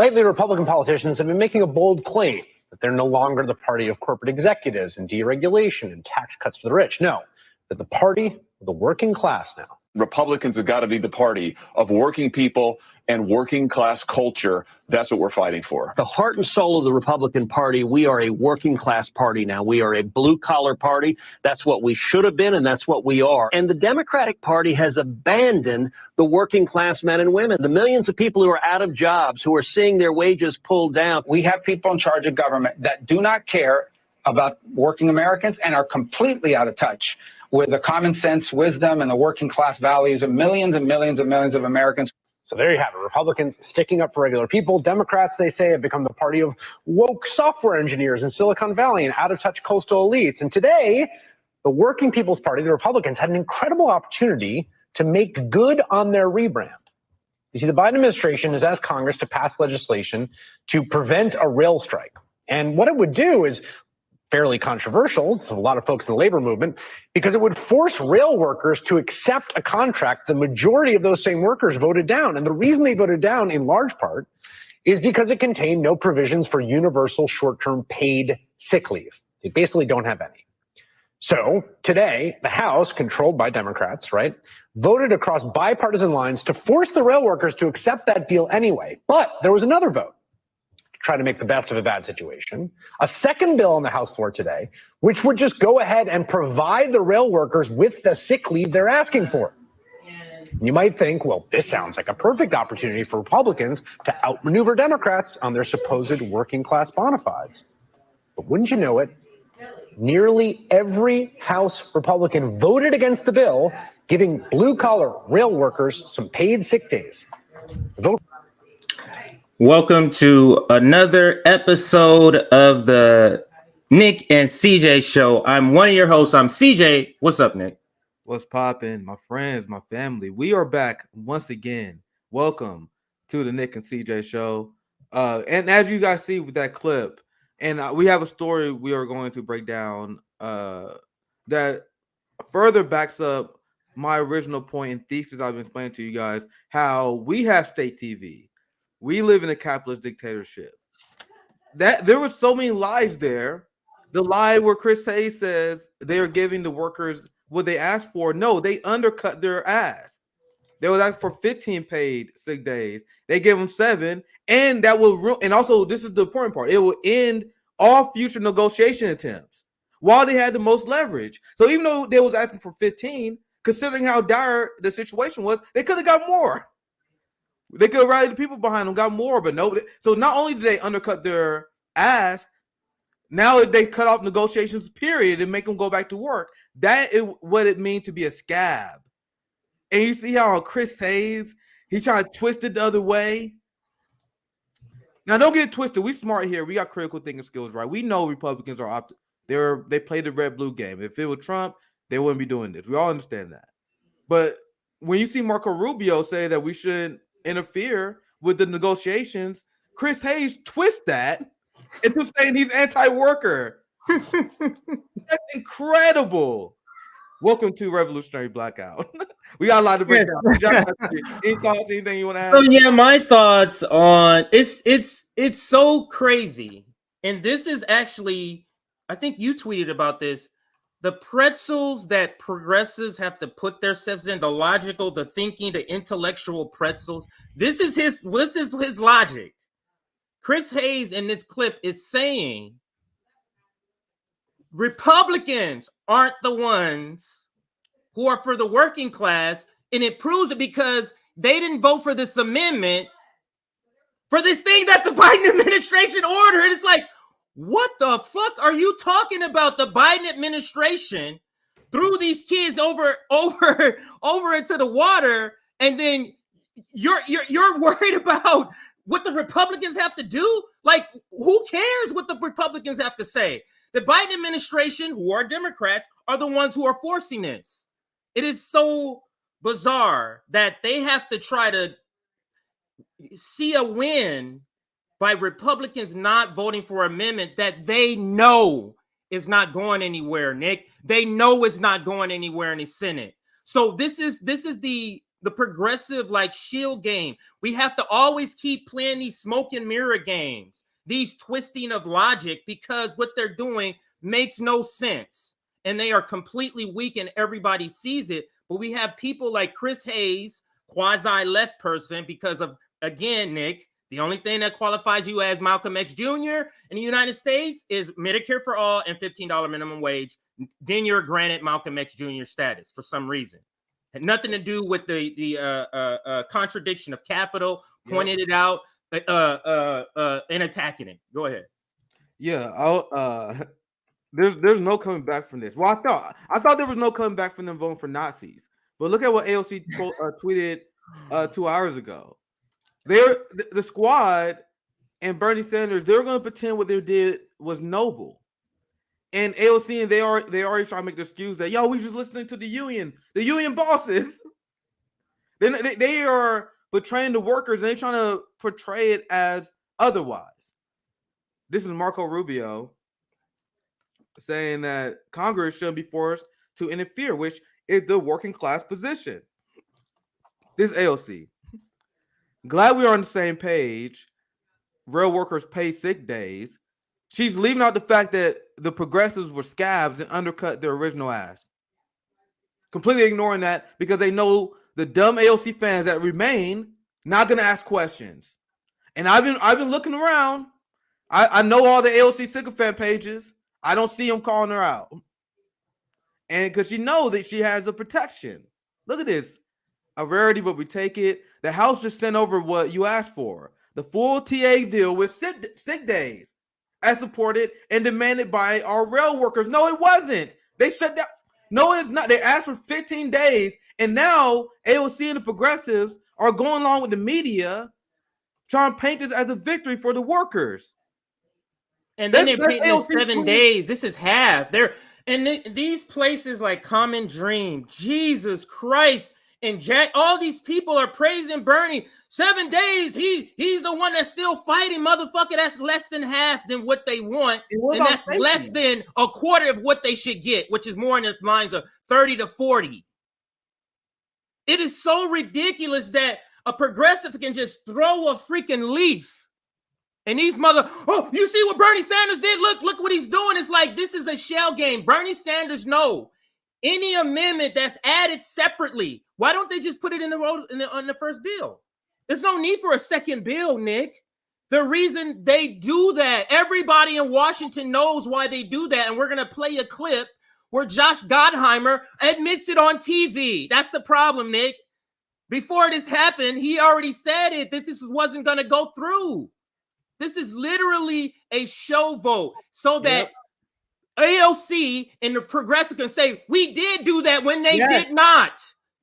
Lately, Republican politicians have been making a bold claim that they're no longer the party of corporate executives and deregulation and tax cuts for the rich. No, they're the party of the working class now. Republicans have got to be the party of working people and working class culture. That's what we're fighting for. The heart and soul of the Republican Party, we are a working class party now. We are a blue collar party. That's what we should have been, and that's what we are. And the Democratic Party has abandoned the working class men and women, the millions of people who are out of jobs, who are seeing their wages pulled down. We have people in charge of government that do not care about working Americans and are completely out of touch with the common sense, wisdom, and the working class values of millions and millions and millions of Americans. So there you have it. Republicans sticking up for regular people. Democrats, they say, have become the party of woke software engineers in Silicon Valley and out-of-touch coastal elites. And today, the Working People's Party, the Republicans, had an incredible opportunity to make good on their rebrand. You see, the Biden administration has asked Congress to pass legislation to prevent a rail strike. And what it would do is fairly controversial to a lot of folks in the labor movement, because it would force rail workers to accept a contract the majority of those same workers voted down. And the reason they voted down, in large part, is because it contained no provisions for universal short-term paid sick leave. They basically don't have any. So today, the House, controlled by Democrats, right, voted across bipartisan lines to force the rail workers to accept that deal anyway. But there was another vote try to make the best of a bad situation. A second bill on the House floor today, which would just go ahead and provide the rail workers with the sick leave they're asking for. You might think, well, this sounds like a perfect opportunity for Republicans to outmaneuver Democrats on their supposed working class bona fides. But wouldn't you know it, nearly every House Republican voted against the bill, giving blue-collar rail workers some paid sick days. Vote. Welcome to another episode of the Nick and CJ show. I'm one of your hosts. I'm CJ. What's up, Nick? What's poppin', my friends, my family? We are back once again. Welcome to the Nick and CJ show. And as you guys see with that clip, and we have a story we are going to break down that further backs up my original point and thesis I've been explaining to you guys, how we have state TV. We live in a capitalist dictatorship. That there were so many lies there. The lie where Chris Hayes says they are giving the workers what they asked for. No, they undercut their ass. They were asking for 15 paid sick days. They gave them 7, and that will. And also, this is the important part. It will end all future negotiation attempts while they had the most leverage. So even though they was asking for 15, considering how dire the situation was, they could have got more. They could have rallied the people behind them, got more, but no. So not only did they undercut their ass, now they cut off negotiations, period, and make them go back to work. That is what it means to be a scab. And you see how Chris Hayes, he's trying to twist it the other way. Now, don't get it twisted. We smart here. We got critical thinking skills, right? We know Republicans are they play the red-blue game. If it were Trump, they wouldn't be doing this. We all understand that. But when you see Marco Rubio say that we shouldn't interfere with the negotiations, Chris Hayes twists that into saying he's anti-worker. That's incredible. Welcome to Revolutionary Blackout. We got a lot to break down. Any thoughts, anything you want to add? So yeah, my thoughts on it's so crazy. And this is actually, I think you tweeted about this. The pretzels that progressives have to put themselves in, the logical, the thinking, the intellectual pretzels. This is his logic. Chris Hayes in this clip is saying Republicans aren't the ones who are for the working class, and it proves it because they didn't vote for this amendment for this thing that the Biden administration ordered. It's like, what the fuck are you talking about? The Biden administration threw these kids over into the water, and then you're worried about what the Republicans have to do? Like, who cares what the Republicans have to say? The Biden administration, who are Democrats, are the ones who are forcing this. It is so bizarre that they have to try to see a win by Republicans not voting for an amendment that they know is not going anywhere, Nick. They know it's not going anywhere in the Senate. So this is the the progressive like shield game. We have to always keep playing these smoke and mirror games, these twisting of logic, because what they're doing makes no sense. And they are completely weak and everybody sees it. But we have people like Chris Hayes, quasi-left person, because of, again, Nick, the only thing that qualifies you as Malcolm X Jr. in the United States is Medicare for all and $15 minimum wage. Then you're granted Malcolm X Jr. status for some reason. Had nothing to do with the contradiction of capital, pointed it out and attacking it. Go ahead. Yeah, there's no coming back from this. Well, I thought there was no coming back from them voting for Nazis. But look at what AOC tweeted 2 hours ago. The squad and Bernie Sanders, they're going to pretend what they did was noble. And AOC and they already trying to make the excuse that, yo, we just listening to the union bosses. They are betraying the workers and they're trying to portray it as otherwise. This is Marco Rubio saying that Congress shouldn't be forced to interfere, which is the working class position. This AOC. Glad we are on the same page. Real workers pay sick days. She's leaving out the fact that the progressives were scabs and undercut their original ask. Completely ignoring that because they know the dumb AOC fans that remain not going to ask questions. And I've been looking around. I know all the AOC sycophant pages. I don't see them calling her out. And because you know that she has a protection. Look at this. A rarity, but we take it. The House just sent over what you asked for. The full TA deal with sick days as supported and demanded by our rail workers. No, it wasn't. They shut down. No, it's not. They asked for 15 days. And now AOC and the progressives are going along with the media trying to paint this as a victory for the workers. And then they're painting this 7 days. This is half. These places like Common Dream, Jesus Christ, and Jack, all these people are praising Bernie. 7 days, he's the one that's still fighting, motherfucker. That's less than half than what they want. And that's less than a quarter of what they should get, which is more in the lines of 30 to 40. It is so ridiculous that a progressive can just throw a freaking leaf. And these you see what Bernie Sanders did? Look what he's doing. It's like, this is a shell game. Bernie Sanders, no. Any amendment that's added separately, why don't they just put it on the first bill? There's no need for a second bill, Nick. The reason they do that, everybody in Washington knows why they do that. And we're going to play a clip where Josh Gottheimer admits it on TV. That's the problem, Nick. Before this happened, he already said it, that this wasn't going to go through. This is literally a show vote so that AOC and the progressive can say, we did do that when they did not.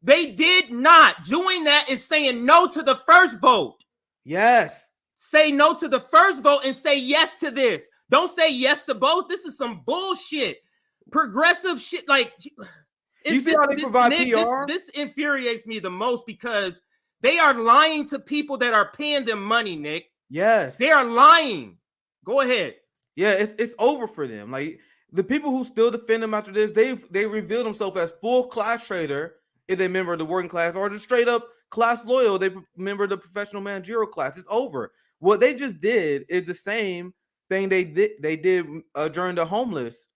They did not. Doing that is saying no to the first vote. Yes. Say no to the first vote and say yes to this. Don't say yes to both. This is some bullshit. Progressive shit. Like, you see how they provide PR? This infuriates me the most because they are lying to people that are paying them money, Nick. Yes. They are lying. Go ahead. Yeah, it's over for them. Like, the people who still defend them after this, they reveal themselves as full class trader if they member of the working class, or just straight up class loyal, they member of the professional managerial class. It's over. What they just did is the same thing they did during the homeless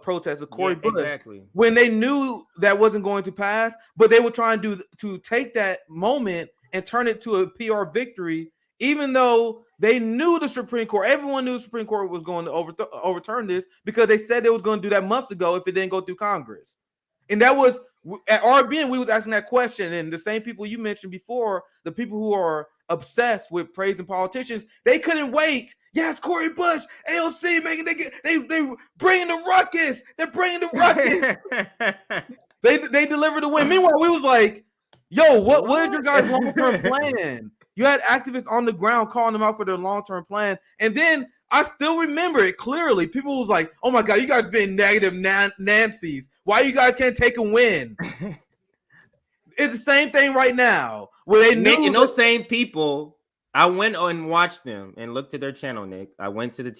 protest of Cory Bush. Exactly. When they knew that wasn't going to pass, but they were trying to take that moment and turn it to a PR victory, even though they knew the Supreme Court, everyone knew the Supreme Court was going to overturn this because they said they was going to do that months ago if it didn't go through Congress. And that was, at RBN, we was asking that question, and the same people you mentioned before, the people who are obsessed with praising politicians, they couldn't wait. Yes, Cory Bush, AOC, they bringing the ruckus. They're bringing the ruckus. they delivered the win. Meanwhile, we was like, yo, what is your guys' long-term plan? You had activists on the ground calling them out for their long-term plan. And then I still remember it clearly. People was like, oh my God, you guys been negative Nancy's. Why you guys can't take a win? It's the same thing right now. Where they Nick, and those same people, I went and watched them and looked at their channel, Nick. I went to the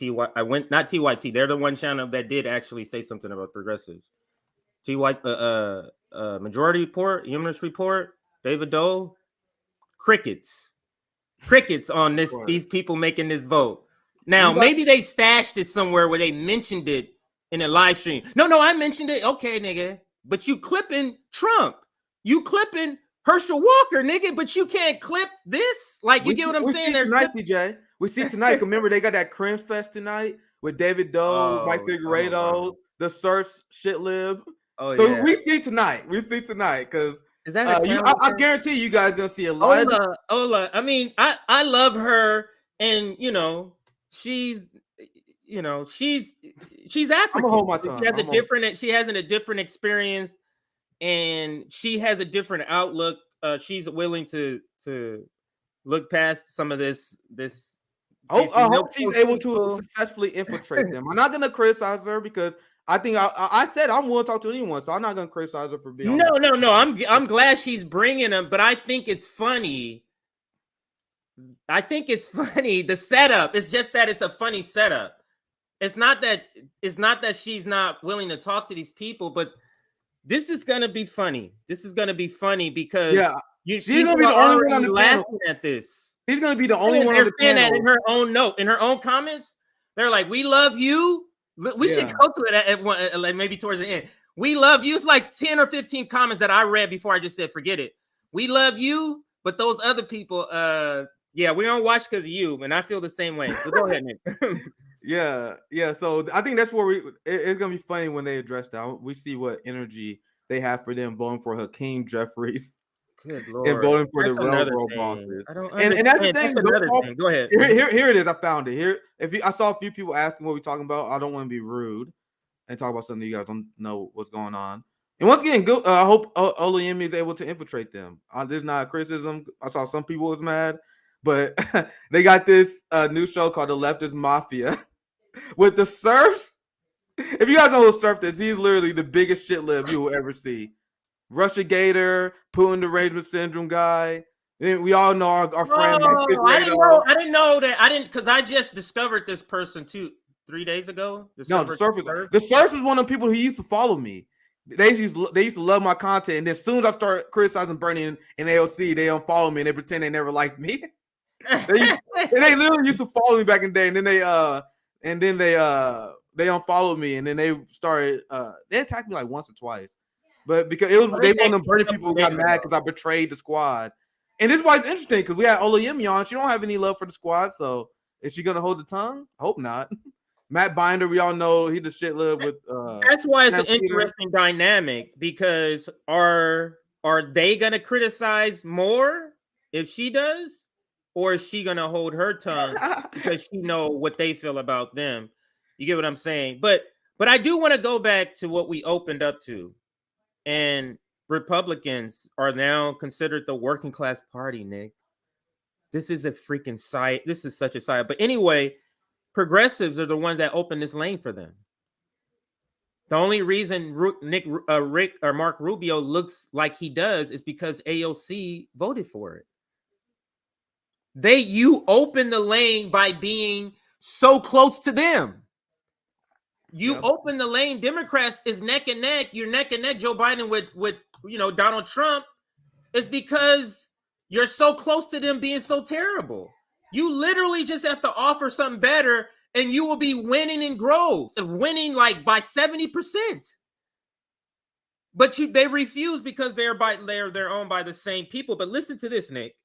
not TYT. They're the one channel that did actually say something about progressives. Majority Report, Humanist Report. David Doe, crickets on this. Right. These people making this vote. Now, maybe they stashed it somewhere where they mentioned it in a live stream. No, I mentioned it. Okay, nigga. But you clipping Trump. You clipping Herschel Walker, nigga. But you can't clip this. Like, you get what I'm saying? See tonight, DJ. We see tonight. Remember, they got that cringe fest tonight with David Doe, Mike Figueredo, the Surf shit lib. Oh, so yeah. we see tonight because is that I guarantee you guys gonna see a lot. Ola. I mean, I love her, and she's African. Hold my tongue. She has a different experience, and she has a different outlook. She's willing to look past some of this. I hope she's able to successfully infiltrate them. I'm not gonna criticize her because I think I said I'm willing to talk to anyone, so I'm not gonna criticize her for being. No. I'm glad she's bringing them, but I think it's funny. The setup. It's just that it's a funny setup. It's not that she's not willing to talk to these people, but this is gonna be funny. This is gonna be funny because she's gonna be the only one on the laughing at this. She's gonna be the only one on the saying panel. that in her own note, in her own comments. They're like, "We love you." We should go to it at one, like maybe towards the end. We love you. It's like 10 or 15 comments that I read before I just said, forget it. We love you, but those other people, we don't watch because of you, and I feel the same way. So go ahead, Nick. Yeah. So I think that's where it's gonna be funny when they address that. We see what energy they have for them voting for Hakeem Jeffries. Good Lord. And voting for that's the railroad bonkers. And that's the thing. Thing. Go ahead. Here it is. I found it. Here, I saw a few people asking what we're talking about. I don't want to be rude and talk about something you guys don't know what's going on. And once again, I hope Olayemi is able to infiltrate them. There's not a criticism. I saw some people was mad, but they got this new show called The Leftist Mafia with the Surfs. If you guys know who Surf is, he's literally the biggest shit lib you will ever see. Russia Gator, Putin derangement syndrome guy. And we all know our friend. I didn't know that. Because I just discovered this person 3 days ago. The Surf is one of the people who used to follow me. They used to love my content, and as soon as I start criticizing Bernie and AOC, they unfollow me and they pretend they never liked me. they literally used to follow me back in the day, and then they unfollowed me, and then they started they attacked me like once or twice. But because they one of them Bernie people who got mad because I betrayed the squad. And this is why it's interesting, because we had Olayemi on. She don't have any love for the squad, so is she gonna hold the tongue? Hope not. Matt Binder, we all know he's the shit lib with that's why it's an interesting dynamic, because are they gonna criticize more if she does, or is she gonna hold her tongue because she know what they feel about them? You get what I'm saying? But I do want to go back to what we opened up to. And Republicans are now considered the working class party, Nick. This is a freaking side. This is such a side. But anyway, progressives are the ones that open this lane for them. The only reason Rick or Mark Rubio looks like he does is because AOC voted for it. You open the lane by being so close to them. You open the lane. Democrats is neck and neck. You're neck and neck, Joe Biden with Donald Trump. It's because you're so close to them being so terrible. You literally just have to offer something better, and you will be winning in groves and winning like by 70%. But they refuse because they're owned by the same people. But listen to this, Nick.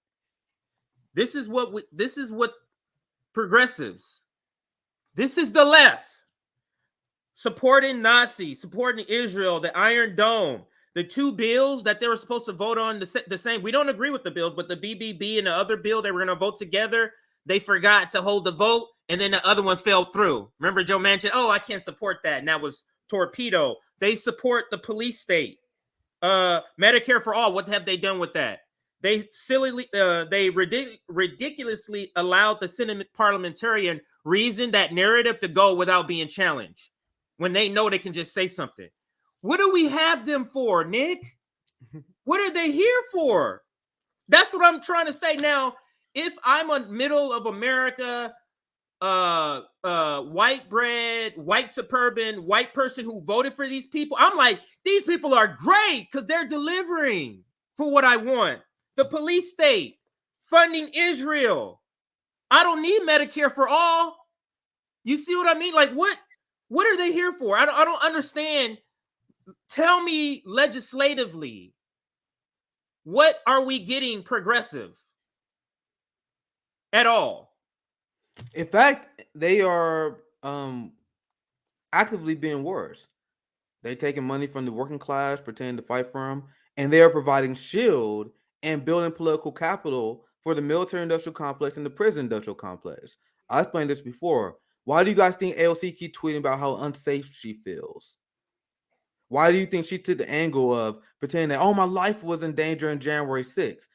This is what progressives. This is the left. Supporting Nazis, supporting Israel, the Iron Dome, the two bills that they were supposed to vote on the same. We don't agree with the bills, but the BBB and the other bill they were going to vote together, they forgot to hold the vote, and then the other one fell through. Remember Joe Manchin? Oh, I can't support that. And that was torpedo. They support the police state. Medicare for all. What have they done with that? They ridiculously allowed the Senate parliamentarian reason that narrative to go without being challenged, when they know they can just say something. What do we have them for, Nick? What are they here for? That's what I'm trying to say. Now, if I'm a middle of America, white bread, white suburban, white person who voted for these people, I'm like, these people are great because they're delivering for what I want. the police state, funding Israel. I don't need Medicare for all. You see what I mean? Like, what are they here for? I don't understand. Tell me legislatively, what are we getting progressive at all? In fact, they are actively being worse. They're taking money from the working class, pretending to fight for them, and they are providing shield and building political capital for the military-industrial complex and the prison-industrial complex. I explained this before. Why do you guys think AOC keep tweeting about how unsafe she feels? Why do you think she took the angle of pretending that, oh, my life was in danger on January 6th?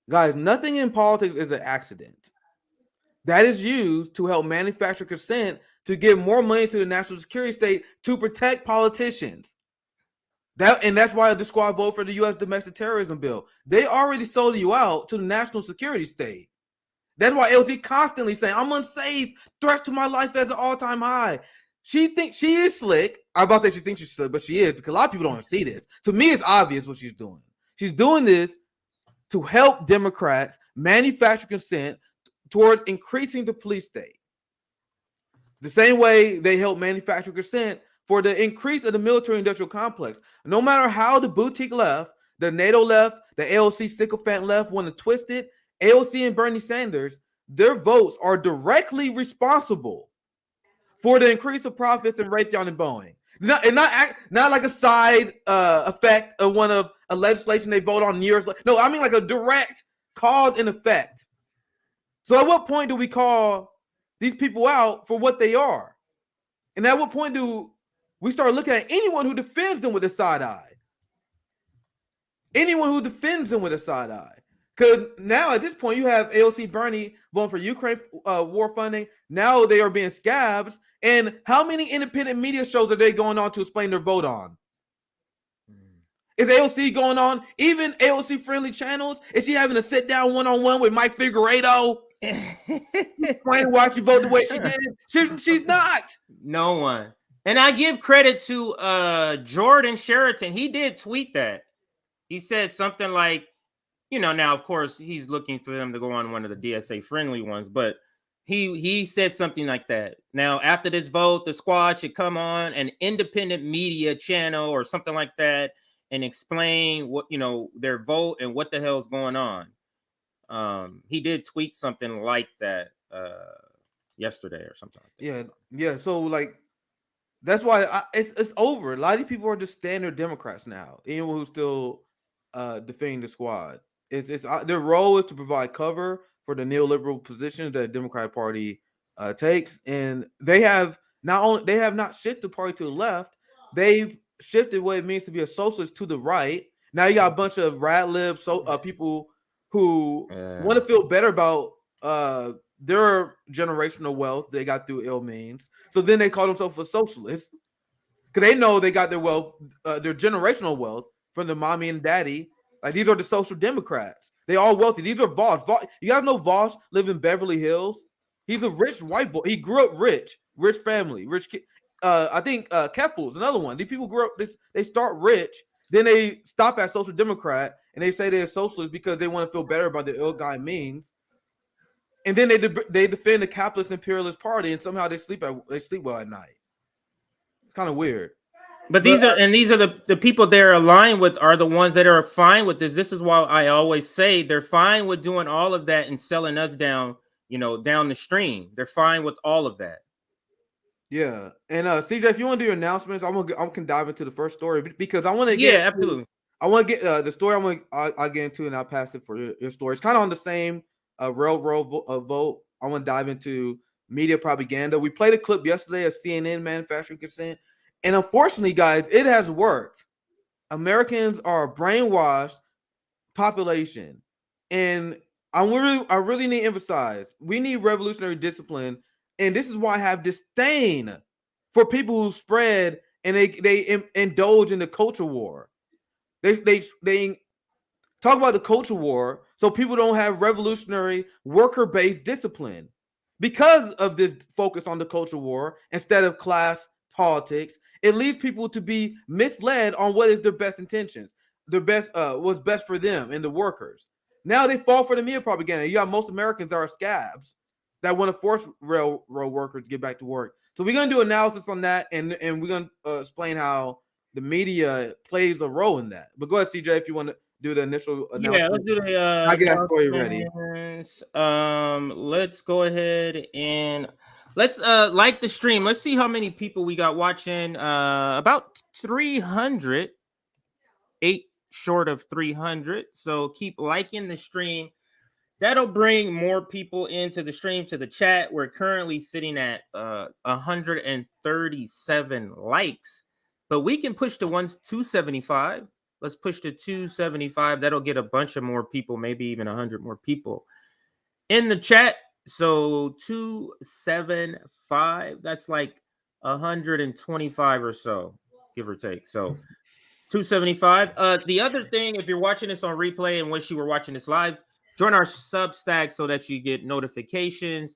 Guys, nothing in politics is an accident. That is used to help manufacture consent to give more money to the national security state to protect politicians. That's why the squad voted for the U.S. domestic terrorism bill. They already sold you out to the national security state. That's why LC constantly saying, I'm unsafe, threats to my life as an all-time high. She thinks she is slick. I'm about to say she thinks she's slick, but she is, because a lot of people don't see this. To me, it's obvious what she's doing. She's doing this to help Democrats manufacture consent towards increasing the police state. The same way they help manufacture consent for the increase of the military-industrial complex. No matter how the boutique left, the NATO left, the AOC sycophant left want to twist it, AOC and Bernie Sanders, their votes are directly responsible for the increase of profits in Raytheon and Boeing. Not like a side effect of one of a legislation they vote on years later. No, I mean like a direct cause and effect. So at what point do we call these people out for what they are? And at what point do we start looking at anyone who defends them with a side eye? Anyone who defends them with a side eye. Because now at this point, you have AOC Bernie voting for Ukraine war funding. Now they are being scabs. And how many independent media shows are they going on to explain their vote on? Is AOC going on? Even AOC friendly channels? Is she having a sit down one-on-one with Mike Figueredo? Explain why she voted the way she did? She's not. No one. And I give credit to Jordan Sheraton. He did tweet that. He said something like, now, of course, he's looking for them to go on one of the DSA friendly ones, but he said something like that. Now, after this vote, the squad should come on an independent media channel or something like that and explain what, their vote and what the hell is going on. He did tweet something like that yesterday or something like that. Yeah. So like, that's why it's over. A lot of these people are just standard Democrats now. Anyone who's still defending the squad. It's their role is to provide cover for the neoliberal positions that the Democratic Party takes, and they have not shifted the party to the left. They've shifted what it means to be a socialist to the right. Now you got a bunch of rad libs, people who want to feel better about their generational wealth they got through ill means. So then they call themselves a socialist because they know they got their wealth, their generational wealth from the mommy and daddy. Like these are the social democrats. They all wealthy. These are Voss. You guys know Voss live in Beverly Hills. He's a rich white boy. He grew up rich family, rich kid. I think Keffel's another one. These people grew up. They start rich, then they stop at social democrat, and they say they're socialists because they want to feel better about the ill guy means. And then they defend the capitalist imperialist party, and somehow they sleep well at night. It's kind of weird. But these are the people they're aligned with are the ones that are fine with this. This is why I always say they're fine with doing all of that and selling us down, down the stream. They're fine with all of that. Yeah. And CJ, if you want to do your announcements, I'm gonna dive into the first story because I want to get absolutely. I want to get the story I'll get into, and I'll pass it for your story. It's kind of on the same railroad vote. I want to dive into media propaganda. We played a clip yesterday of CNN manufacturing consent. And unfortunately, guys, it has worked. Americans are a brainwashed population. And I really need to emphasize, we need revolutionary discipline. And this is why I have disdain for people who spread and they indulge in the culture war. They talk about the culture war so people don't have revolutionary worker-based discipline. Because of this focus on the culture war instead of class politics, it leads people to be misled on what is their best intentions, what's best for them and the workers. Now they fall for the media propaganda. You got most Americans that are scabs that want to force railroad workers to get back to work. So we're gonna do analysis on that, and we're gonna explain how the media plays a role in that. But go ahead, CJ, if you want to do the initial announcement. Yeah, let's do the I get that story ready. Let's go ahead and let's like the stream. Let's see how many people we got watching. About 300, 8 short of 300. So keep liking the stream. That'll bring more people into the stream, to the chat. We're currently sitting at 137 likes, but we can push to 275. Let's push to 275. That'll get a bunch of more people, maybe even 100 more people in the chat. So 275, that's like 125 or so, give or take. So 275. The other thing, if you're watching this on replay and wish you were watching this live, join our Substack so that you get notifications.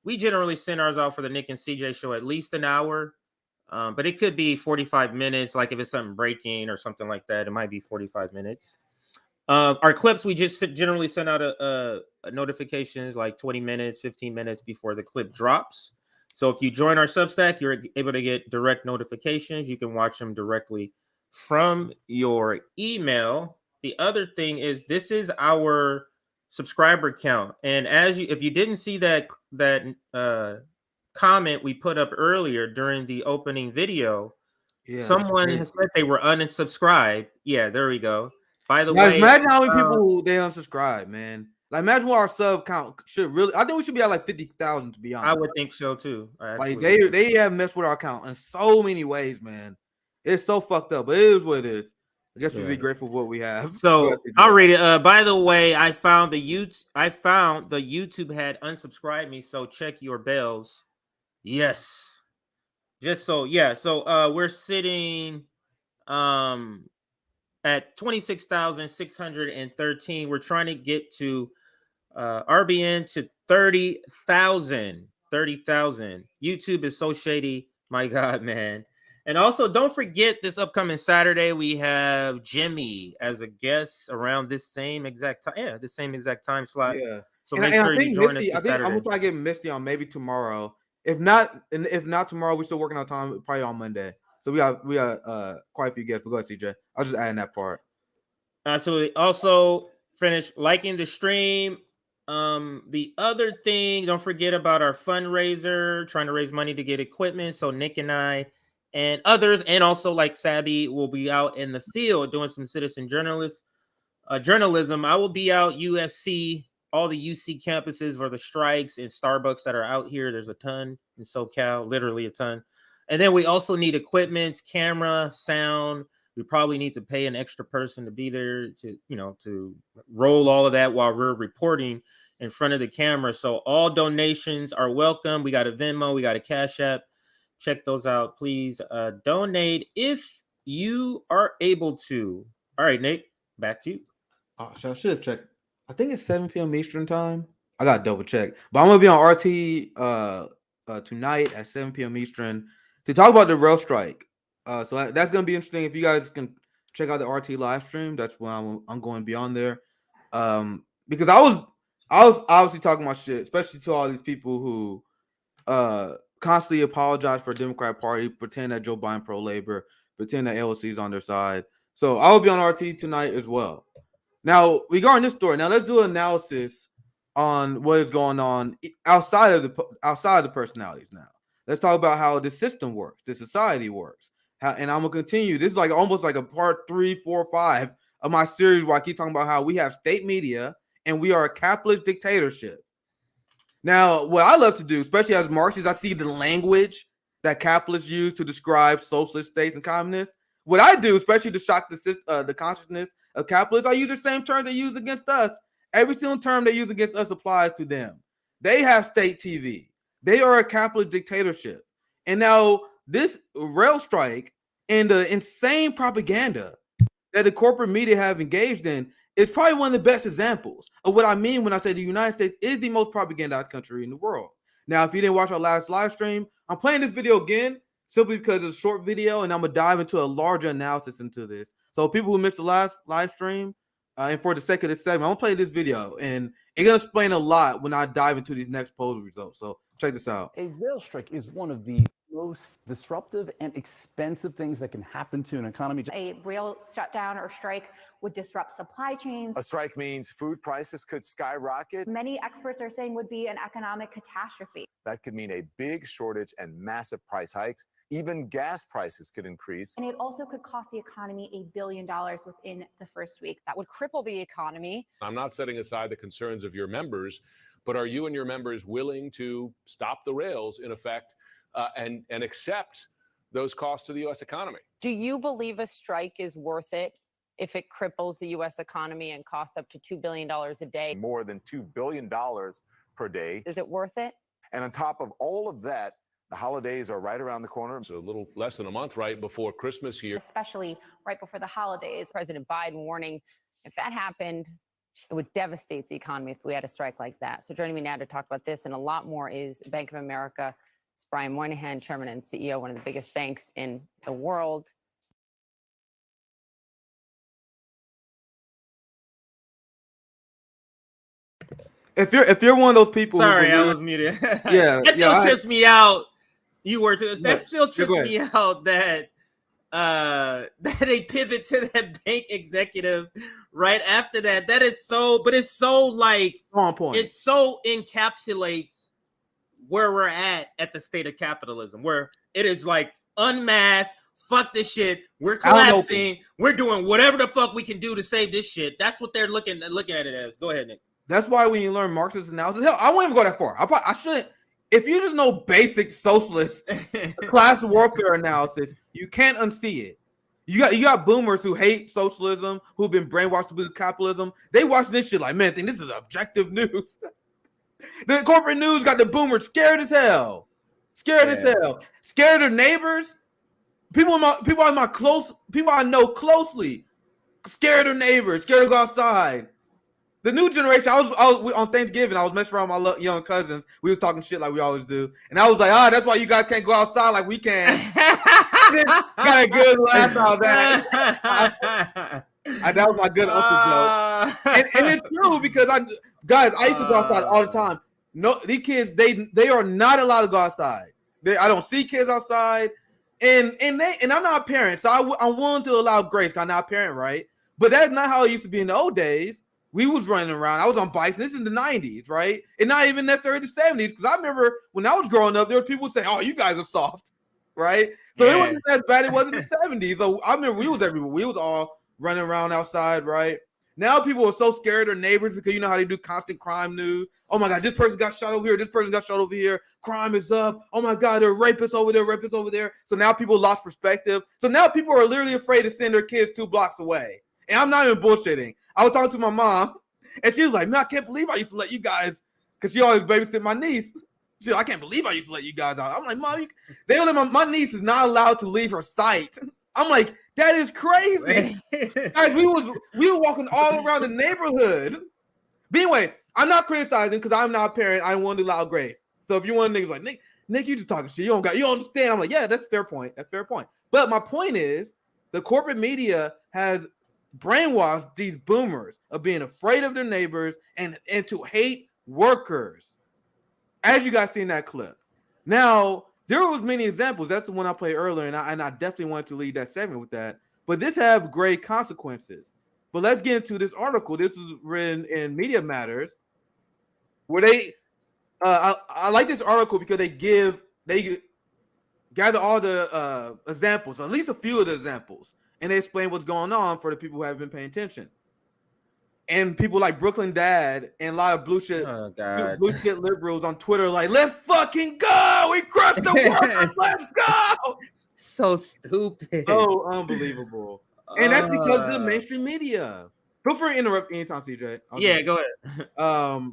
We generally send ours out for the Nick and CJ show at least an hour, but it could be 45 minutes. Like if it's something breaking or something like that, it might be 45 minutes. Our clips, we just generally send out a notifications like 20 minutes, 15 minutes before the clip drops. So if you join our Substack, you're able to get direct notifications. You can watch them directly from your email. The other thing is, this is our subscriber count, and if you didn't see that comment we put up earlier during the opening video, someone has said they were unsubscribed. Yeah, there we go. By the way, imagine how many people they unsubscribe, man. Like, imagine what our sub count should really. I think we should be at like 50,000, to be honest. I would think so too. Like they have messed with our count in so many ways, man. It's so fucked up, but it is what it is. I guess we'll be grateful for what we have. So I'll read it. By the way, I found the YouTube had unsubscribed me, so check your bells. Yes. Just so, yeah. So we're sitting at 26,613. We're trying to get to RBN to 30,000. 30,000. YouTube is so shady. My God, man. And also, don't forget, this upcoming Saturday, we have Jimmy as a guest around this same exact time. Yeah, the same exact time slot. Yeah. So make sure you join us. I think I'm gonna try to get Misty on maybe tomorrow. If not tomorrow, we're still working on time. Probably on Monday. So we got quite a few guests. But go ahead, CJ. I'll just add in that part. Absolutely. Also, finish liking the stream. The other thing, don't forget about our fundraiser, trying to raise money to get equipment. So Nick and I and others, and also like Sabby, will be out in the field doing some citizen journalism. I will be out UFC, all the UC campuses for the strikes, and Starbucks that are out here. There's a ton in SoCal, literally a ton. And then we also need equipment, camera, sound. We probably need to pay an extra person to be there to roll all of that while we're reporting in front of the camera. So all donations are welcome. We got a Venmo, we got a Cash App. Check those out. Please donate if you are able to. All right, Nate, back to you. I should have checked. I think it's 7 p.m. Eastern time. I got to double check. But I'm going to be on RT tonight at 7 p.m. Eastern to talk about the rail strike. So that's going to be interesting. If you guys can check out the RT live stream, that's when I'm going to be on there. Because I was obviously talking my shit, especially to all these people who constantly apologize for the Democratic Party, pretend that Joe Biden pro-labor, pretend that AOC is on their side. So I will be on RT tonight as well. Now, regarding this story, now let's do an analysis on what is going on outside of the personalities. Now, let's talk about how the system works, the society works. And I'm gonna continue. This is like almost like a part 3, 4, 5 of my series where I keep talking about how we have state media and we are a capitalist dictatorship. Now, what I love to do, especially as Marxist, I see the language that capitalists use to describe socialist states and communists. What I do, especially to shock the consciousness of capitalists, I use the same terms they use against us. Every single term they use against us applies to them. They have state TV. They are a capitalist dictatorship. And now this rail strike and the insane propaganda that the corporate media have engaged in is probably one of the best examples of what I mean when I say the United States is the most propagandized country in the world. Now, if you didn't watch our last live stream, I'm playing this video again simply because it's a short video and I'm going to dive into a larger analysis into this. So people who missed the last live stream, And for the sake of this segment, I'm gonna play this video, and it's gonna explain a lot when I dive into these next poll results. So check this out. A rail strike is one of the most disruptive and expensive things that can happen to an economy. A rail shutdown or strike would disrupt supply chains. A strike means food prices could skyrocket. Many experts are saying would be an economic catastrophe. That could mean a big shortage and massive price hikes. Even gas prices could increase. And it also could cost the economy $1 billion within the first week. That would cripple the economy. I'm not setting aside the concerns of your members, but are you and your members willing to stop the rails, in effect, and accept those costs to the U.S. economy? Do you believe a strike is worth it if it cripples the U.S. economy and costs up to $2 billion a day? More than $2 billion per day. Is it worth it? And on top of all of that, the holidays are right around the corner. So a little less than a month right before Christmas here. Especially right before the holidays. President Biden warning, if that happened, it would devastate the economy if we had a strike like that. So joining me now to talk about this and a lot more is Bank of America. It's Brian Moynihan, chairman and CEO, one of the biggest banks in the world. If you're one of those people, Sorry, I was muted. Yeah, that still trips me out. You were too. That still trips go me out that that they pivot to that bank executive right after that. That is so, but it's so like on point. It so encapsulates where we're at the state of capitalism, where it is like unmasked. Fuck this shit. We're collapsing. We're doing whatever the fuck we can do to save this shit. That's what they're looking at it as. Go ahead, Nick. That's why when you learn Marxist analysis, hell, I won't even go that far. I shouldn't. If you just know basic socialist class warfare analysis, you can't unsee it. You got boomers who hate socialism, who've been brainwashed to believe capitalism. They watch this shit like, man, think this is objective news. The corporate news got the boomers scared as hell, scared of their neighbors. People I know closely, scared of their neighbors, scared to go outside. The new generation, I was on Thanksgiving, I was messing around with my young cousins. We was talking shit like we always do. And I was like, that's why you guys can't go outside like we can. Got a good laugh out of that. That was my good uncle joke. And it's true because I used to go outside all the time. No, these kids, they are not allowed to go outside. I don't see kids outside. And I'm not a parent, so I'm willing to allow grace because I'm not a parent, right? But that's not how it used to be in the old days. We was running around. I was on bikes. And this is the 90s, right? And not even necessarily the 70s. Because I remember when I was growing up, there were people saying, "Oh, you guys are soft," right? So it wasn't as bad. It wasn't the 70s. So I remember we was everywhere. We was all running around outside, right? Now people are so scared of their neighbors because you know how they do constant crime news. Oh my God, this person got shot over here. This person got shot over here. Crime is up. Oh my God, there are rapists over there. Rapists over there. So now people lost perspective. So now people are literally afraid to send their kids 2 blocks away. And I'm not even bullshitting. I was talking to my mom, and she was like, "Man, I can't believe I used to let you guys," because she always babysit my niece. She like, "I can't believe I used to let you guys out." I'm like, "Mom, they don't let my niece is not allowed to leave her sight." I'm like, "That is crazy." Guys, we were walking all around the neighborhood. But anyway, I'm not criticizing because I'm not a parent. I want to allow grace. So if you want niggas like Nick, you just talking shit. You don't understand. I'm like, yeah, that's a fair point. That's a fair point. But my point is, the corporate media has brainwashed these boomers of being afraid of their neighbors and to hate workers, as you guys see in that clip. Now, there was many examples. That's the one I played earlier, and I definitely wanted to lead that segment with that. But this have great consequences. But let's get into this article. This was written in Media Matters, where they I like this article because they gather all the examples, at least a few of the examples, and they explain what's going on for the people who haven't been paying attention. And people like Brooklyn Dad and a lot of blue shit liberals on Twitter like, "Let's fucking go! We crushed the workers! Let's go!" So stupid. So unbelievable. And that's because of the mainstream media. Feel free to interrupt anytime, CJ. Go ahead.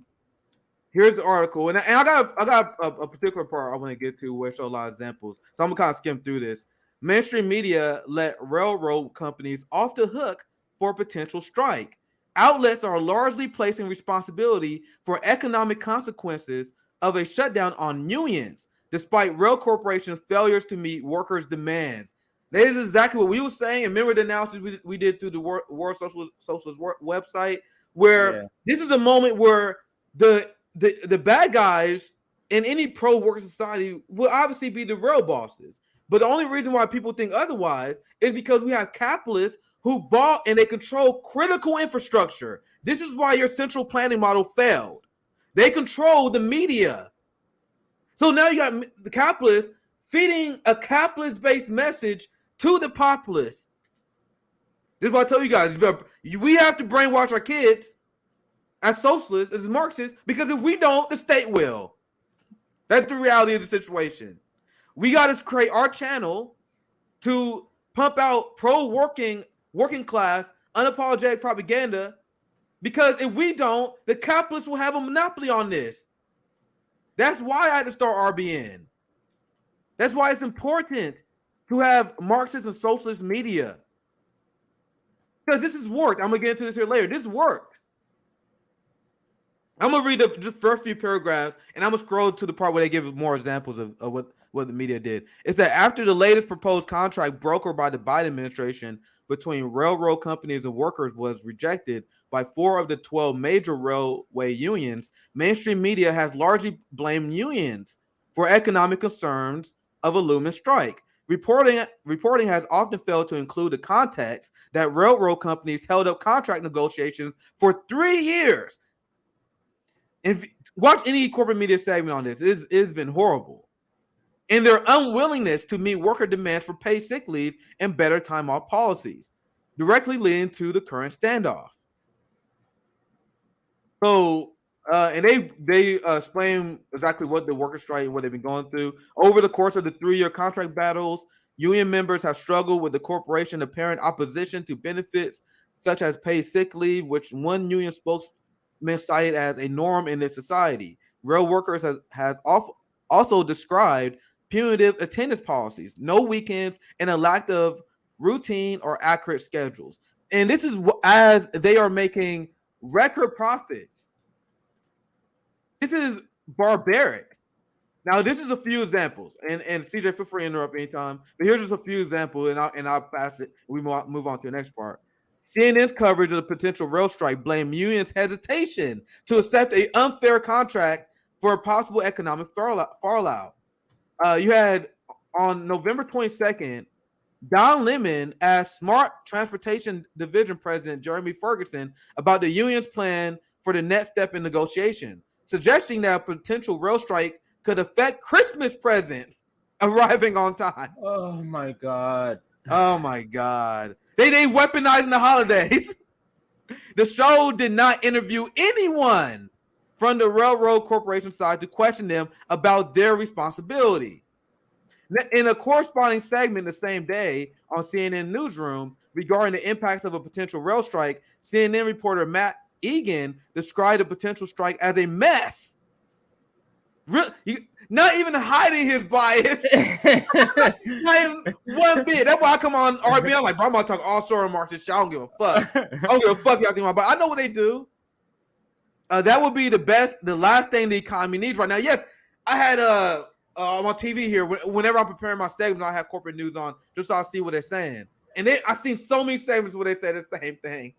Here's the article, and I got a particular part I want to get to where I show a lot of examples. So I'm gonna kind of skim through this. Mainstream media let railroad companies off the hook for a potential strike. Outlets are largely placing responsibility for economic consequences of a shutdown on unions, despite rail corporations' failures to meet workers' demands. This is exactly what we were saying. And remember the analysis we did through the World Socialist website, where this is a moment where the bad guys in any pro-worker society will obviously be the real bosses. But the only reason why people think otherwise is because we have capitalists who bought and they control critical infrastructure. This is why your central planning model failed. They control the media. So now you got the capitalists feeding a capitalist-based message to the populace. This is what I tell you guys. We have to brainwash our kids as socialists, as Marxists, because if we don't, the state will. That's the reality of the situation. We got to create our channel to pump out pro-working class, unapologetic propaganda, because if we don't, the capitalists will have a monopoly on this. That's why I had to start RBN. That's why it's important to have Marxist and socialist media. Because this has worked. I'm going to get into this here later. This worked. I'm going to read the first few paragraphs, and I'm going to scroll to the part where they give more examples of what the media did. It said, after the latest proposed contract brokered by the Biden administration between railroad companies and workers was rejected by 4 of the 12 major railway unions, mainstream media has largely blamed unions for economic concerns of a looming strike. Reporting has often failed to include the context that railroad companies held up contract negotiations for 3 years. If watch any corporate media segment on this, it's been horrible. In their unwillingness to meet worker demands for paid sick leave and better time off policies, directly leading to the current standoff. So, and they explain exactly what the worker strike and what they've been going through. Over the course of the 3-year contract battles, union members have struggled with the corporation apparent opposition to benefits such as paid sick leave, which one union spokesman cited as a norm in their society. Rail workers has also described punitive attendance policies, no weekends, and a lack of routine or accurate schedules. And this is as they are making record profits. This is barbaric. Now, this is a few examples, and CJ, feel free to interrupt anytime. But here's just a few examples, and I'll pass it. We move on to the next part. CNN's coverage of the potential rail strike blamed unions' hesitation to accept an unfair contract for a possible economic fallout. You had on November 22nd, Don Lemon asked Smart Transportation Division President Jeremy Ferguson about the union's plan for the next step in negotiation, suggesting that a potential rail strike could affect Christmas presents arriving on time. Oh my God. Oh my God. They weaponizing the holidays. The show did not interview anyone from the railroad corporation side to question them about their responsibility. In a corresponding segment the same day on CNN Newsroom regarding the impacts of a potential rail strike, CNN reporter Matt Egan described the potential strike as a mess. Not even hiding his bias. Not even one bit. That's why I come on RB. I'm like, bro, I'm going to talk all story Marxist shit. I don't give a fuck. I don't give a fuck y'all think about, but I know what they do. That would be the last thing the economy needs right now. Yes, I had I'm on TV here. Whenever I'm preparing my segment, I have corporate news on just so I see what they're saying. And I've seen so many segments where they say the same thing.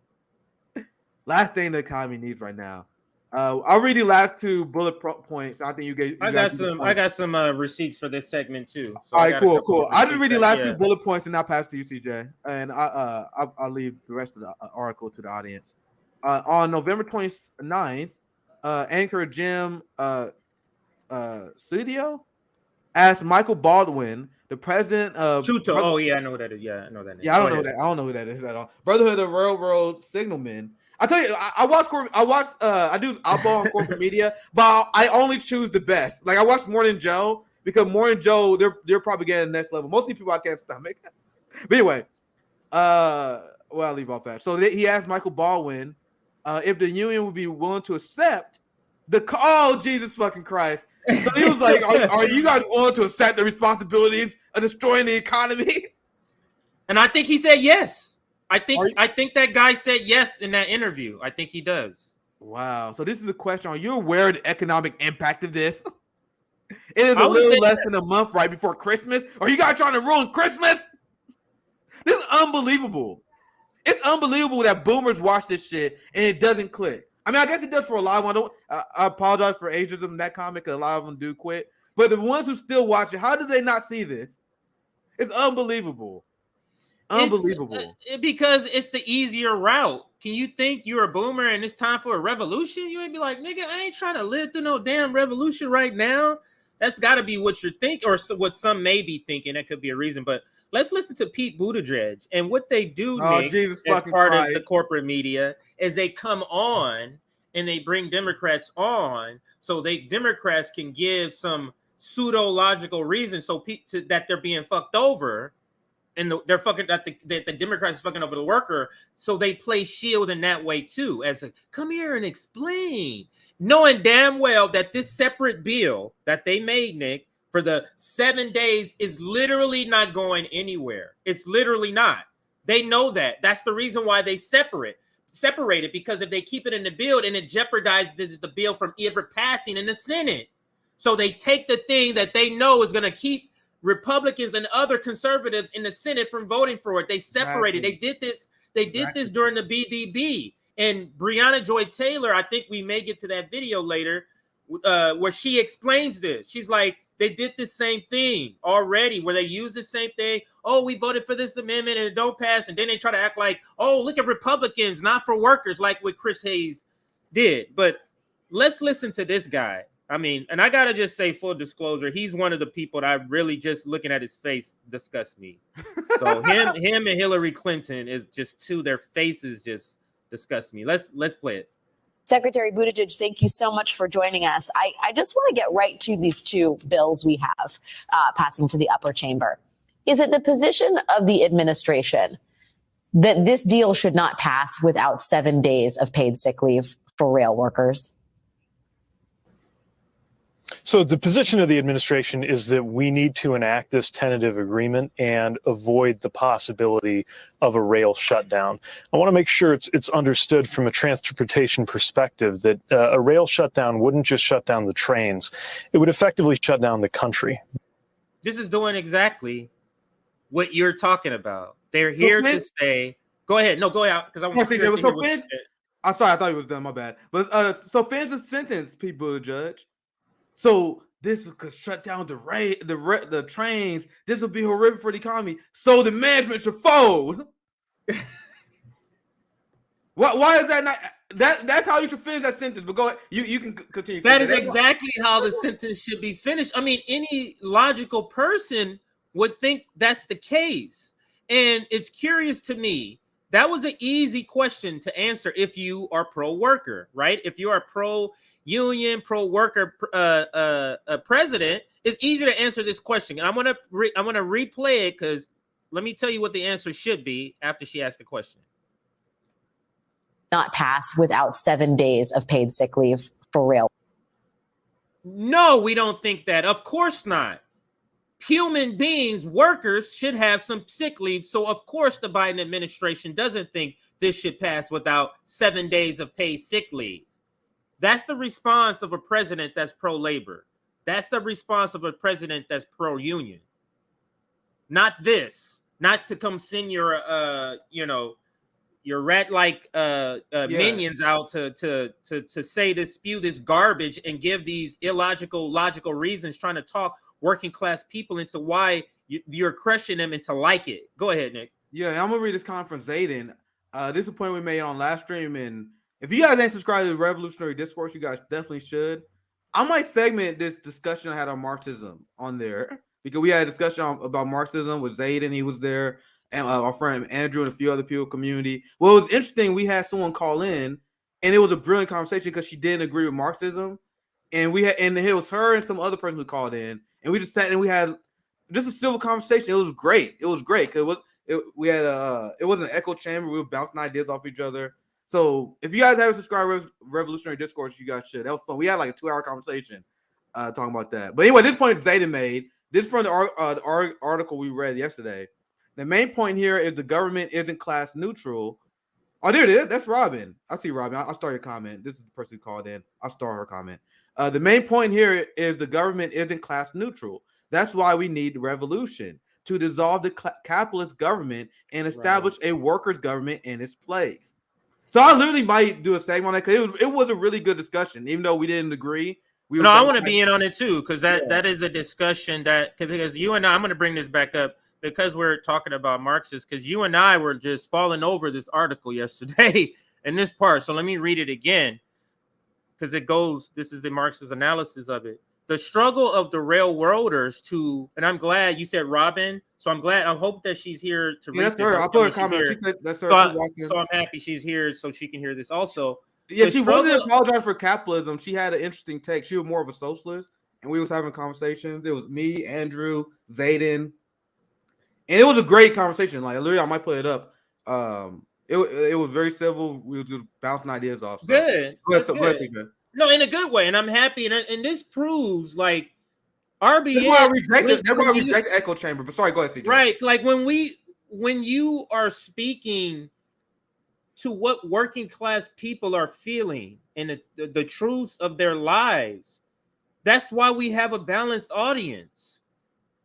Last thing the economy needs right now. I'll read the last 2 bullet points. I think I got some receipts for this segment too. So all right, cool. I'll just read the last 2 bullet points and I'll pass to you, CJ. And I'll leave the rest of the article to the audience. On November 29th, anchor Jim Studio asked Michael Baldwin, the president of Chuto. Oh yeah, I know who that is. Yeah, I know that name. Yeah, I don't know who that is at all. Brotherhood of Railroad Signalmen. I tell you, I do outbow on corporate media, but I only choose the best. Like I watch Morning Joe because Morning Joe, they're probably getting the next level. Most of these people I can't stomach. But anyway, I'll leave off that. So he asked Michael Baldwin if the union would be willing to accept Jesus fucking Christ. So he was like, are you guys willing to accept the responsibilities of destroying the economy? And I think he said yes. I think that guy said yes in that interview. I think he does. Wow. So this is the question. Are you aware of the economic impact of this? It is a little less than a month right before Christmas. Are you guys trying to ruin Christmas? This is unbelievable. It's unbelievable that boomers watch this shit and it doesn't click. I mean, I guess it does for a lot of them. I apologize for ageism in that comment because a lot of them do quit. But the ones who still watch it, how did they not see this? It's unbelievable. Unbelievable. Because it's the easier route. Can you think you're a boomer and it's time for a revolution? You ain't be like, nigga, I ain't trying to live through no damn revolution right now. That's got to be what you're thinking, or what some may be thinking. That could be a reason. But let's listen to Pete Buttigieg and what they do, Nick, as part of the corporate media, is they come on and they bring Democrats on so Democrats can give some pseudo-logical reason that they're being fucked over. And they're fucking that the Democrats is fucking over the worker, so they play shield in that way too, as a come here and explain, knowing damn well that this separate bill that they made, Nick, for the 7 days is literally not going anywhere. It's literally not. They know that. That's the reason why they separate it, because if they keep it in the bill, and it jeopardizes the bill from ever passing in the Senate. So they take the thing that they know is going to keep Republicans and other conservatives in the Senate from voting for it. They separated. Exactly. They did this during the BBB. And Breonna Joy Taylor, I think we may get to that video later, where she explains this. She's like, they did the same thing already, where they use the same thing. Oh, we voted for this amendment and it don't pass. And then they try to act like, oh, look at Republicans, not for workers, like what Chris Hayes did. But let's listen to this guy. I mean, and I gotta just say, full disclosure, he's one of the people that I really just looking at his face disgusts me. So him and Hillary Clinton is just two. Their faces just disgust me. Let's play it. Secretary Buttigieg, thank you so much for joining us. I just want to get right to these two bills we have passing to the upper chamber. Is it the position of the administration that this deal should not pass without 7 days of paid sick leave for rail workers? So the position of the administration is that we need to enact this tentative agreement and avoid the possibility of a rail shutdown. I want to make sure it's understood from a transportation perspective that a rail shutdown wouldn't just shut down the trains. It would effectively shut down the country. This is doing exactly what you're talking about. They're here to say, go ahead. No, go out, because I want to see I'm sorry, I thought he was done. My bad. But so finish the sentence, Pete Buttigieg. So this could shut down the trains. This would be horrific for the economy. So the management should fold. Why is that not? That's how you should finish that sentence. But go ahead. You can continue. That is exactly how the sentence should be finished. I mean, any logical person would think that's the case. And it's curious to me. That was an easy question to answer if you are pro-worker, right? If you are pro-union, pro-worker president, it's easier to answer this question. And I'm gonna replay it, because let me tell you what the answer should be after she asked the question. Not pass without 7 days of paid sick leave for rail. No, we don't think that. Of course not. Human beings, workers, should have some sick leave. So of course the Biden administration doesn't think this should pass without 7 days of paid sick leave. That's the response of a president that's pro-labor. That's the response of a president that's pro-union. Not this. Not to come send your rat-like minions out to say this, spew this garbage, and give these logical reasons, trying to talk working class people into why you're crushing them into like it. Go ahead, Nick. Yeah, I'm gonna read this comment from Zayden. This is a point we made on last stream, and if you guys ain't subscribed to the Revolutionary Discourse, you guys definitely should. I might segment this discussion I had on Marxism on there, because we had a discussion about Marxism with Zayden. He was there, and our friend Andrew and a few other people in the community. Well, it was interesting. We had someone call in, and it was a brilliant conversation because she didn't agree with Marxism, and it was her and some other person who called in, and we just sat and we had just a civil conversation. It was great. It was great because it wasn't an echo chamber. We were bouncing ideas off each other. So if you guys haven't subscribed to Revolutionary Discourse, you guys should. That was fun. We had like a 2-hour conversation talking about that. But anyway, this point Zayden made, this from the article we read yesterday. The main point here is the government isn't class neutral. Oh, there it is. That's Robin. I see Robin. I'll start your comment. This is the person who called in. I'll start her comment. The main point here is the government isn't class neutral. That's why we need revolution. to dissolve the capitalist government and establish a workers' government in its place. So I literally might do a segment on that because it was a really good discussion, even though we didn't agree. No, I want to be in on it too, because that is a discussion because you and I, I'm going to bring this back up because we're talking about Marxists, because you and I were just falling over this article yesterday in this part. So let me read it again, because it goes, this is the Marxist analysis of it. The struggle of the railroaders to, and I'm glad you said Robin, so I'm glad, I hope that she's here to read that's this. her. I'll put a comment. She said, that's her. So I'm happy she's here so she can hear this also. Yeah, she wasn't apologizing for capitalism. She had an interesting take. She was more of a socialist, and we was having conversations. It was me, Andrew, Zayden, and it was a great conversation. Like literally, I might put it up. It was very civil. We were just bouncing ideas off. So. Good. Go ahead. No, in a good way, and I'm happy. And this proves like RBN. That's why I reject the echo chamber. But sorry, go ahead, CJ. Right, like when you are speaking to what working class people are feeling and the truths of their lives, that's why we have a balanced audience,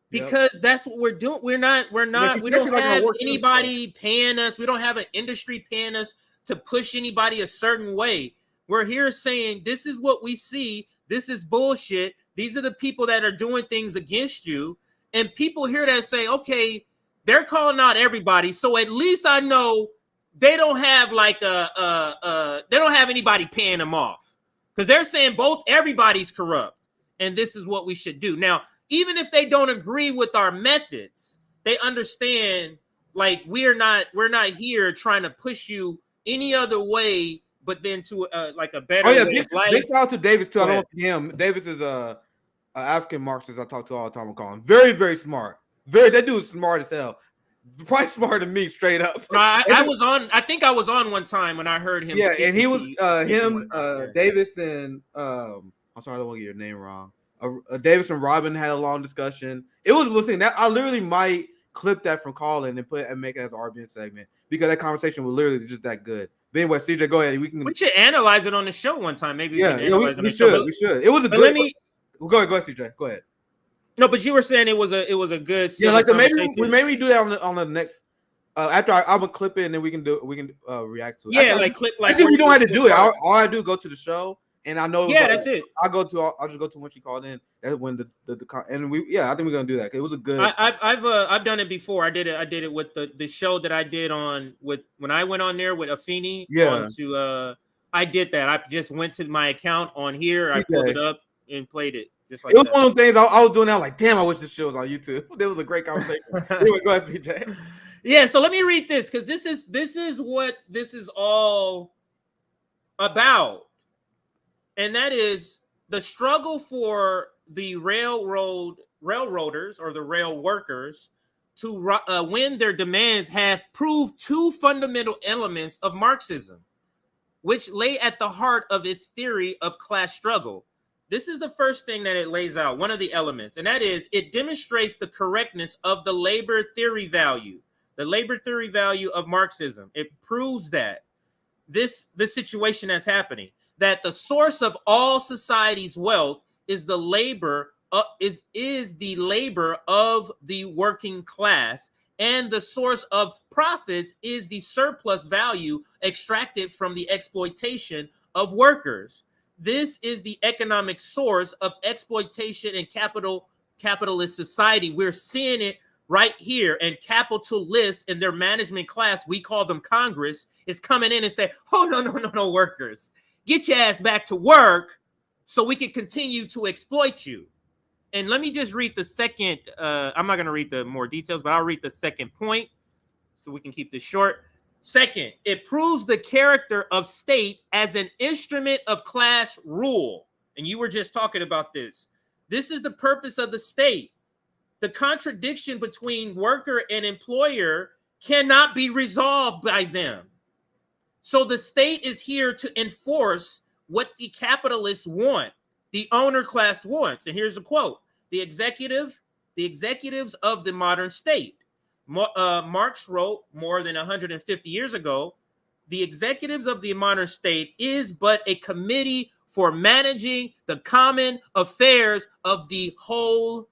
because that's what we're doing. We don't have anybody paying us. We don't have an industry paying us to push anybody a certain way. We're here saying this is what we see. This is bullshit. These are the people that are doing things against you. And people hear that say, okay, they're calling out everybody. So at least I know they don't have like they don't have anybody paying them off, because they're saying everybody's corrupt. And this is what we should do. Now, even if they don't agree with our methods, they understand like we're not here trying to push you any other way, but then to like a better way of life. Big shout out to Davis too. I don't know him. Davis is a African Marxist I talk to all the time. I call him very, very smart. That dude is smart as hell. Probably smarter than me, straight up. No, I was on. I think I was on one time when I heard him. Yeah, and he was Davis and I'm sorry, I don't want to get your name wrong. Davis and Robin had a long discussion. It was one thing that I literally might clip that from Colin and make it as an RBN segment, because that conversation was literally just that good. But anyway, CJ, go ahead. We should analyze it on the show one time. Maybe we should. It was a good. Go ahead, CJ. Go ahead. No, but you were saying it was a good. Yeah, like maybe do that on the next. After I'm gonna clip it and then we can react to it. Yeah, like clip. Like actually, we don't have to do it. All I do go to the show, and I know. Yeah, that's it. I'll just go to when she called in. That's when the and we. Yeah, I think we're gonna do that. It was a good. I've done it before. I did it with the show that I did when I went on there with Afeni. Yeah. I did that. I just went to my account on here. I pulled it up and played it. Just like it was one of those things I was doing. I was like, damn, I wish this show was on YouTube. It was a great conversation. Anyway, go ahead, CJ. Yeah, so let me read this, because this is what this is all about, and that is the struggle for the railroaders or the rail workers to win their demands have proved two fundamental elements of Marxism, which lay at the heart of its theory of class struggle. This is the first thing that it lays out, one of the elements, and that is it demonstrates the correctness of the labor theory value. The labor theory value of Marxism. It proves that this situation that's happening, that the source of all society's wealth is the labor is the labor of the working class, and the source of profits is the surplus value extracted from the exploitation of workers. This is the economic source of exploitation in capitalist society. We're seeing it right here, and capitalists and their management class, we call them Congress, is coming in and say, oh, no, workers, get your ass back to work so we can continue to exploit you. And let me just read the second, I'm not going to read the more details, but I'll read the second point so we can keep this short. Second, it proves the character of state as an instrument of class rule. And you were just talking about this. This is the purpose of the state. The contradiction between worker and employer cannot be resolved by them. So the state is here to enforce what the capitalists want, the owner class wants. And here's a quote: the executives of the modern state. Marx wrote more than 150 years ago, the executives of the modern state is but a committee for managing the common affairs of the whole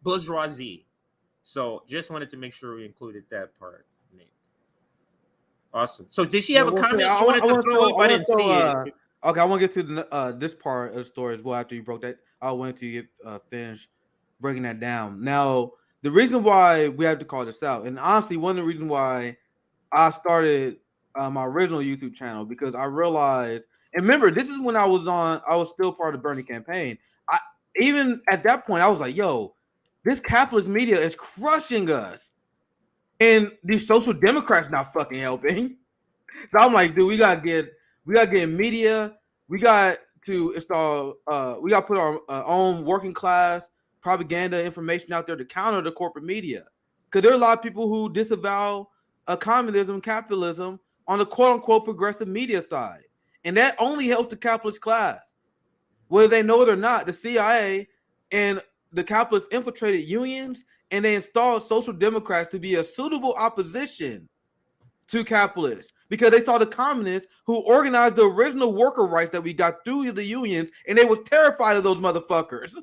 bourgeoisie. So just wanted to make sure we included that part, Nick. Awesome. So did she have a comment you wanted to throw up? I didn't see it. Okay, I want to get to this part of the story as well. After you broke that, I want to get finished breaking that down. Now, the reason why we have to call this out, and honestly, one of the reasons why I started my original YouTube channel, because I realized, and remember, this is when I was still part of the Bernie campaign. Even at that point, I was like, yo, this capitalist media is crushing us. And these social democrats not fucking helping. So I'm like, dude, we gotta get media. We got to install, we gotta put our own working class propaganda information out there to counter the corporate media. Because there are a lot of people who disavow communism, capitalism on the quote unquote progressive media side. And that only helps the capitalist class. Whether they know it or not, the CIA and the capitalists infiltrated unions, and they installed social democrats to be a suitable opposition to capitalists, because they saw the communists who organized the original worker rights that we got through the unions, and they was terrified of those motherfuckers.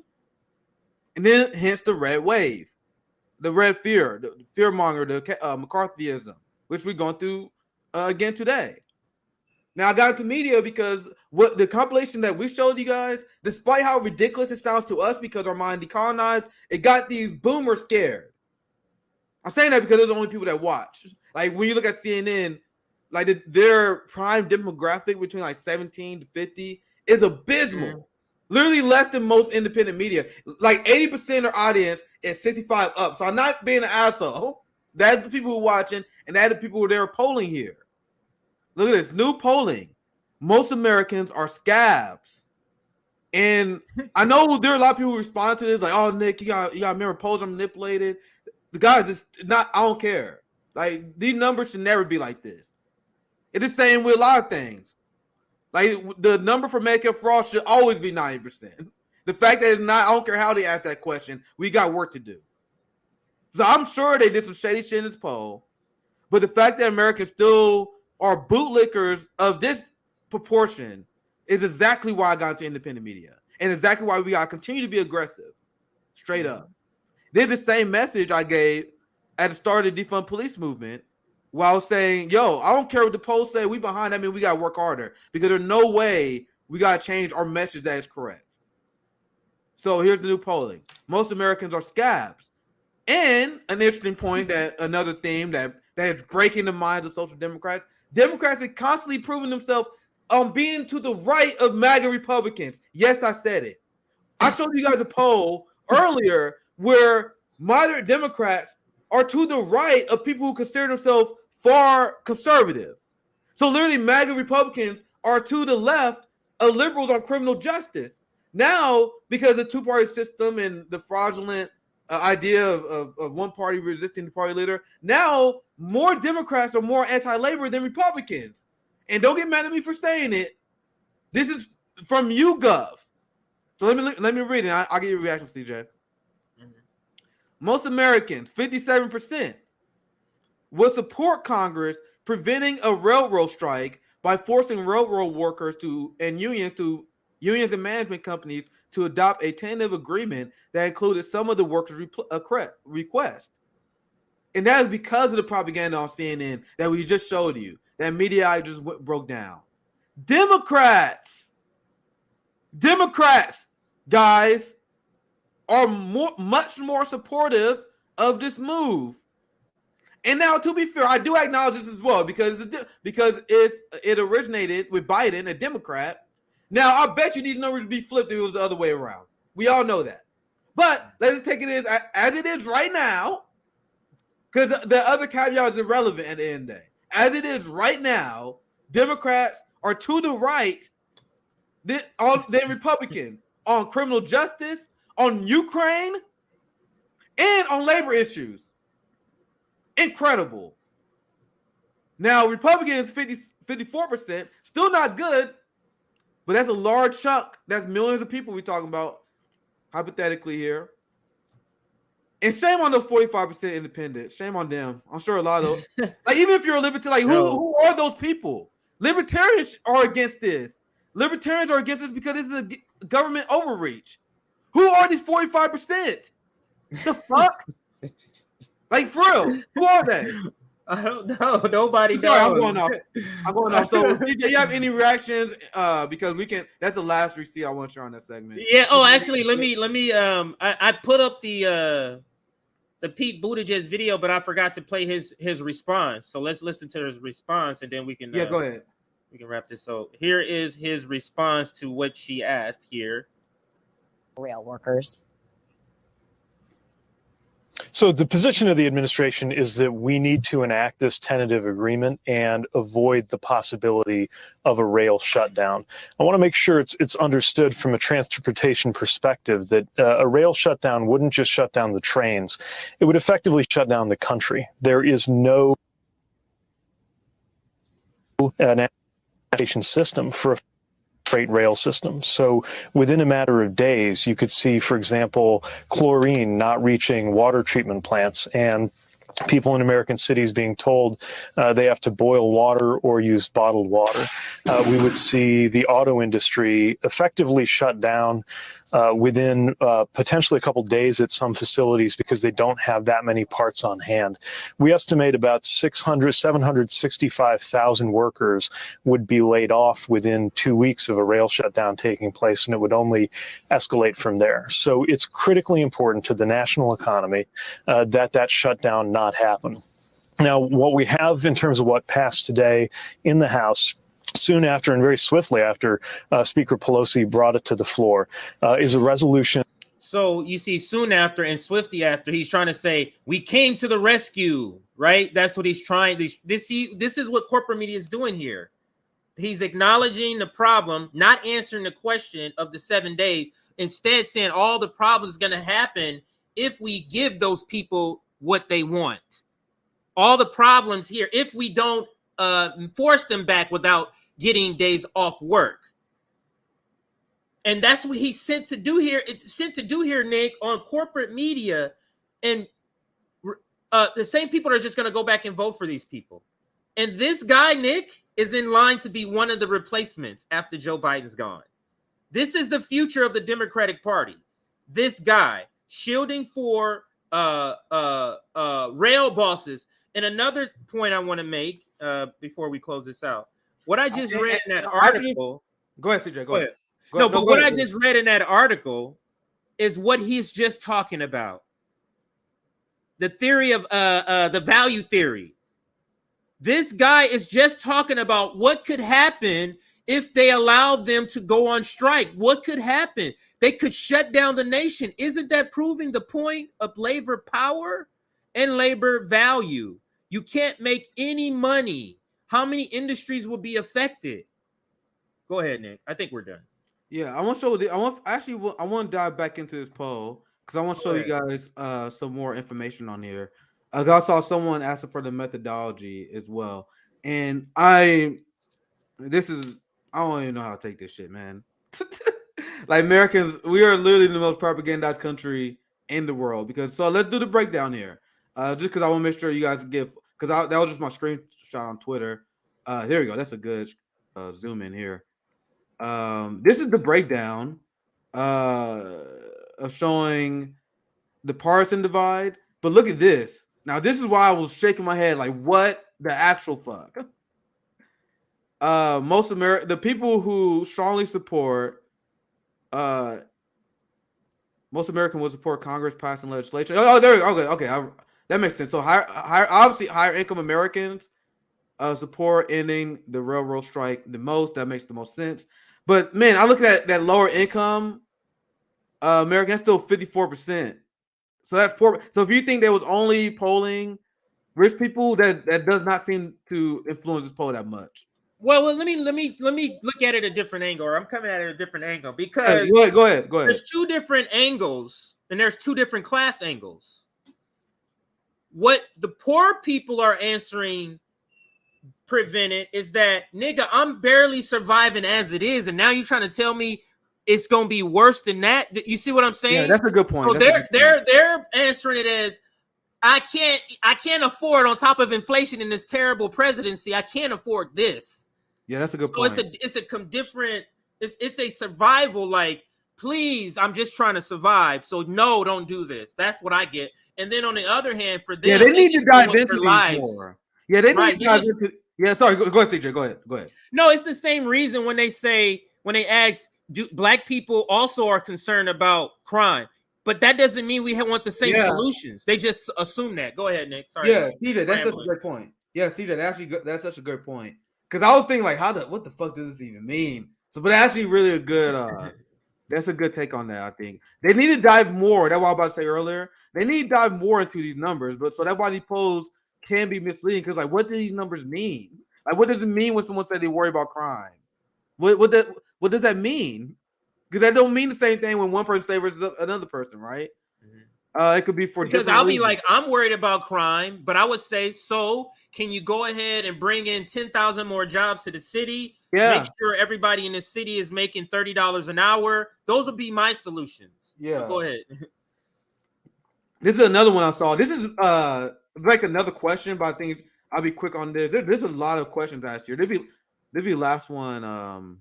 And then hence the red wave, the red fear, the fear monger, the McCarthyism, which we're going through again today. Now, I got into media because what the compilation that we showed you guys, despite how ridiculous it sounds to us because our mind decolonized, it got these boomers scared. I'm saying that because they're the only people that watch. Like when you look at CNN, like their prime demographic between like 17 to 50 is abysmal. Mm-hmm. Literally less than most independent media. Like 80% of their audience is 65 up. So I'm not being an asshole. That's the people who are watching, and that's the people who are polling here. Look at this new polling. Most Americans are scabs. And I know there are a lot of people who respond to this like, oh, Nick, you got remember polls are manipulated. The guys, it's not, I don't care. Like, these numbers should never be like this. It's the same with a lot of things. Like, the number for Medicare fraud should always be 90%. The fact that it's not, I don't care how they ask that question, we got work to do. So I'm sure they did some shady shit in this poll, but the fact that Americans still are bootlickers of this proportion is exactly why I got into independent media, and exactly why we got to continue to be aggressive, straight up. They're the same message I gave at the start of the defund police movement, where I was saying, yo, I don't care what the polls say, we behind that, I mean, we got to work harder, because there's no way we got to change our message that is correct. So here's the new polling. Most Americans are scabs. And an interesting point, that another theme that is breaking the minds of social democrats, Democrats are constantly proving themselves being to the right of MAGA Republicans. Yes, I said it. I showed you guys a poll earlier where moderate Democrats are to the right of people who consider themselves far conservative. So literally MAGA Republicans are to the left of liberals on criminal justice. Now, because of the two-party system and the fraudulent idea of one party resisting the party leader, now more Democrats are more anti-labor than Republicans. And don't get mad at me for saying it. This is from YouGov. So let me read it. I'll give you a reaction, CJ. Mm-hmm. Most Americans, 57%, will support Congress preventing a railroad strike by forcing railroad workers and unions and management companies to adopt a tentative agreement that included some of the workers' requests. And that is because of the propaganda on CNN that we just showed you. That media just broke down. Democrats, guys, are much more supportive of this move. And now, to be fair, I do acknowledge this as well, because it originated with Biden, a Democrat. Now, I bet you these numbers would be flipped if it was the other way around. We all know that. But let's take it as it is right now, because the other caveat is irrelevant at the end of the day. As it is right now, Democrats are to the right than Republicans on criminal justice, on Ukraine, and on labor issues. Incredible. Now, Republicans, 54%, still not good, but that's a large chunk. That's millions of people we're talking about, hypothetically here. And shame on the 45% independent. Shame on them. I'm sure a lot of like, even if you're a libertarian, like who are those people? Libertarians are against this. Libertarians are against this because this is a government overreach. Who are these 45%? The fuck? Like for real, who are they? I don't know. Nobody Sorry, knows. I'm going off. So, DJ, you have any reactions? Because we can. That's the last receipt I want to share on that segment. Yeah. Oh, actually, let me. I put up the Pete Buttigieg video, but I forgot to play his response. So let's listen to his response, and then we can. Yeah, go ahead. We can wrap this. So here is his response to what she asked here. Rail workers. So the position of the administration is that we need to enact this tentative agreement and avoid the possibility of a rail shutdown. I want to make sure it's understood from a transportation perspective that a rail shutdown wouldn't just shut down the trains. It would effectively shut down the country. There is no navigation system for a freight rail system. So within a matter of days, you could see, for example, chlorine not reaching water treatment plants and people in American cities being told they have to boil water or use bottled water. We would see the auto industry effectively shut down within potentially a couple days at some facilities because they don't have that many parts on hand. We estimate about 765,000 workers would be laid off within 2 weeks of a rail shutdown taking place, and it would only escalate from there. So it's critically important to the national economy that shutdown not happen. Now, what we have in terms of what passed today in the House soon after and very swiftly after Speaker Pelosi brought it to the floor is a resolution. So you see, soon after and swiftly after, he's trying to say, we came to the rescue, right? That's what he's trying. This is what corporate media is doing here. He's acknowledging the problem, not answering the question of the 7 days, instead saying all the problems going to happen if we give those people what they want. All the problems here, if we don't force them back without getting days off work. And that's what he's sent to do here. It's sent to do here, Nick, on corporate media. And the same people are just going to go back and vote for these people. And this guy, Nick, is in line to be one of the replacements after Joe Biden's gone. This is the future of the Democratic Party. This guy shielding for rail bosses. And another point I want to make before we close this out. What I just read in that article. Go ahead, CJ. Go ahead. What I just read in that article is what he's just talking about. The theory of the value theory. This guy is just talking about what could happen if they allow them to go on strike. What could happen? They could shut down the nation. Isn't that proving the point of labor power and labor value? You can't make any money. How many industries will be affected? Go ahead, Nick. I think we're done. Yeah, I want to show. I want to dive back into this poll because I want to show you guys some more information on here. I saw someone asking for the methodology as well, and I don't even know how to take this shit, man. Like Americans, we are literally the most propagandized country in the world. So let's do the breakdown here. Just because I want to make sure you guys get, because that was just my screenshot on Twitter. There we go. That's a good zoom in here. This is the breakdown of showing the partisan divide. But look at this. Now, this is why I was shaking my head like, what the actual fuck? The people who strongly support, most Americans would support Congress passing legislation. Oh, there we go. Okay. That makes sense. So obviously higher income Americans support ending the railroad strike the most. That makes the most sense. But man, I look at that lower income American, that's still 54%. So that's poor. So if you think there was only polling rich people, that does not seem to influence this poll that much. Well, let me look at it a different angle, or I'm coming at it a different angle because go ahead. There's two different angles, and there's two different class angles. What the poor people are answering prevented is that, nigga, I'm barely surviving as it is, and now you're trying to tell me it's gonna be worse than that. You see what I'm saying? Yeah, that's a good point. So they're answering it as I can't afford, on top of inflation in this terrible presidency, I can't afford this. Yeah, that's a good point. It's a survival, like, please, I'm just trying to survive. So no, don't do this. That's what I get. And then on the other hand, for them, Yeah, they need to dive into their these lives. more. Yeah, they need to dive into. Yeah, sorry. Go ahead, CJ. Go ahead. No, it's the same reason when they ask, do black people also are concerned about crime? But that doesn't mean we want the same solutions. They just assume that. Go ahead, Nick. Sorry. Yeah, CJ, that's such a great point. Yeah, CJ, that's such a good point. Because I was thinking, like, what the fuck does this even mean? So, but actually, really a good. That's a good take on that. I think they need to dive more. That's what I was about to say earlier. They need to dive more into these numbers. But so that's why these polls can be misleading. Because like, what do these numbers mean? Like, what does it mean when someone said they worry about crime? What does that mean? Because that don't mean the same thing when one person says versus another person, right? It could be for because different I'll be reasons. like, I'm worried about crime, but I would say, so can you go ahead and bring in 10,000 more jobs to the city? Yeah. Make sure everybody in the city is making $30 an hour. Those would be my solutions. Yeah. So go ahead. This is another one I saw. This is like another question, but I think I'll be quick on this. There's a lot of questions last year. There'll be last one.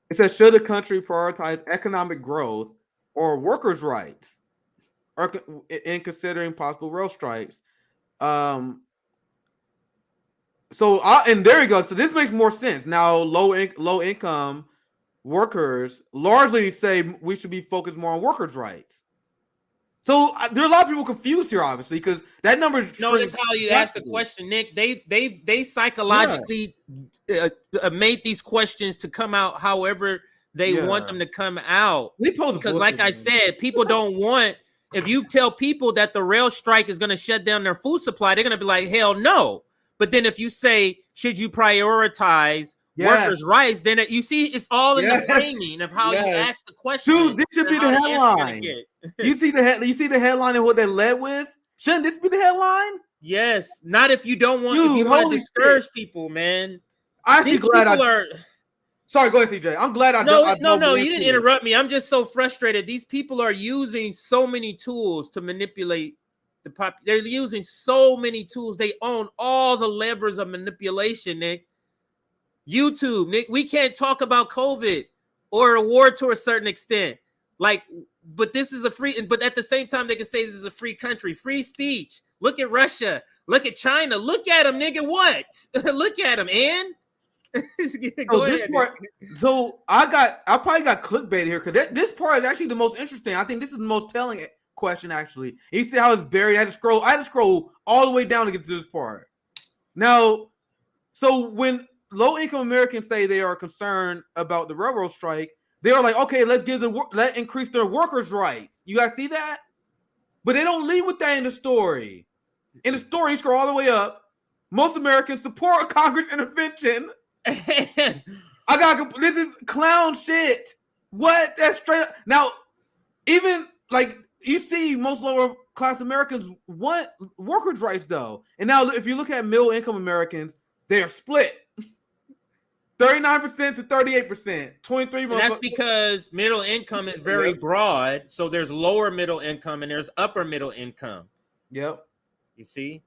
It says, should the country prioritize economic growth or workers' rights, or in considering possible rail strikes? And there you go. So this makes more sense now. Low income workers largely say we should be focused more on workers' rights. So there are a lot of people confused here, obviously, because that number. No, that's how you ask the question, Nick. They psychologically made these questions to come out however they want them to come out. Because, like I said, people don't want. If you tell people that the rail strike is going to shut down their food supply, they're going to be like, hell no. But then if you say, should you prioritize workers' rights, then you see it's all in the framing of how you ask the question. Dude, this should be the headline. You see the headline and what they led with? Shouldn't this be the headline? Yes, not if you don't want. Dude, if you want to discourage people, man. I'm actually glad Sorry, go ahead, CJ. I'm glad I don't. No, you didn't interrupt me. I'm just so frustrated. These people are using so many tools to manipulate the pop. They're using so many tools. They own all the levers of manipulation, Nick. YouTube, Nick. We can't talk about COVID or a war to a certain extent. Like, but this is a free. But at the same time, they can say this is a free country, free speech. Look at Russia. Look at China. Look at them, nigga. What? Look at them, and. Go ahead. So I probably got clickbait here because this part is actually the most interesting. I think this is the most telling question, actually. You see how it's buried? I had to scroll all the way down to get to this part. Now, so when low-income Americans say they are concerned about the railroad strike, they are like, okay, let's increase their workers' rights. You guys see that? But they don't lead with that in the story. In the story, you scroll all the way up. Most Americans support Congress intervention. This is clown shit. What? That's straight up. Now, even like you see, most lower class Americans want workers' rights though. And now, if you look at middle income Americans, they are split 39% to 38%, 23%. That's because middle income is very broad. So there's lower middle income and there's upper middle income. Yep. You see?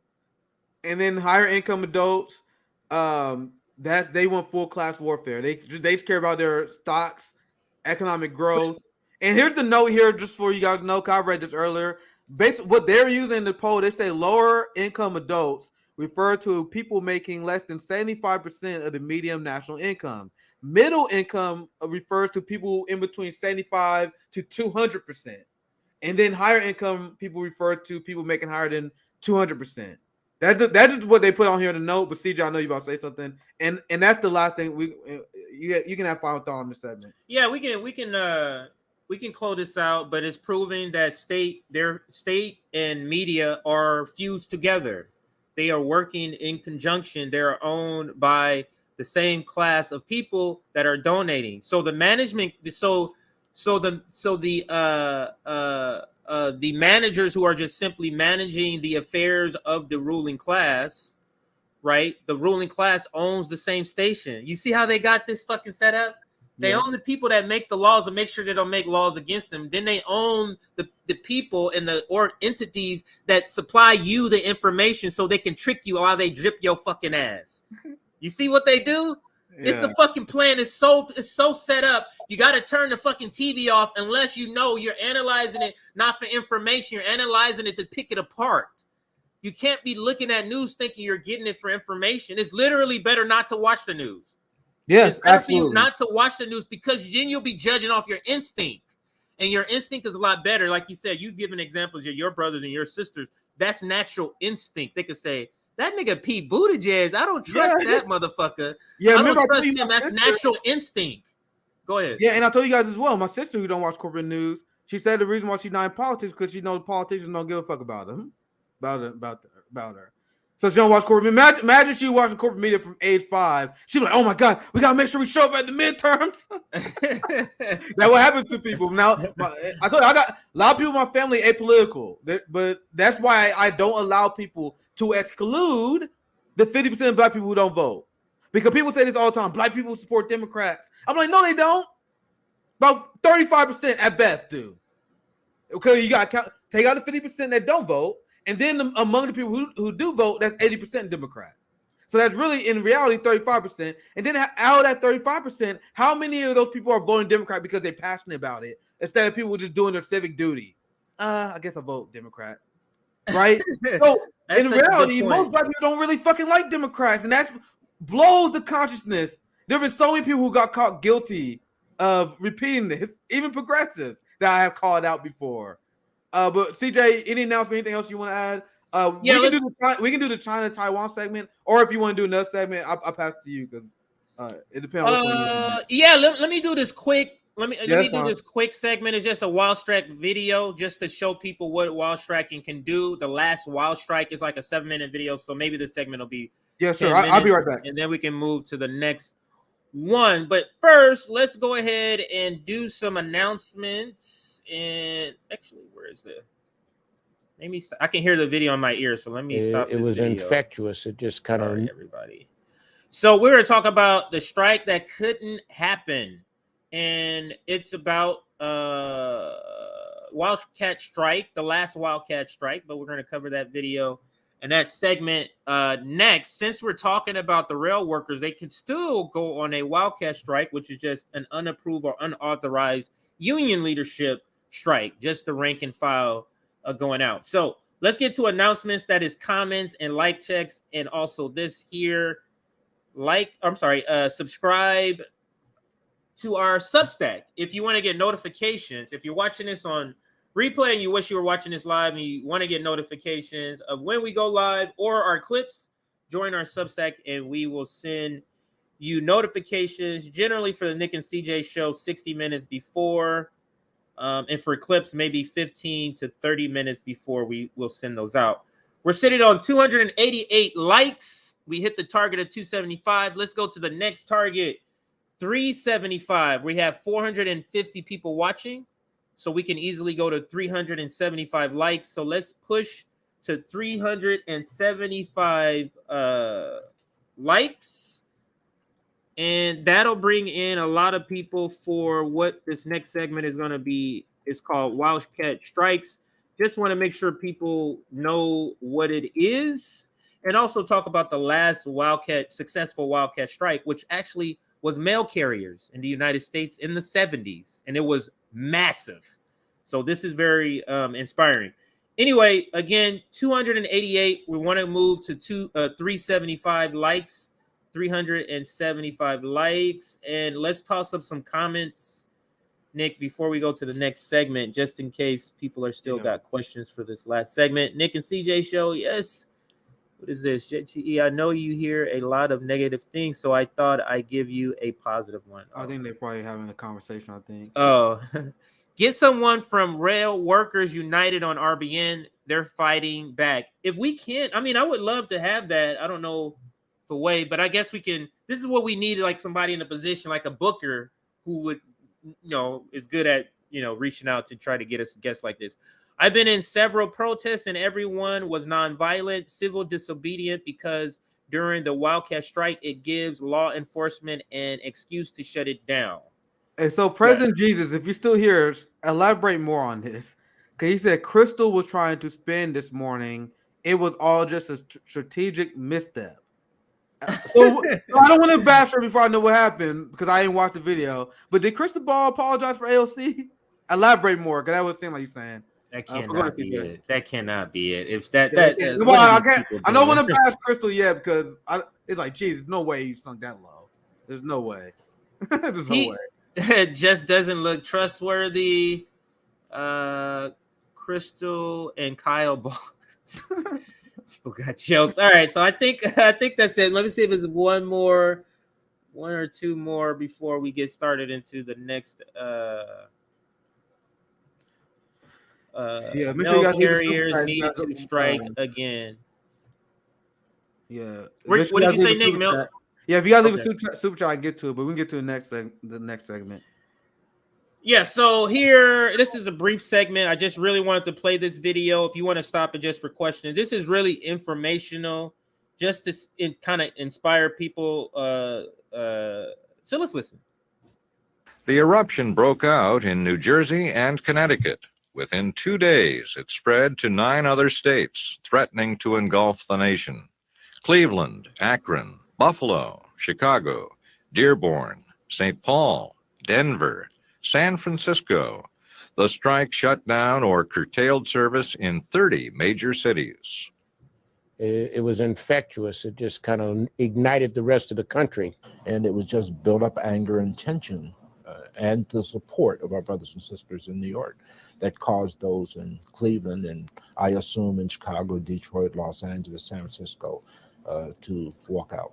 And then higher income adults, they want full class warfare. They care about their stocks, economic growth. And here's the note here, just for you guys to know, because I read this earlier. Basically, what they're using in the poll, they say lower income adults refer to people making less than 75% of the median national income. Middle income refers to people in between 75 to 200%. And then higher income people refer to people making higher than 200%. That's just what they put on here to note. But CJ, I know you about to say something, and that's the last thing you can have final thought on this segment. Yeah, we can close this out, but it's proving that state and media are fused together. They are working in conjunction. They're owned by the same class of people that are donating. So the management, the managers who are just simply managing the affairs of the ruling class, right? The ruling class owns the same station. You see how they got this fucking set up? They own the people that make the laws and make sure they don't make laws against them. Then they own the people and or entities that supply you the information so they can trick you while they drip your fucking ass. You see what they do? It's a fucking plan. It's so set up. You got to turn the fucking TV off unless you know you're analyzing it not for information. You're analyzing it to pick it apart. You can't be looking at news thinking you're getting it for information. It's literally better not to watch the news. Yes, it's better absolutely. for you not to watch the news because then you'll be judging off your instinct. And your instinct is a lot better. Like you said, you've given examples of your brothers and your sisters. That's natural instinct. They could say, that nigga Pete Buttigieg, I don't trust that motherfucker. Yeah, I don't trust him. That's natural instinct. Go ahead. Yeah, and I told you guys as well, my sister who don't watch corporate news, she said the reason why she's not in politics because she knows the politicians don't give a fuck about her. About her. So she don't watch corporate media. Imagine she watching corporate media from age 5. She's like, oh my God, we gotta make sure we show up at the midterms. That's what happens to people. Now, I told you, I got a lot of people in my family apolitical, but that's why I don't allow people to exclude the 50% of black people who don't vote. Because people say this all the time, black people support Democrats. I'm like, no, they don't. About 35% at best do. Okay, you got to take out the 50% that don't vote, and then among the people who do vote, that's 80% Democrat. So that's really, in reality, 35%. And then out of that 35%, how many of those people are voting Democrat because they're passionate about it instead of people just doing their civic duty? I guess I vote Democrat, right? So in reality, most black people don't really fucking like Democrats, and that blows the consciousness. There have been so many people who got caught guilty of repeating this, even progressives that I have called out before. But CJ, any announcement, anything else you want to add? We can do the China Taiwan segment, or if you want to do another segment, I'll pass it to you because it depends on what let me do this quick. Let me do this quick segment. It's just a wild strike video just to show people what wild striking can do. The last wild strike is like a 7-minute video, so maybe the segment will be sir. I'll be right back, and then we can move to the next one. But first, let's go ahead and do some announcements. And actually, where is the? Maybe I can hear the video in my ear, so let me stop. It was video. Infectious. It just kind of everybody. So we're going to talk about the strike that couldn't happen, and it's about Wildcat strike, the last Wildcat strike. But we're going to cover that video and that segment next. Since we're talking about the rail workers, they can still go on a Wildcat strike, which is just an unapproved or unauthorized union leadership strike, just the rank and file going out. So let's get to announcements. That is comments and like checks, and also this here. Subscribe to our Substack if you want to get notifications. If you're watching this on replay and you wish you were watching this live and you want to get notifications of when we go live or our clips, join our Substack and we will send you notifications generally for the Nick and CJ show 60 minutes before, and for clips maybe 15 to 30 minutes before we will send those out. We're sitting on 288 likes. We hit the target of 275. Let's go to the next target, 375. We have 450 people watching, so we can easily go to 375 likes. So let's push to 375 likes. And that'll bring in a lot of people for what this next segment is going to be. It's called Wildcat Strikes. Just want to make sure people know what it is, and also talk about the last successful Wildcat strike, which actually was mail carriers in the United States in the 70s, and it was massive. So this is very inspiring. Anyway, again, 288. We want to move to 375 likes. 375 likes, and let's toss up some comments, Nick, before we go to the next segment, just in case people are still got questions for this last segment. Nick and CJ show, yes. What is this? JTE, I know you hear a lot of negative things, so I thought I'd give you a positive one. I think they're probably having a conversation, I think. Oh, get someone from Rail Workers United on RBN. They're fighting back. If we can't, I mean, I would love to have that. I don't know the way, but I guess we can. This is what we need, like somebody in a position like a booker who would, is good at, reaching out to try to get us guests like this. I've been in several protests and everyone was nonviolent, civil disobedient, because during the Wildcat strike, it gives law enforcement an excuse to shut it down. And so President Jesus, if you're still here, elaborate more on this. Because he said Crystal was trying to spin this morning. It was all just a strategic misstep. So I don't want to bash her before I know what happened because I didn't watch the video. But did Cristobal apologize for AOC? Elaborate more, because that would seem like you're saying. That Go cannot ahead, be TJ. it. That cannot be it. If that Come what on, are I these can't. people I don't want doing? to bash Crystal yet because it's like, geez, there's no way you sunk that low. There's no way. There's no way. It just doesn't look trustworthy. Crystal and Kyle Ball. People got jokes. All right, so I think that's it. Let me see if there's one or two more before we get started into the next Yeah, make sure you guys leave the super carriers chat. need to strike again. Yeah. What did you say, Nick? Milk? Yeah, if you gotta leave a super chat, I can get to it, but we can get to the next segment. Yeah, so here, this is a brief segment. I just really wanted to play this video. If you want to stop it just for questions, this is really informational, just to kind of inspire people. So let's listen. The eruption broke out in New Jersey and Connecticut. Within 2 days, it spread to 9 other states, threatening to engulf the nation. Cleveland, Akron, Buffalo, Chicago, Dearborn, St. Paul, Denver, San Francisco. The strike shut down or curtailed service in 30 major cities. It was infectious. It just kind of ignited the rest of the country. And it was just built up anger and tension and the support of our brothers and sisters in New York that caused those in Cleveland and I assume in Chicago, Detroit, Los Angeles, San Francisco to walk out.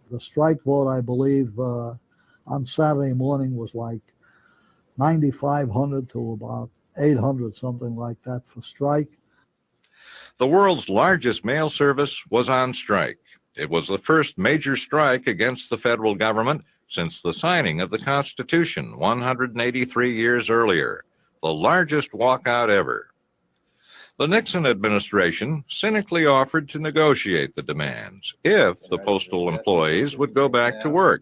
The strike vote, I believe, on Saturday morning was like 9,500 to about 800, something like that for strike. The world's largest mail service was on strike. It was the first major strike against the federal government since the signing of the Constitution 183 years earlier, the largest walkout ever. The Nixon administration cynically offered to negotiate the demands if the postal employees would go back to work.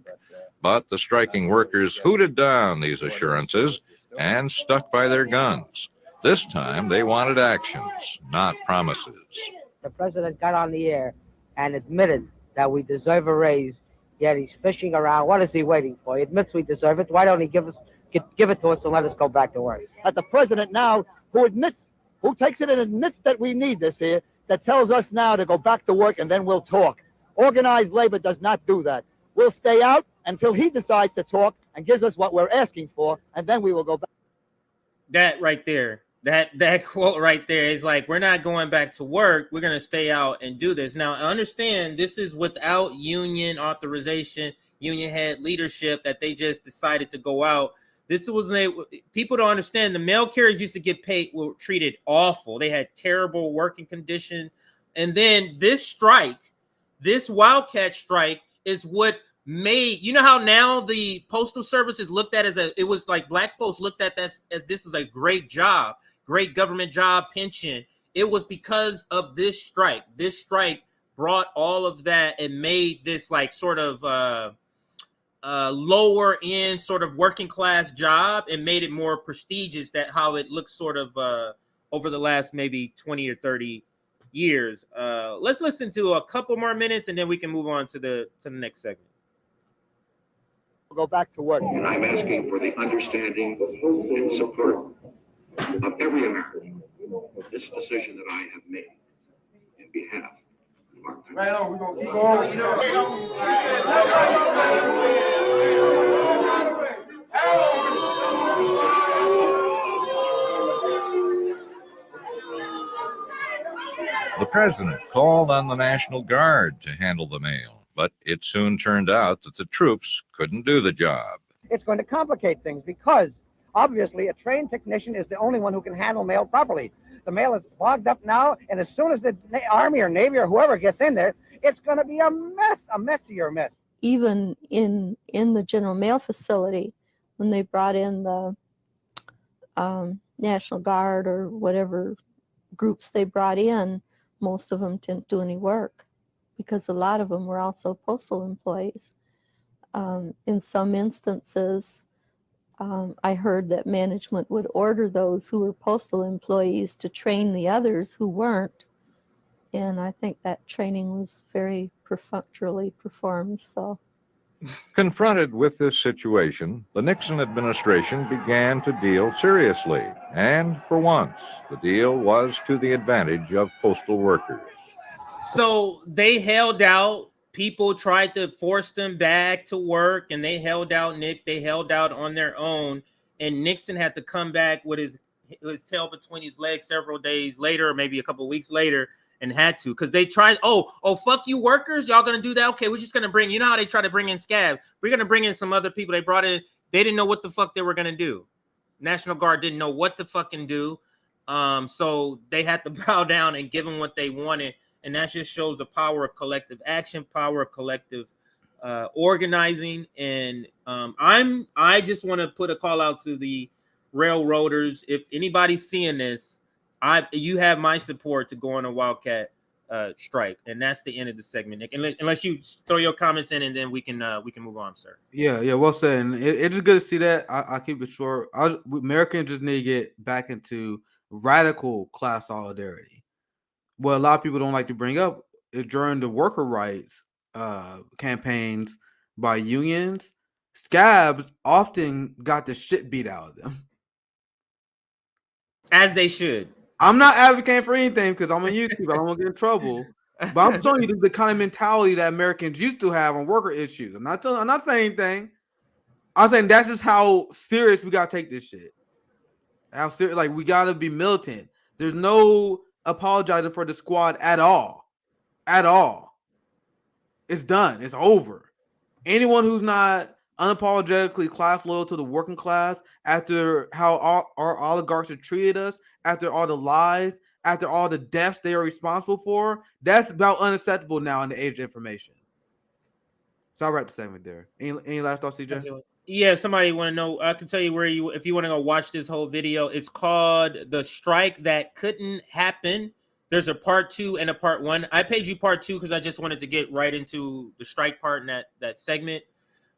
But the striking workers hooted down these assurances and stuck by their guns. This time they wanted actions, not promises. The president got on the air and admitted that we deserve a raise, yet he's fishing around. What is he waiting for? He admits we deserve it. Why don't he give it to us and let us go back to work? At the president now who takes it and admits that we need this here, that tells us now to go back to work and then we'll talk. Organized labor does not do that. We'll stay out until he decides to talk and gives us what we're asking for, and then we will go back. That right there, that quote right there is like, we're not going back to work. We're going to stay out and do this. Now, I understand this is without union authorization, union head leadership, that they just decided to go out. People don't understand. The mail carriers used to get paid, were treated awful. They had terrible working conditions. And then this strike, this Wildcat strike, is what made, you know how now the postal service is looked at it was like black folks looked at that as this is a great job, great government job, pension. It was because of this strike. This strike brought all of that and made this like sort of lower end sort of working class job and made it more prestigious, that how it looks sort of over the last maybe 20 or 30 years. Let's listen to a couple more minutes and then we can move on to the next segment. Go back to work. And I'm asking for the understanding and support of every American of this decision that I have made in behalf of our country. Right on, we're going to keep going. The president called on the National Guard to handle the mail, but it soon turned out that the troops couldn't do the job. It's going to complicate things because obviously a trained technician is the only one who can handle mail properly. The mail is bogged up now, and as soon as the Army or Navy or whoever gets in there, it's going to be a mess, a messier mess. Even in the General Mail facility, when they brought in the National Guard or whatever groups they brought in, most of them didn't do any work because a lot of them were also postal employees. In some instances, I heard that management would order those who were postal employees to train the others who weren't. And I think that training was very perfunctorily performed. So Confronted with this situation, the Nixon administration began to deal seriously. And for once, the deal was to the advantage of postal workers. So they held out. People tried to force them back to work, and they held out, Nick. They held out on their own. And Nixon had to come back with his tail between his legs several days later, or maybe a couple of weeks later, and had to, because they tried, oh, fuck you workers, y'all gonna do that? Okay, we're just gonna bring, you know how they try to bring in scabs, we're gonna bring in some other people. They brought in, they didn't know what the fuck they were gonna do. National Guard didn't know what to fucking do. So they had to bow down and give them what they wanted. And that just shows the power of collective action, power of collective organizing. And I just want to put a call out to the railroaders. If anybody's seeing this, you have my support to go on a Wildcat strike. And that's the end of the segment, Nick. Unless you throw your comments in, and then we can move on, sir. Yeah, well said. And it's just good to see that. I keep it short. Americans just need to get back into radical class solidarity. What a lot of people don't like to bring up is during the worker rights campaigns by unions, scabs often got the shit beat out of them. As they should. I'm not advocating for anything because I'm on YouTube. I don't want to get in trouble. But I'm showing you the kind of mentality that Americans used to have on worker issues. I'm not saying anything. I'm saying that's just how serious we gotta take this shit. How serious, like we gotta be militant. There's no apologizing for the squad at all. At all. It's done. It's over. Anyone who's not unapologetically class loyal to the working class after how our oligarchs have treated us, after all the lies, after all the deaths they are responsible for, that's about unacceptable now in the age of information. So I'll wrap the segment there. Any last thoughts, CJ? Yeah, somebody want to know. I can tell you if you want to go watch this whole video. It's called "The Strike That Couldn't Happen." There's a part 2 and a part 1. I paid you part 2 because I just wanted to get right into the strike part in that segment.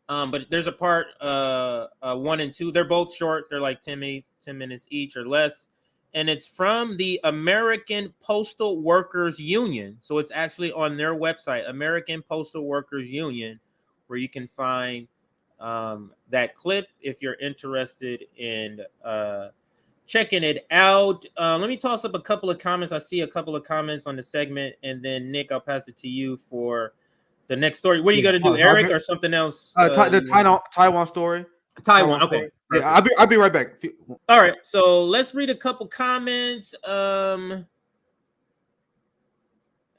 But there's a part 1 and 2. They're both short. They're like 10 minutes each or less. And it's from the American Postal Workers Union. So it's actually on their website, American Postal Workers Union, where you can find that clip if you're interested in checking it out. Let me toss up a couple of comments. I see a couple of comments on the segment, and then Nick, I'll pass it to you for the next story. What are you going to do, Eric, or something else? The Taiwan story. Taiwan. Okay. Yeah, I'll be right back. All right. So let's read a couple comments.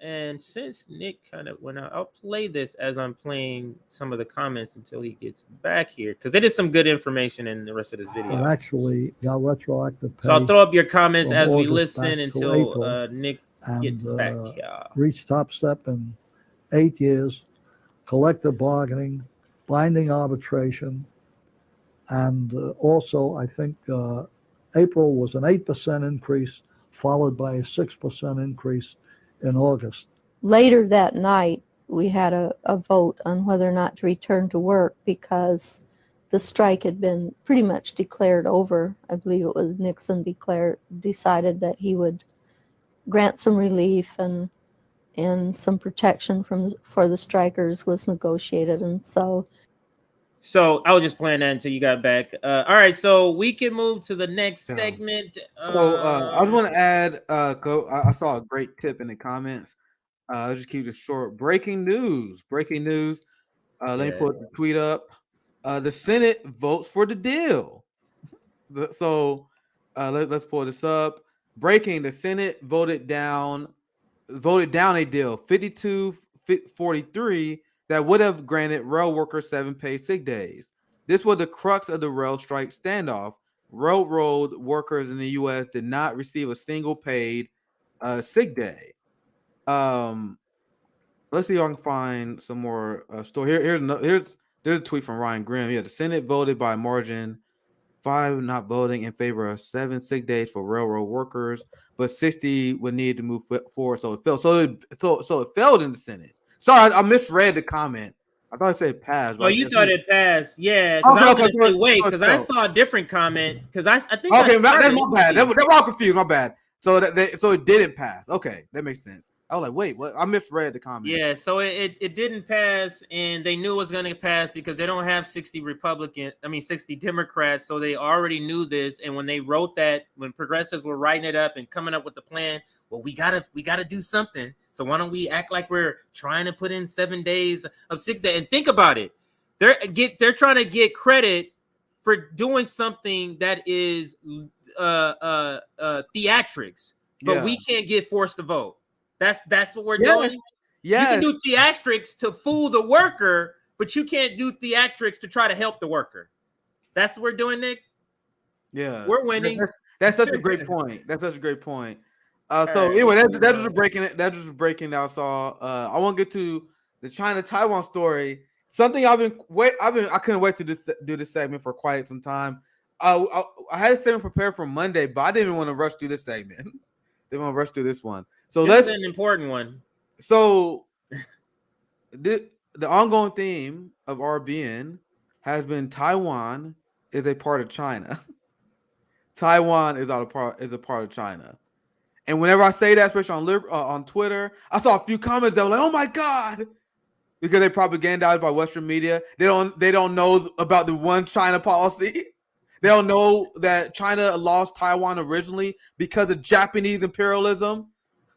And since Nick kind of went out, I'll play this as I'm playing some of the comments until he gets back here, because it is some good information in the rest of this video. It actually got retroactive pay. So I'll throw up your comments as we August listen back to until April, Nick gets back here. Reached top step in 8 years, collective bargaining, binding arbitration, and also I think April was an 8% increase, followed by a 6% increase in August. later that night, we had a vote on whether or not to return to work because the strike had been pretty much declared over. I believe it was Nixon decided that he would grant some relief and some protection for the strikers was negotiated. And so I was just playing that until you got back. All right, so we can move to the next segment. So I just want to add, I saw a great tip in the comments. I'll just keep it short. Breaking news. Let me put the tweet up. The Senate votes for the deal. Let's pull this up. Breaking: the Senate voted down a deal 52-43 that would have granted rail workers 7 paid sick days. This was the crux of the rail strike standoff. Railroad workers in the U.S. did not receive a single paid sick day. Let's see if I can find some more story. There's a tweet from Ryan Grimm. Yeah, the Senate voted by margin 5 not voting in favor of 7 sick days for railroad workers, but 60 would need to move forward. So it failed. So it failed in the Senate. Sorry, I misread the comment. I thought it said passed. Oh, you thought it passed? Yeah. Because I saw a different comment. Because I think. Okay, that's my bad. We're all confused. My bad. So it didn't pass. Okay, that makes sense. I was like, wait, what? I misread the comment. Yeah, so it didn't pass, and they knew it was going to pass because they don't have 60 Democrats, so they already knew this. And when they wrote that, when progressives were writing it up and coming up with the plan, well, we gotta do something. So why don't we act like we're trying to put in 7 days of 6 days? And think about it, they're trying to get credit for doing something that is theatrics, but we can't get forced to vote. That's what we're doing. You can do theatrics to fool the worker, but you can't do theatrics to try to help the worker. That's what we're doing, Nick. Yeah, we're winning. That's such a great point. That's such a great point. So right, anyway, that's just breaking it. That's just breaking down. So I want to get to the China-Taiwan story. Something I couldn't wait to do this segment for quite some time. I had a segment prepared for Monday, but I didn't even want to rush through this segment. Didn't want to rush through this one. So this is an important one. So the ongoing theme of RBN has been Taiwan is a part of China. Taiwan is a part of China. And whenever I say that, especially on Twitter, I saw a few comments that were like, "Oh my God," because they propagandized by Western media. They don't know about the one China policy. They don't know that China lost Taiwan originally because of Japanese imperialism.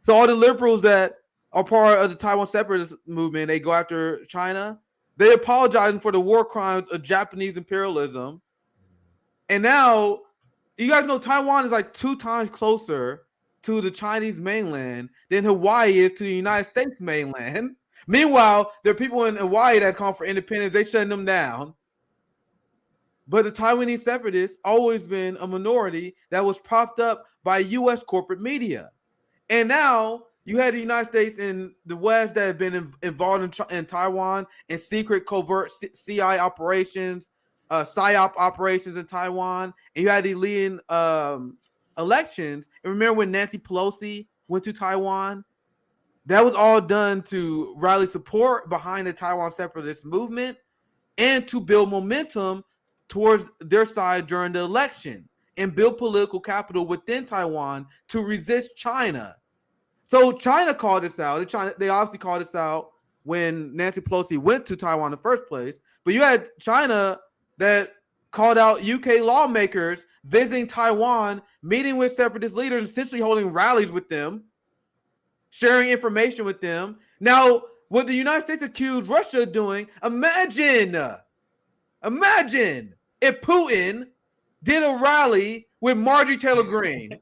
So all the liberals that are part of the Taiwan separatist movement, they go after China. They apologizing for the war crimes of Japanese imperialism. And now, you guys know Taiwan is like 2 times closer to the Chinese mainland than Hawaii is to the United States mainland. Meanwhile, there are people in Hawaii that call for independence. They shut them down. But the Taiwanese separatists always been a minority that was propped up by U.S. corporate media. And now you had the United States and the West that have been involved in Taiwan in secret covert CI operations, PSYOP operations in Taiwan. And you had the leading elections. And remember when Nancy Pelosi went to Taiwan? That was all done to rally support behind the Taiwan separatist movement and to build momentum towards their side during the election and build political capital within Taiwan to resist China. So China called this out. They obviously called this out when Nancy Pelosi went to Taiwan in the first place. But you had China that called out UK lawmakers visiting Taiwan, meeting with separatist leaders, essentially holding rallies with them, sharing information with them. Now, what the United States accused Russia of doing, imagine if Putin did a rally with Marjorie Taylor Greene.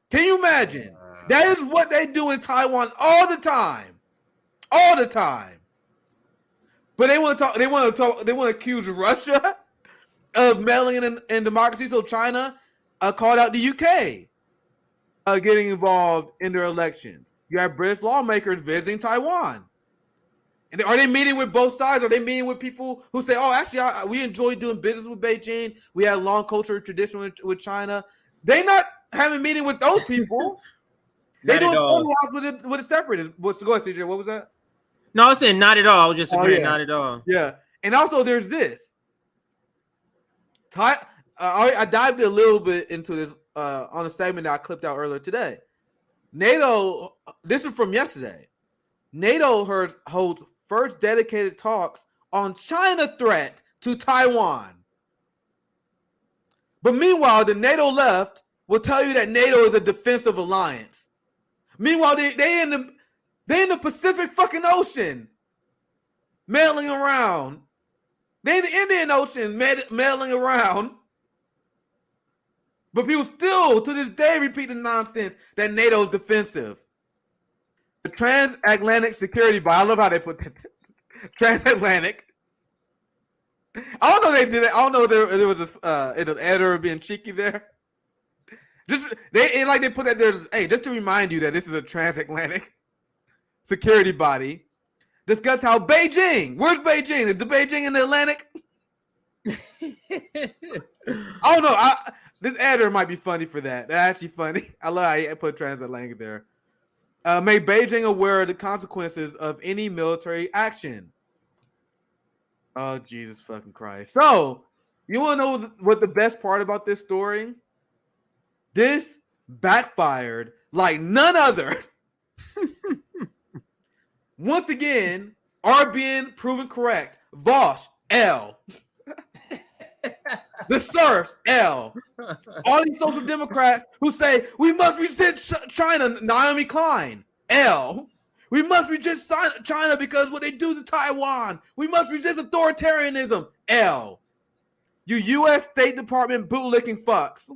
Can you imagine? That is what they do in Taiwan all the time. All the time. But they want to accuse Russia of meddling in democracy. So China called out the UK getting involved in their elections. You have British lawmakers visiting Taiwan. And are they meeting with both sides? Are they meeting with people who say, "Oh, actually, we enjoy doing business with Beijing. We have long cultural tradition with China." They not having a meeting with those people. They doing phone calls with a separatist. Go ahead, CJ. What was that? No, I was saying not at all. I was just agreeing, not at all. Yeah, and also there's this. I dived a little bit into this on a segment that I clipped out earlier today. NATO. This is from yesterday. NATO holds first dedicated talks on China threat to Taiwan. But meanwhile, the NATO left will tell you that NATO is a defensive alliance. Meanwhile, they in the Pacific fucking Ocean, mailing around. They in the Indian Ocean, mailing around. But people still, to this day, repeat the nonsense that NATO is defensive. The Transatlantic Security Body. I love how they put that. Transatlantic. I don't know they did it. I don't know there was an editor being cheeky there. They put that there. Hey, just to remind you that this is a transatlantic security body. Discuss how Beijing. Where's Beijing? Is the Beijing in the Atlantic? I don't know. This editor might be funny for that. That's actually funny. I love how he put transatlantic there. Make Beijing aware of the consequences of any military action. Oh, Jesus fucking Christ. So, you want to know what the best part about this story? This backfired like none other. Once again, are being proven correct. Vosh, L. The serfs, L. All these social democrats who say we must resist China, Naomi Klein, L. We must resist China because what they do to Taiwan. We must resist authoritarianism, L. You U.S. State Department bootlicking fucks.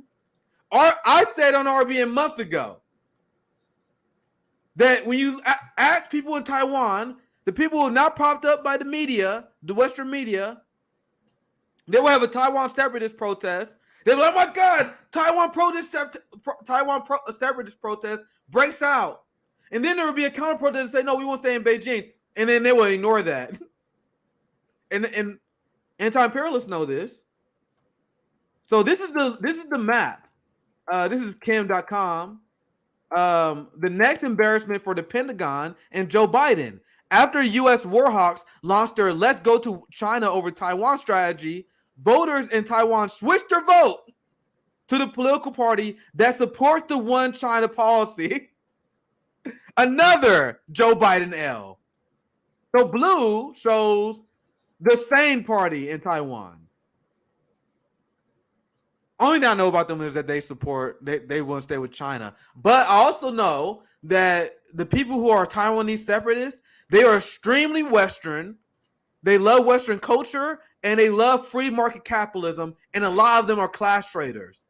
I said on RBN months ago that when you ask people in Taiwan, the people who are not propped up by the media, the Western media, they will have a Taiwan separatist protest. They're like, oh my God, Taiwan separatist protest breaks out. And then there will be a counter protest and say, no, we won't stay in Beijing. And then they will ignore that. And anti-imperialists know this. So this is the map. This is Kim.com. The next embarrassment for the Pentagon and Joe Biden. After U.S. warhawks launched their Let's Go to China over Taiwan strategy, voters in Taiwan switched their vote to the political party that supports the One China policy. Another Joe Biden L. So blue shows the sane party in Taiwan. Only thing I know about them is that they want to stay with China. But I also know that the people who are Taiwanese separatists, they are extremely Western. They love Western culture and they love free market capitalism. And a lot of them are class traders.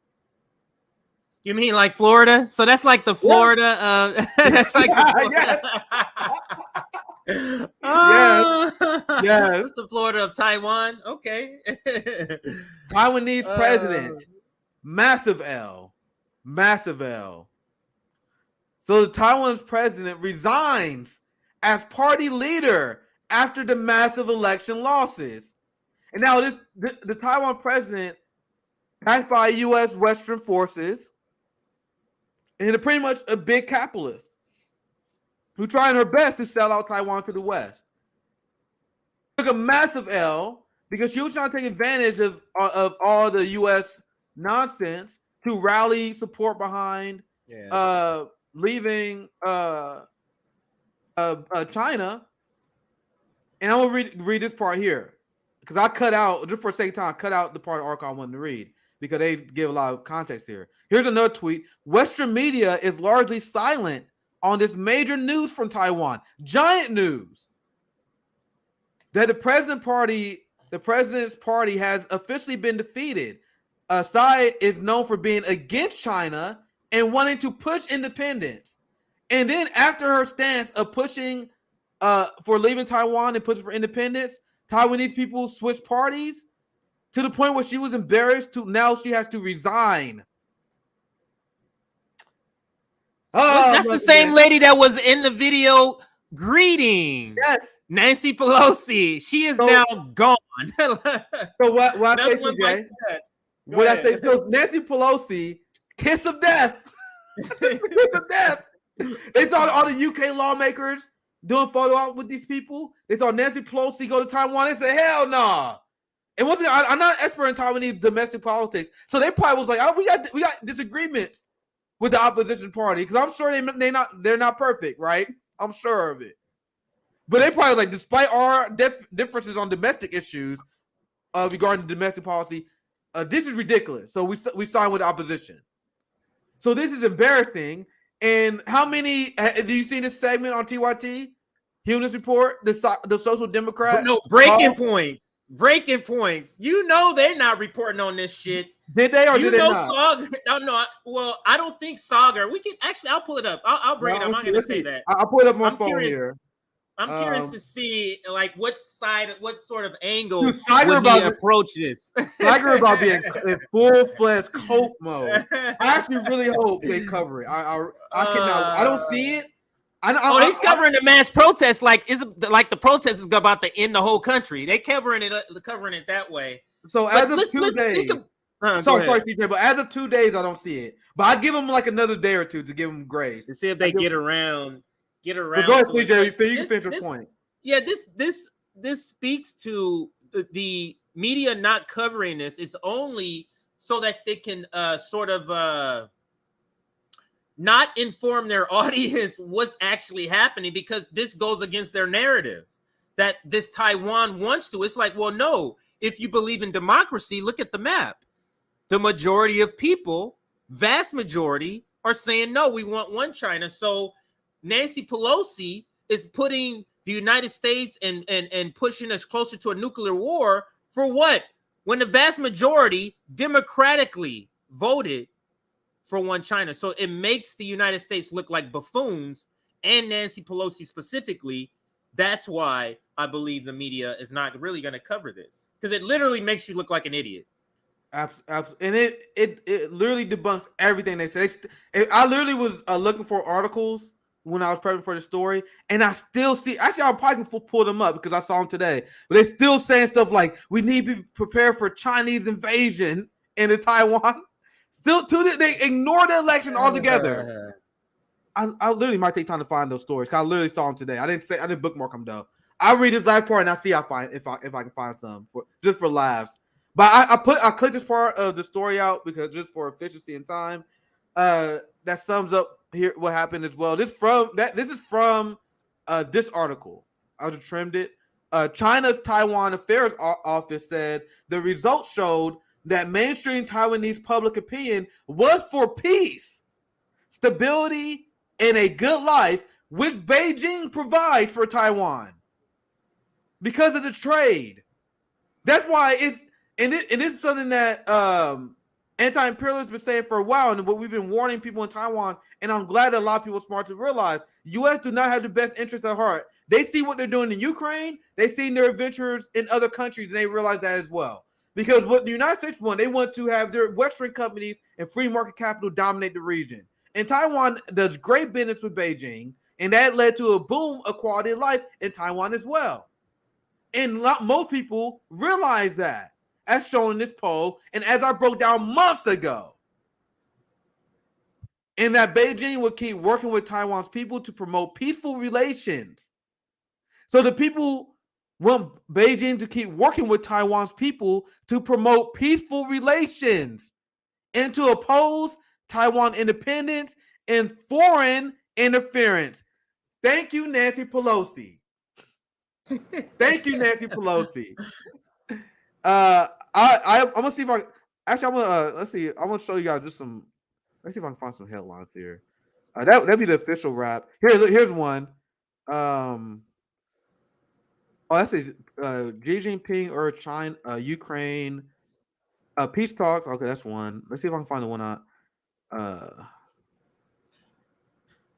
You mean like Florida? So that's like the Florida. That's like the Yes. That's the Florida of Taiwan. Okay. Taiwanese president. Massive L. Massive L. So the Taiwan's president resigns as party leader after the massive election losses. And now the Taiwan president, backed by U.S. Western forces, and pretty much a big capitalist who trying her best to sell out Taiwan to the West. Took a massive L because she was trying to take advantage of all the U.S. nonsense to rally support behind leaving China. And I'm gonna read this part here because I cut out, just for a second time, I cut out the part of the article I wanted to read because they give a lot of context here. Here's another tweet. Western media is largely silent on this major news from Taiwan. Giant news that the president's party has officially been defeated. Tsai is known for being against China and wanting to push independence. And then after her stance of pushing for leaving Taiwan and pushing for independence, Taiwanese people switched parties to the point where she was embarrassed to now she has to resign. That's the same lady that was in the video greeting. Yes. Nancy Pelosi. She is now gone. So what I say, CJ? What I say? So Nancy Pelosi, kiss of death. Kiss of death. They saw all the UK lawmakers doing photo op with these people. They saw Nancy Pelosi go to Taiwan. They said, hell no. Nah. And once again, I'm not an expert in Taiwanese domestic politics. So they probably was like, oh, we got disagreements with the opposition party because I'm sure they're not perfect, right? I'm sure of it. But they probably like, despite our differences on domestic issues regarding domestic policy, this is ridiculous. So we signed with the opposition. So this is embarrassing. And how many do you see this segment on TYT? Humanist Report, the Social Democrat. No, breaking points. Breaking points. You know they're not reporting on this shit. Did they or did they not? Sauger, no. Well, I don't think Sauger. We can actually. I'll pull it up. I'll bring it up. I'm not gonna say that. I'll pull it up on my phone here. I'm curious to see like what sort of angle would he approach this. Tiger about being in full-fledged cope mode. I actually really hope they cover it. I cannot. I don't see it. He's covering the mass protest like the protest is about to end the whole country. They covering it that way. So as of 2 days, sorry, CJ, but as of 2 days, I don't see it. But I give them like another day or two to give them grace to see if they get around. But go ahead, CJ. You can finish your point. Yeah, this speaks to the media not covering this. It's only so that they can sort of not inform their audience what's actually happening, because this goes against their narrative that this Taiwan wants to. It's like, well, no, if you believe in democracy, look at the map. The majority of people, vast majority, are saying, no, we want one China. So Nancy Pelosi is putting the United States and pushing us closer to a nuclear war for what? When the vast majority democratically voted for one China. So it makes the United States look like buffoons, and Nancy Pelosi specifically. That's why I believe the media is not really going to cover this, because it literally makes you look like an idiot. Absolutely. And it literally debunks everything they say. I literally was looking for articles when I was prepping for the story, and I still see. Actually, I'll probably pull them up because I saw them today. But they're still saying stuff like, "We need to be prepared for Chinese invasion into Taiwan." Still, they ignore the election altogether. I literally might take time to find those stories because I literally saw them today. I didn't bookmark them though. I'll read this last part and I'll see if I can find some just for laughs. But I clicked this part of the story out because just for efficiency and time. That sums up here what happened as well. This is from this article. I just trimmed it. China's Taiwan Affairs Office said the results showed that mainstream Taiwanese public opinion was for peace, stability, and a good life, which Beijing provides for Taiwan because of the trade. That's why it's and this is something that anti-imperialists been saying for a while, and what we've been warning people in Taiwan, and I'm glad that a lot of people are smart to realize U.S. do not have the best interests at heart. They see what they're doing in Ukraine, they see their adventures in other countries, and they realize that as well. Because what the United States want, they want to have their Western companies and free market capital dominate the region. And Taiwan does great business with Beijing, and that led to a boom of quality of life in Taiwan as well. And most people realize that, as shown in this poll, and as I broke down months ago. And that Beijing would keep working with Taiwan's people to promote peaceful relations. So the people want Beijing to keep working with Taiwan's people to promote peaceful relations and to oppose Taiwan independence and foreign interference. Thank you, Nancy Pelosi. Thank you, Nancy Pelosi. I'm gonna see if I actually I'm gonna let's see. I'm gonna show you guys just some. Let's see if I can find some headlines here. That'd be the official wrap. Here's one. That says Xi Jinping urged China, Ukraine, peace talks. Okay, that's one. Let's see if I can find the one out.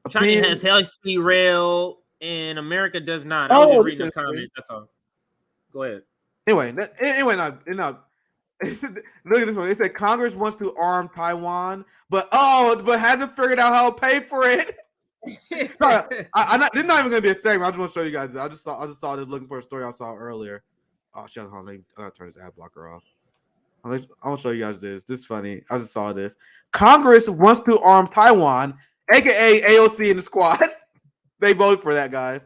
China has high-speed rail, and America does not. I was just reading the comment. That's all. Go ahead. Anyway, look at this one. It said Congress wants to arm Taiwan, but hasn't figured out how to pay for it. Sorry, this is not even gonna be a segment. I just want to show you guys this. I just saw this looking for a story I saw earlier. Oh shit! Hold on, I gotta turn this ad blocker off. I want to show you guys this. This is funny. I just saw this. Congress wants to arm Taiwan, aka AOC in the squad. They voted for that, guys,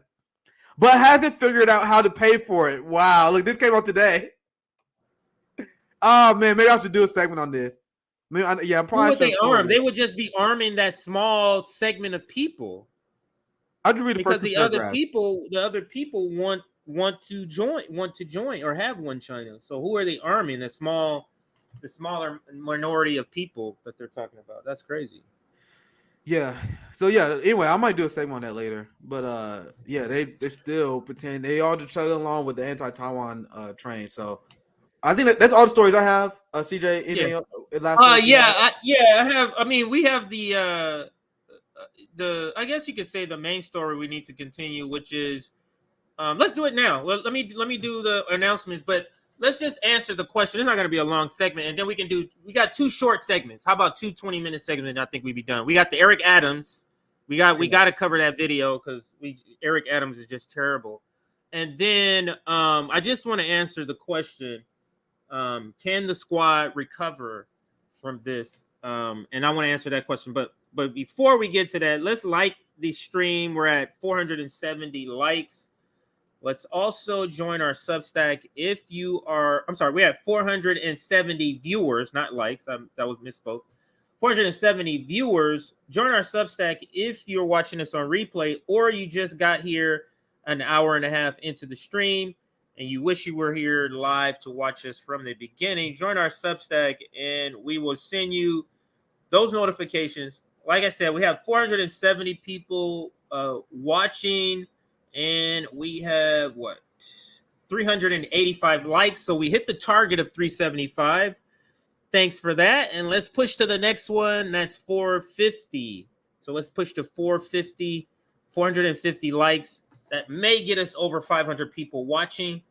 but hasn't figured out how to pay for it. Wow! Look, this came out today. Oh man, maybe I should do a segment on this. I'm probably. Who would they arm? They would just be arming that small segment of people. I'll just read the because the other people want to join or have one China. So who are they arming? The smaller minority of people that they're talking about. That's crazy. Yeah. So yeah. Anyway, I might do a segment on that later. But they still pretend they all just chugging along with the anti-Taiwan train. So. I think that's all the stories I have. CJ, anything else? I have. I mean, we have the I guess you could say the main story we need to continue, which is let's do it now. Well, let me do the announcements, but let's just answer the question. It's not going to be a long segment, and then we got 2 short segments. How about 2 20-minute segments? And I think we'd be done. We got the Eric Adams. We got to cover that video because Eric Adams is just terrible. And then I just want to answer the question. Can the squad recover from this? And I want to answer that question. But before we get to that, let's like the stream. We're at 470 likes. Let's also join our Substack. If you are, I'm sorry, we have 470 viewers, not likes. That was misspoke. 470 viewers. Join our Substack if you're watching us on replay or you just got here an hour and a half into the stream and you wish you were here live to watch us from the beginning. Join our Substack and we will send you those notifications. Like I said, we have 470 people watching and we have 385 likes. So we hit the target of 375. Thanks for that. And let's push to the next one. That's 450. So let's push to 450, 450 likes. That may get us over 500 people watching.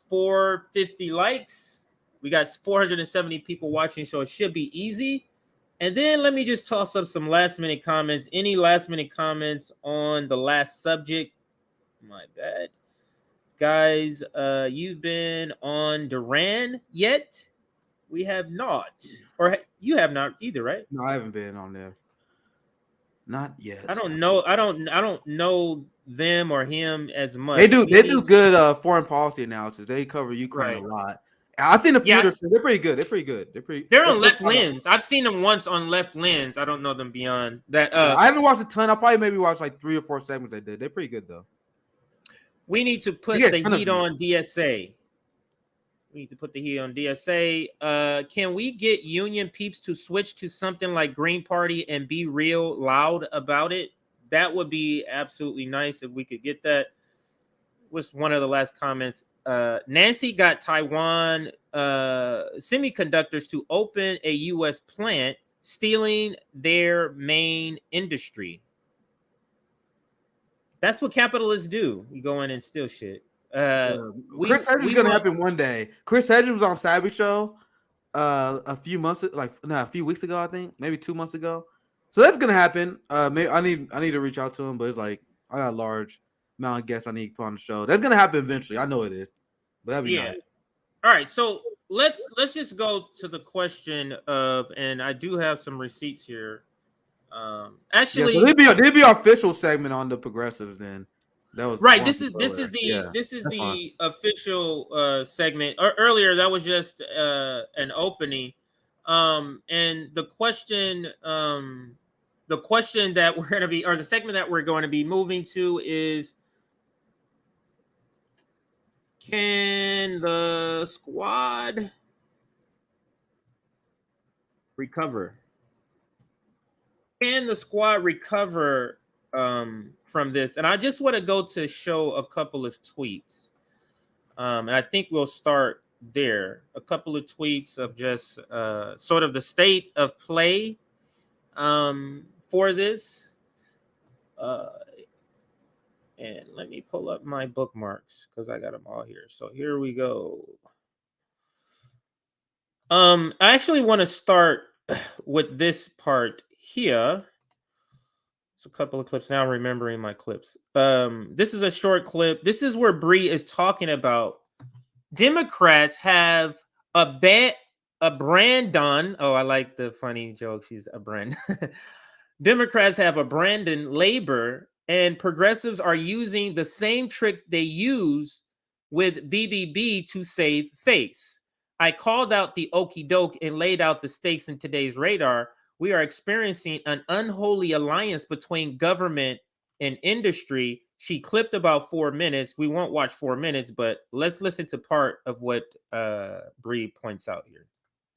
450 likes. We got 470 people watching, so it should be easy. And then let me just toss up some last minute comments. Any last minute comments on the last subject? My bad. Guys, you've been on Duran yet? We have not, or you have not either, right? No, I haven't been on there. Not yet. I don't know. I don't know them or him as much. They do good foreign policy analysis. They cover Ukraine a lot. I've seen a few. They're pretty good. They're on Left Lens. I've seen them once on Left Lens. I don't know them beyond that. I haven't watched a ton. I probably maybe watched like 3 or 4 segments they did. They're pretty good though. We need to put the heat on DSA. We need to put the heat on DSA. Can we get union peeps to switch to something like Green Party and be real loud about it? That would be absolutely nice if we could get that. Was one of the last comments. Nancy got Taiwan semiconductors to open a U.S. plant, stealing their main industry. That's what capitalists do. You go in and steal shit. Chris Hedges is gonna happen one day. Chris Hedges was on Savvy Show a few weeks ago, I think, maybe 2 months ago. So that's gonna happen. Maybe I need to reach out to him, but it's like I got a large amount of guests I need to put on the show. That's gonna happen eventually. I know it is, but that'd be nice. All right, so let's just go to the question of, and I do have some receipts here. Actually, so there'd be our official segment on the progressives then. That was right. This is the official segment. Earlier, that was just an opening. And the question that we're going to be, or the segment that we're going to be moving to is, can the squad recover? Can the squad recover from this? And I just want to go to show a couple of tweets. And I think we'll start there. A couple of tweets of just sort of the state of play for this. And let me pull up my bookmarks because I got them all here. So here we go. I actually want to start with this part here. It's a couple of clips now. I'm remembering my clips. This is a short clip. This is where Bree is talking about Democrats have a Brandon. Oh, I like the funny joke. She's a Brandon. Democrats have a Brandon labor, and progressives are using the same trick they use with BBB to save face. I called out the okey doke and laid out the stakes in today's radar. We are experiencing an unholy alliance between government and industry. She clipped about 4 minutes. We won't watch 4 minutes, but let's listen to part of what Bree points out here.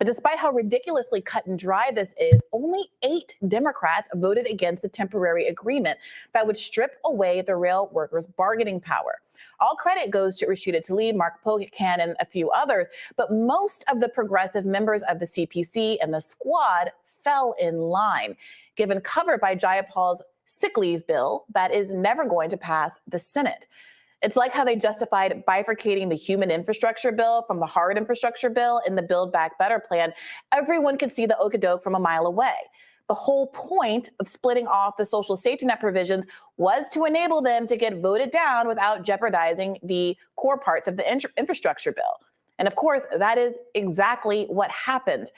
But despite how ridiculously cut and dry this is, only 8 Democrats voted against the temporary agreement that would strip away the rail workers' bargaining power. All credit goes to Rashida Tlaib, Mark Pocan, and a few others, but most of the progressive members of the CPC and the squad fell in line, given cover by Jayapal's sick leave bill that is never going to pass the Senate. It's like how they justified bifurcating the human infrastructure bill from the hard infrastructure bill in the Build Back Better plan. Everyone could see the okie-doke from a mile away. The whole point of splitting off the social safety net provisions was to enable them to get voted down without jeopardizing the core parts of the infrastructure bill. And of course, that is exactly what happened.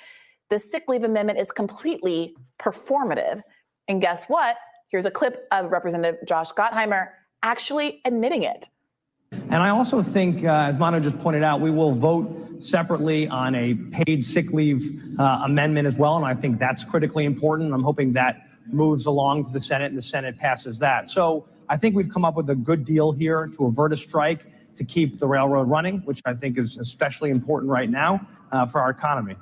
The sick leave amendment is completely performative. And guess what? Here's a clip of Representative Josh Gottheimer actually admitting it. And I also think, as Mano just pointed out, we will vote separately on a paid sick leave amendment as well, and I think that's critically important. I'm hoping that moves along to the Senate and the Senate passes that. So I think we've come up with a good deal here to avert a strike, to keep the railroad running, which I think is especially important right now for our economy.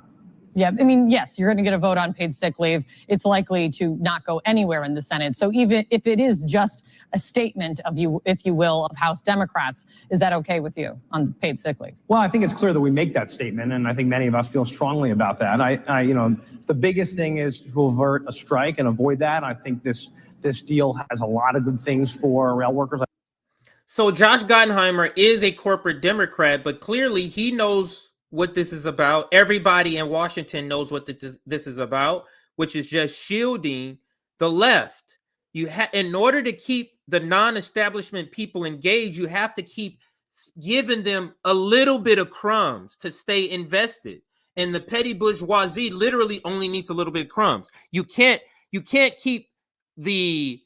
Yeah, I mean, yes, you're going to get a vote on paid sick leave. It's likely to not go anywhere in the Senate. So even if it is just a statement of you, if you will, of House Democrats, is that okay with you on paid sick leave? Well, I think it's clear that we make that statement, and I think many of us feel strongly about that. The biggest thing is to avert a strike and avoid that. I think this deal has a lot of good things for rail workers. So Josh Gottheimer is a corporate Democrat, but clearly he knows what this is about. Everybody in Washington knows what this is about, which is just shielding the left. In order to keep the non-establishment people engaged, you have to keep giving them a little bit of crumbs to stay invested. And the petty bourgeoisie literally only needs a little bit of crumbs. You can't keep the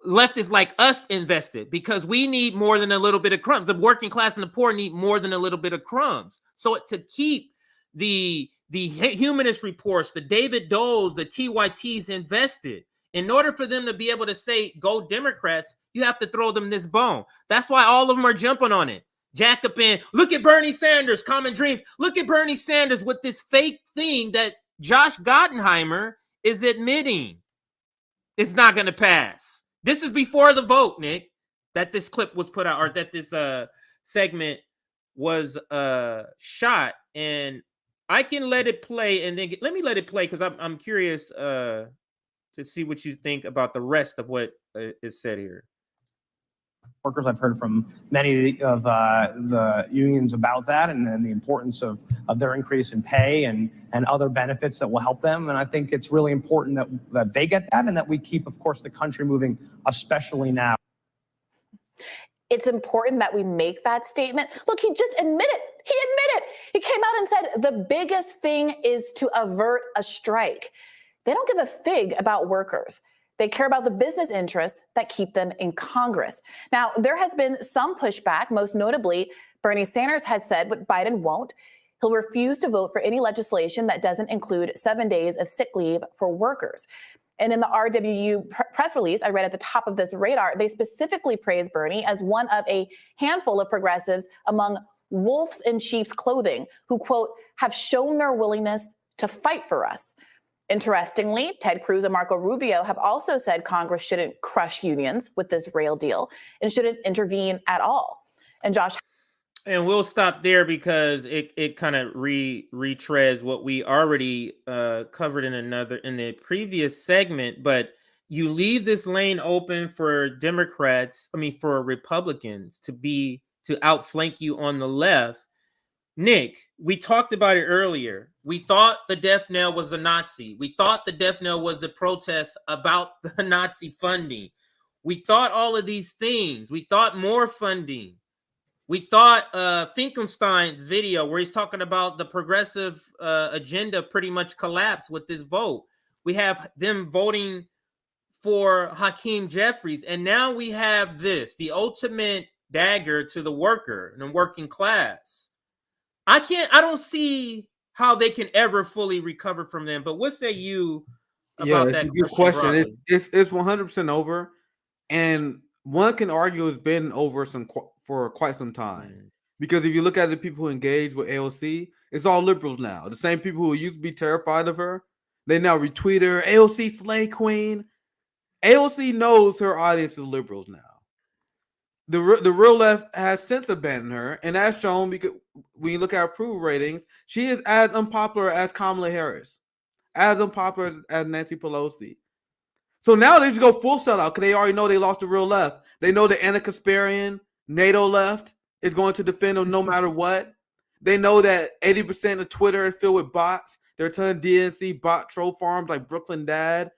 leftists like us invested, because we need more than a little bit of crumbs. The working class and the poor need more than a little bit of crumbs. So to keep the humanist reports, the David Doles, the TYTs invested, in order for them to be able to say, go Democrats, you have to throw them this bone. That's why all of them are jumping on it. Jacobin, look at Bernie Sanders, Common Dreams. Look at Bernie Sanders with this fake thing that Josh Gottheimer is admitting it's not going to pass. This is before the vote, Nick, that this clip was put out, or that this segment was shot. And I can let it play, and then let me let it play, because I'm curious to see what you think about the rest of what is said here. Workers, I've heard from many of the unions about that, and the importance of their increase in pay and other benefits that will help them. And I think it's really important that they get that, and that we keep, of course, the country moving, especially now. It's important that we make that statement. Look, he just admitted. He admitted. He came out and said the biggest thing is to avert a strike. They don't give a fig about workers. They care about the business interests that keep them in Congress. Now, there has been some pushback. Most notably, Bernie Sanders has said what Biden won't. He'll refuse to vote for any legislation that doesn't include 7 days of sick leave for workers. And in the RWU press release I read at the top of this radar, they specifically praised Bernie as one of a handful of progressives among wolves in sheep's clothing who, quote, have shown their willingness to fight for us. Interestingly, Ted Cruz and Marco Rubio have also said Congress shouldn't crush unions with this rail deal and shouldn't intervene at all. And Josh. And we'll stop there, because it kind of retreads what we already covered in the previous segment. But you leave this lane open for for Republicans to outflank you on the left. Nick, we talked about it earlier. We thought the death knell was the Nazi. We thought the death knell was the protest about the Nazi funding. We thought all of these things. We thought more funding. We thought Finkelstein's video where he's talking about the progressive agenda pretty much collapsed with this vote. We have them voting for Hakeem Jeffries. And now we have this, the ultimate dagger to the worker and the working class. I don't see how they can ever fully recover from them. But what say you about that? It's a good question. It's 100% over, and one can argue it's been over for quite some time. Because if you look at the people who engage with AOC, it's all liberals now. The same people who used to be terrified of her, they now retweet her. AOC slay queen. AOC knows her audience is liberals now. The real left has since abandoned her, and that's shown because when you look at approval ratings, she is as unpopular as Kamala Harris, as unpopular as Nancy Pelosi. So now they just go full sellout because they already know they lost the real left. They know the Anna Kasparian NATO left is going to defend them no matter what. They know that 80% of Twitter is filled with bots. There are a ton of DNC bot troll farms like Brooklyn Dad,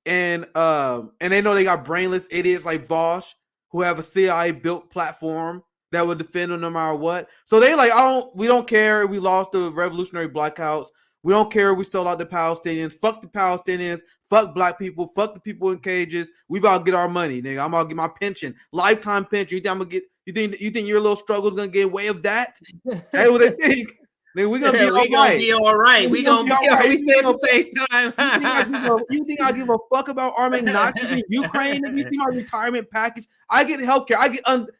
and they know they got brainless idiots like Vosh, who have a CIA-built platform that will defend them no matter what. So they like, we don't care. We lost the revolutionary blackouts. We don't care. We sold out the Palestinians. Fuck the Palestinians. Fuck black people. Fuck the people in cages. We about to get our money, nigga. I'm about to get my pension, lifetime pension. You think I'm gonna get? You think your little struggle is gonna get in way of that? That's what they think. Then we're gonna be all right. Be all right. We gonna be all right. We say at the same time. You think I give a fuck about arming Nazis in Ukraine? You see my retirement package? I get healthcare.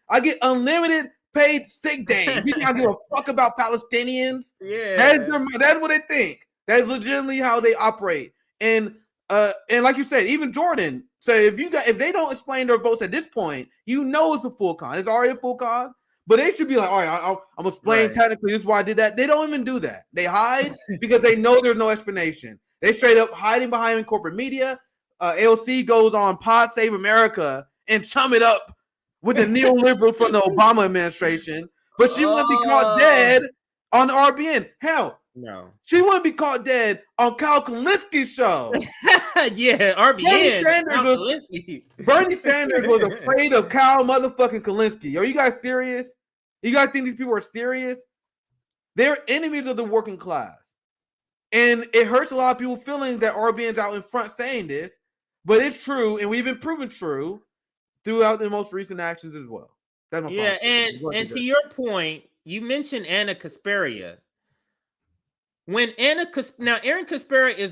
I get unlimited paid sick days. You think I give a fuck about Palestinians? Yeah, that's what they think. That's legitimately how they operate. And like you said, even Jordan. So if they don't explain their votes at this point, you know it's a full con. It's already a full con. But they should be like, all right, I'm gonna explain technically this is why I did that. They don't even do that. They hide because they know there's no explanation. They straight up hiding behind corporate media. AOC goes on Pod Save America and chum it up with the neoliberals from the Obama administration, but she wouldn't be caught dead on RBN. Hell, no, she wouldn't be caught dead on Kyle Kalinski's show. Yeah, RBN. Bernie Sanders was afraid of Kyle motherfucking Kalinske. Are you guys serious? You guys think these people are serious? They're enemies of the working class. And it hurts a lot of people's feelings that RBN's out in front saying this, but it's true, and we've been proven true throughout the most recent actions as well. That's my yeah, and to your point, you mentioned Anna Kasparia. When Erin Kasparia is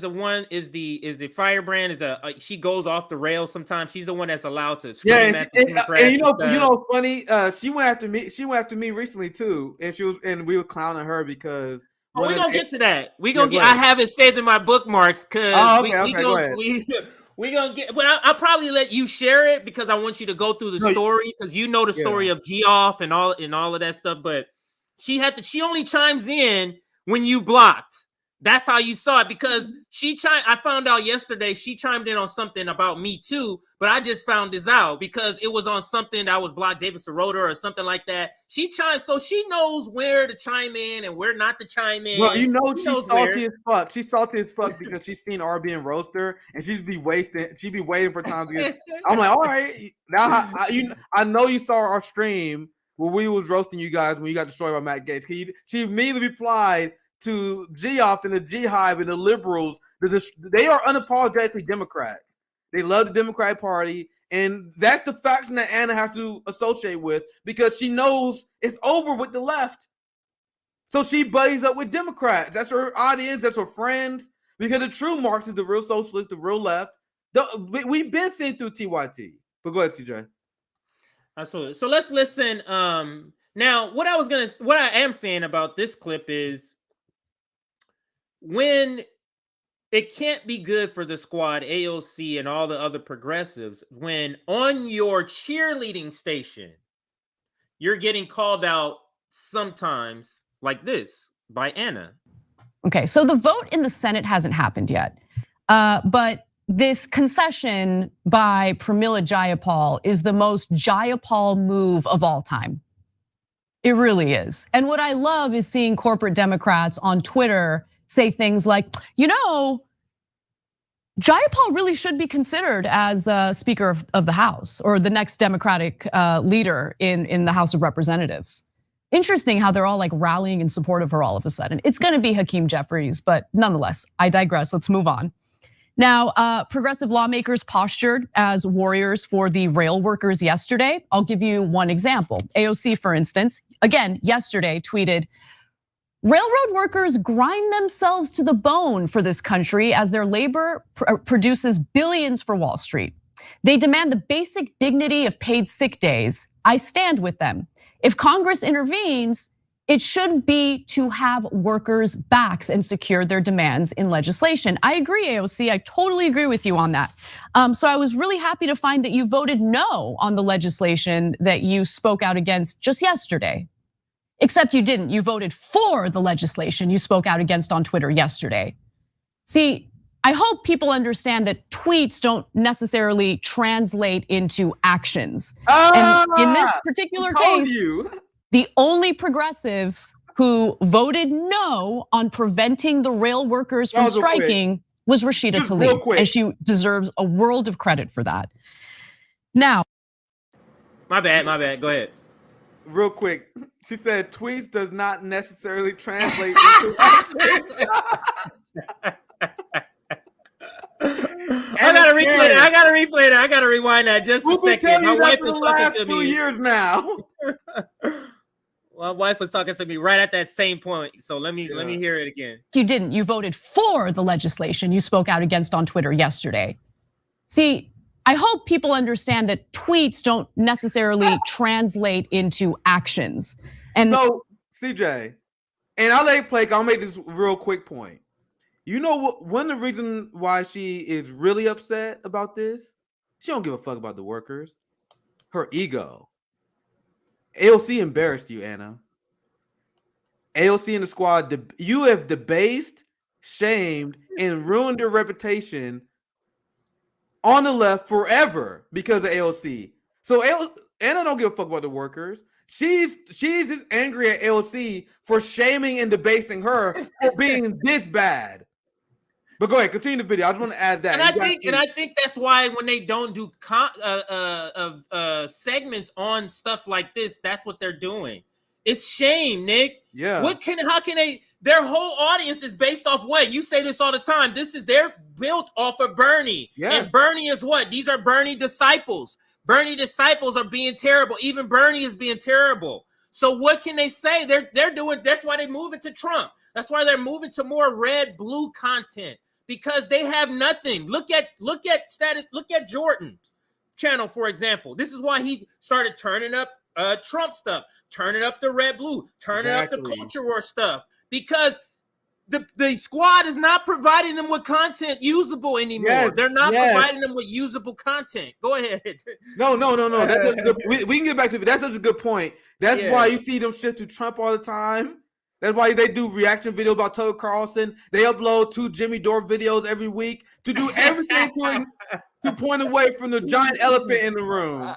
the firebrand, she goes off the rails sometimes. She's the one that's allowed to scream at the Democrats. And you know, funny. She went after me. She went after me recently too, and we were clowning her because. Oh, we're gonna get to that. I have it saved in my bookmarks because we're gonna get. But I'll probably let you share it because I want you to go through the story because you know the story of Geoff and all of that stuff. But she only chimes in when you blocked. That's how you saw it because I found out yesterday she chimed in on something about Me Too, but I just found this out because it was on something that was blocked, David Sirota or something like that. She chimed, so she knows where to chime in and where not to chime in. Well, you know she's salty as fuck. She's salty as fuck because she's seen RB and roaster, and she'd be waiting for time to get. I'm like, all right, now I know you saw our stream where we was roasting you guys when you got destroyed by Matt Gaetz. She immediately replied to Geoff and the G-Hive and the liberals. They are unapologetically Democrats. They love the Democratic Party, and that's the faction that Anna has to associate with because she knows it's over with the left. So she buddies up with Democrats. That's her audience. That's her friends. Because the true Marxists, the real socialists, the real left, we've been seeing through TYT. But go ahead, CJ. Absolutely. So let's listen. Now, what I am saying about this clip is when it can't be good for the squad, AOC, and all the other progressives, when on your cheerleading station, you're getting called out sometimes like this by Anna. Okay, so the vote in the Senate hasn't happened yet, but this concession by Pramila Jayapal is the most Jayapal move of all time. It really is. And what I love is seeing corporate Democrats on Twitter say things like, Jayapal really should be considered as Speaker of the House or the next Democratic leader in the House of Representatives. Interesting how they're all like rallying in support of her all of a sudden. It's gonna be Hakeem Jeffries, but nonetheless, I digress. Let's move on. Now, progressive lawmakers postured as warriors for the rail workers yesterday. I'll give you one example. AOC, for instance, again, yesterday tweeted, railroad workers grind themselves to the bone for this country as their labor produces billions for Wall Street. They demand the basic dignity of paid sick days. I stand with them. If Congress intervenes, it should be to have workers' backs and secure their demands in legislation. I agree, AOC, I totally agree with you on that. So I was really happy to find that you voted no on the legislation that you spoke out against just yesterday. Except you didn't, you voted for the legislation you spoke out against on Twitter yesterday. See, I hope people understand that tweets don't necessarily translate into actions. And in this particular case, the only progressive who voted no on preventing the rail workers from striking was Rashida Tlaib, and she deserves a world of credit for that. Now, my bad. Go ahead. Real quick, she said tweets does not necessarily translate into action. I gotta replay that. I gotta rewind that just a second. My wife is talking to me. 2 years now. My wife was talking to me right at that same point. So let me hear it again. You didn't. You voted for the legislation you spoke out against on Twitter yesterday. See, I hope people understand that tweets don't necessarily translate into actions. And so, CJ, and I'll let it play. I'll make this real quick point. You know what? One of the reasons why she is really upset about this, she don't give a fuck about the workers. Her ego. AOC embarrassed you, Anna. AOC and the squad, you have debased, shamed, and ruined your reputation on the left forever because of AOC. So Anna don't give a fuck about the workers. She's just angry at AOC for shaming and debasing her for being this bad. But go ahead, continue the video. I just want to add that. And I think that's why when they don't do segments on stuff like this, that's what they're doing. It's shame, Nick. Yeah. How can they? Their whole audience is based off what? You say this all the time. They're built off of Bernie. Yes. And Bernie is what? These are Bernie disciples. Bernie disciples are being terrible. Even Bernie is being terrible. So what can they say? They're doing. That's why they're moving to Trump. That's why they're moving to more red blue content because they have nothing. Look at Jordan's channel, for example. This is why he started turning up Trump stuff, turning up the red blue, turning up the culture war stuff because the squad is not providing them with content usable anymore. Yes, they're not providing them with usable content. Go ahead. No. We can get back to it. That's such a good point. That's why you see them shift to Trump all the time. That's why they do reaction videos about Tucker Carlson. They upload 2 Jimmy Dore videos every week to do everything to point away from the giant elephant in the room.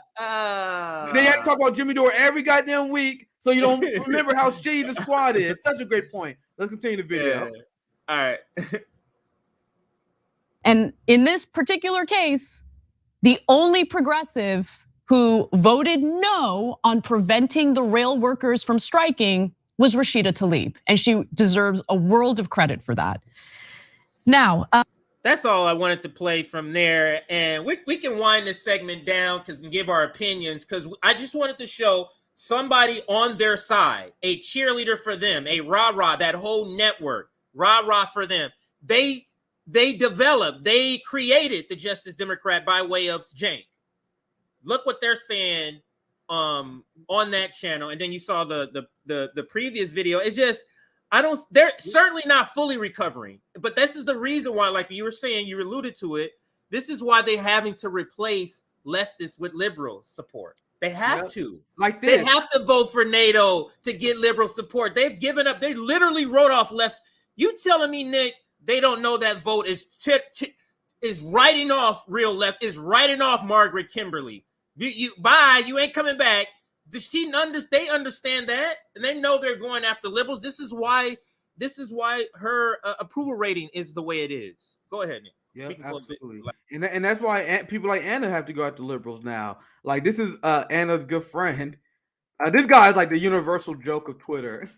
They have to talk about Jimmy Dore every goddamn week so you don't remember how shitty the squad is. Such a great point. Let's continue the video. All right. And in this particular case, the only progressive who voted no on preventing the rail workers from striking was Rashida Tlaib, and she deserves a world of credit for that. Now, that's all I wanted to play from there, and we can wind this segment down and give our opinions because I just wanted to show somebody on their side, a cheerleader for them, a rah-rah, that whole network, rah-rah for them. They developed, they created the Justice Democrat by way of Cenk. Look what they're saying on that channel, and then you saw the previous video. It's just they're certainly not fully recovering, but this is the reason why, like you were saying, you alluded to it. This is why they're having to replace leftists with liberal support. They have to. Like this. They have to vote for NATO to get liberal support. They've given up. They literally wrote off left. You telling me, Nick, they don't know that vote is writing off real left, is writing off Margaret Kimberly. You ain't coming back. They understand that, and they know they're going after liberals. This is why her approval rating is the way it is. Go ahead, Nick. Yeah, absolutely. And that's why people like Anna have to go after liberals now. Like, this is Anna's good friend. This guy is like the universal joke of Twitter.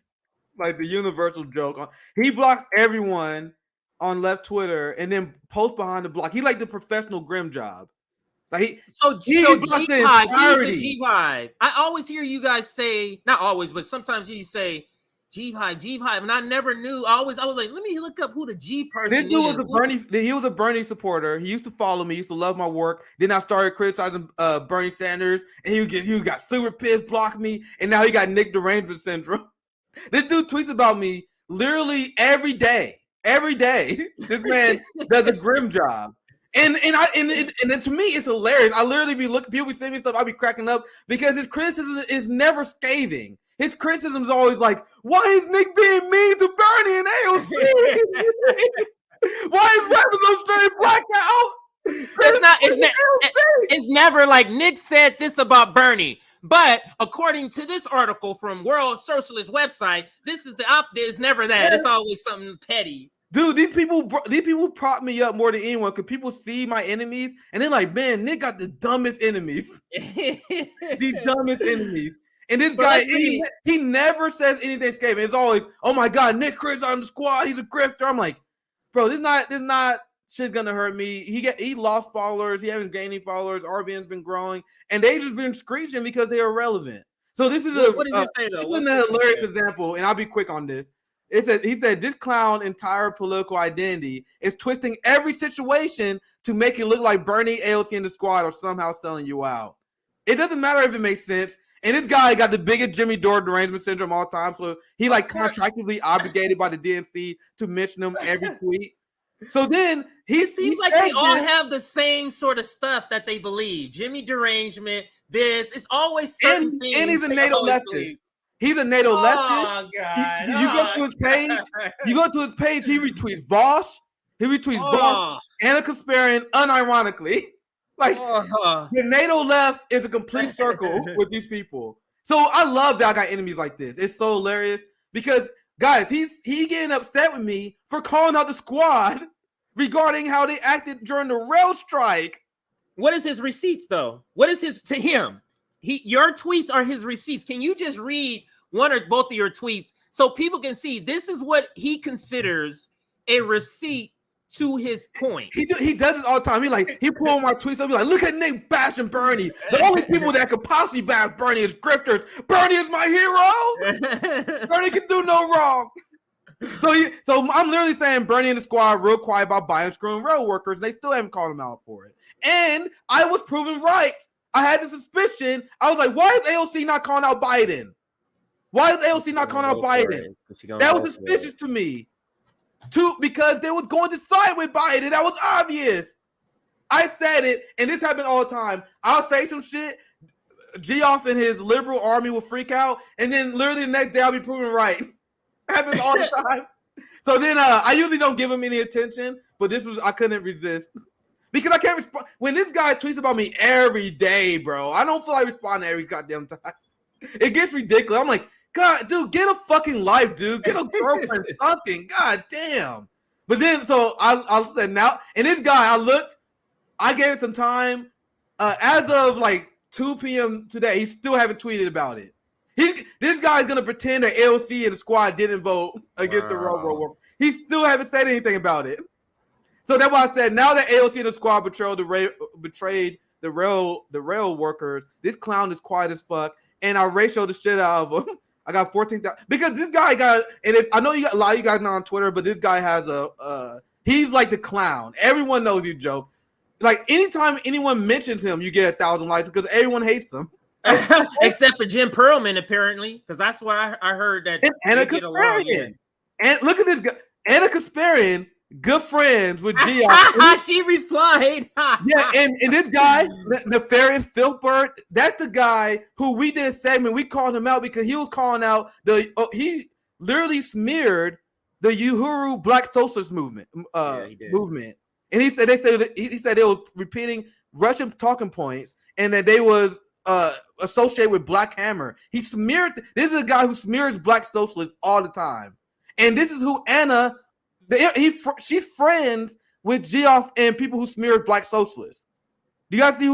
Like the universal joke. He blocks everyone on left Twitter and then posts behind the block. He like the professional grim job. Like he blocks the entirety. G5. I always hear you guys say, not always, but sometimes you say G5, and I never knew. I was like, let me look up who the G person is. This dude he was a Bernie supporter. He used to follow me, used to love my work. Then I started criticizing Bernie Sanders, and he got super pissed, blocked me, and now he got Nick Derangement syndrome. This dude tweets about me literally every day. Every day, this man does a grim job. And to me, it's hilarious. I literally be looking, people be sending me stuff, I'll be cracking up because his criticism is never scathing. His criticism is always like, why is Nick being mean to Bernie and AOC? Why is rapping those straight black out? It's never like Nick said this about Bernie. But according to this article from World Socialist website, this is there's never that. It's always something petty. Dude, these people prop me up more than anyone because people see my enemies and they're like, man, Nick got the dumbest enemies. These dumbest enemies. And this guy, he never says anything scathing. It's always, oh my God, Nick Chris on the squad. He's a grifter. I'm like, bro, this not shit's gonna hurt me. He lost followers. He hasn't gained any followers. RBN's been growing, and they just been screeching because they're irrelevant. So this is What does it say though? This is a hilarious example, and I'll be quick on this. He said this clown entire political identity is twisting every situation to make it look like Bernie, AOC, and the squad are somehow selling you out. It doesn't matter if it makes sense. And this guy got the biggest Jimmy Dore derangement syndrome all time, so he like contractually obligated by the DNC to mention him every tweet. So then he seems like they all have the same sort of stuff that they believe. Jimmy derangement, this, it's always certain things. And he's a NATO leftist. He's a NATO leftist. Oh God! You go to his page. You go to his page. He retweets Vosh. He retweets Vosh and a Kasparian, unironically. Like the NATO left is a complete circle with these people. So I love that I got enemies like this. It's so hilarious because guys, he getting upset with me for calling out the squad regarding how they acted during the rail strike. What is his receipts though? What is his to him? Your tweets are his receipts. Can you just read one or both of your tweets so people can see this is what he considers a receipt to his point? He does this all the time. He pull on my tweets and be like, look at Nick bashing Bernie. The only people that could possibly bash Bernie is grifters. Bernie is my hero. Bernie can do no wrong. So I'm literally saying Bernie and the squad real quiet about buying screwing rail workers, and they still haven't called him out for it. And I was proven right. I had the suspicion. I was like, why is AOC not calling out Biden? Why is AOC not calling out Biden? That was suspicious to me. Because they was going to side with Biden. That was obvious. I said it, and this happened all the time. I'll say some shit. Geoff and his liberal army will freak out, and then literally the next day I'll be proven right. Happens all the time. So then I usually don't give him any attention, but I couldn't resist. Because I can't respond. When this guy tweets about me every day, bro, I don't feel like responding every goddamn time. It gets ridiculous. I'm like, God, dude, get a fucking life, dude. Get a girlfriend, something. God damn. But then, so I said now, and this guy, I gave it some time. As of like 2 p.m. today, he still haven't tweeted about it. This guy's gonna pretend that AOC and the squad didn't vote against the railroad worker. He still haven't said anything about it. So that's why I said now that AOC and the squad betrayed the rail workers, this clown is quiet as fuck, and I ratioed the shit out of him. I got 14,000 because this guy got, and I know you got a lot of you guys not on Twitter, but this guy has he's like the clown. Everyone knows you joke. Like anytime anyone mentions him, you get 1,000 likes because everyone hates him. Except for Jim Perlman, apparently, because that's why I heard that. And Anna Kasparian. And look at this guy, Anna Kasparian, good friends with Geoff. She replied. Yeah, and this guy, Nefarious Filbert, that's the guy who we did a segment. We called him out because he was calling out he literally smeared the Uhuru Black Socialist movement. And he said they were repeating Russian talking points and that they was associated with Black Hammer. He smeared. This is a guy who smears Black socialists all the time, and this is who Anna. She's friends with Geoff and people who smear Black socialists. Do you guys see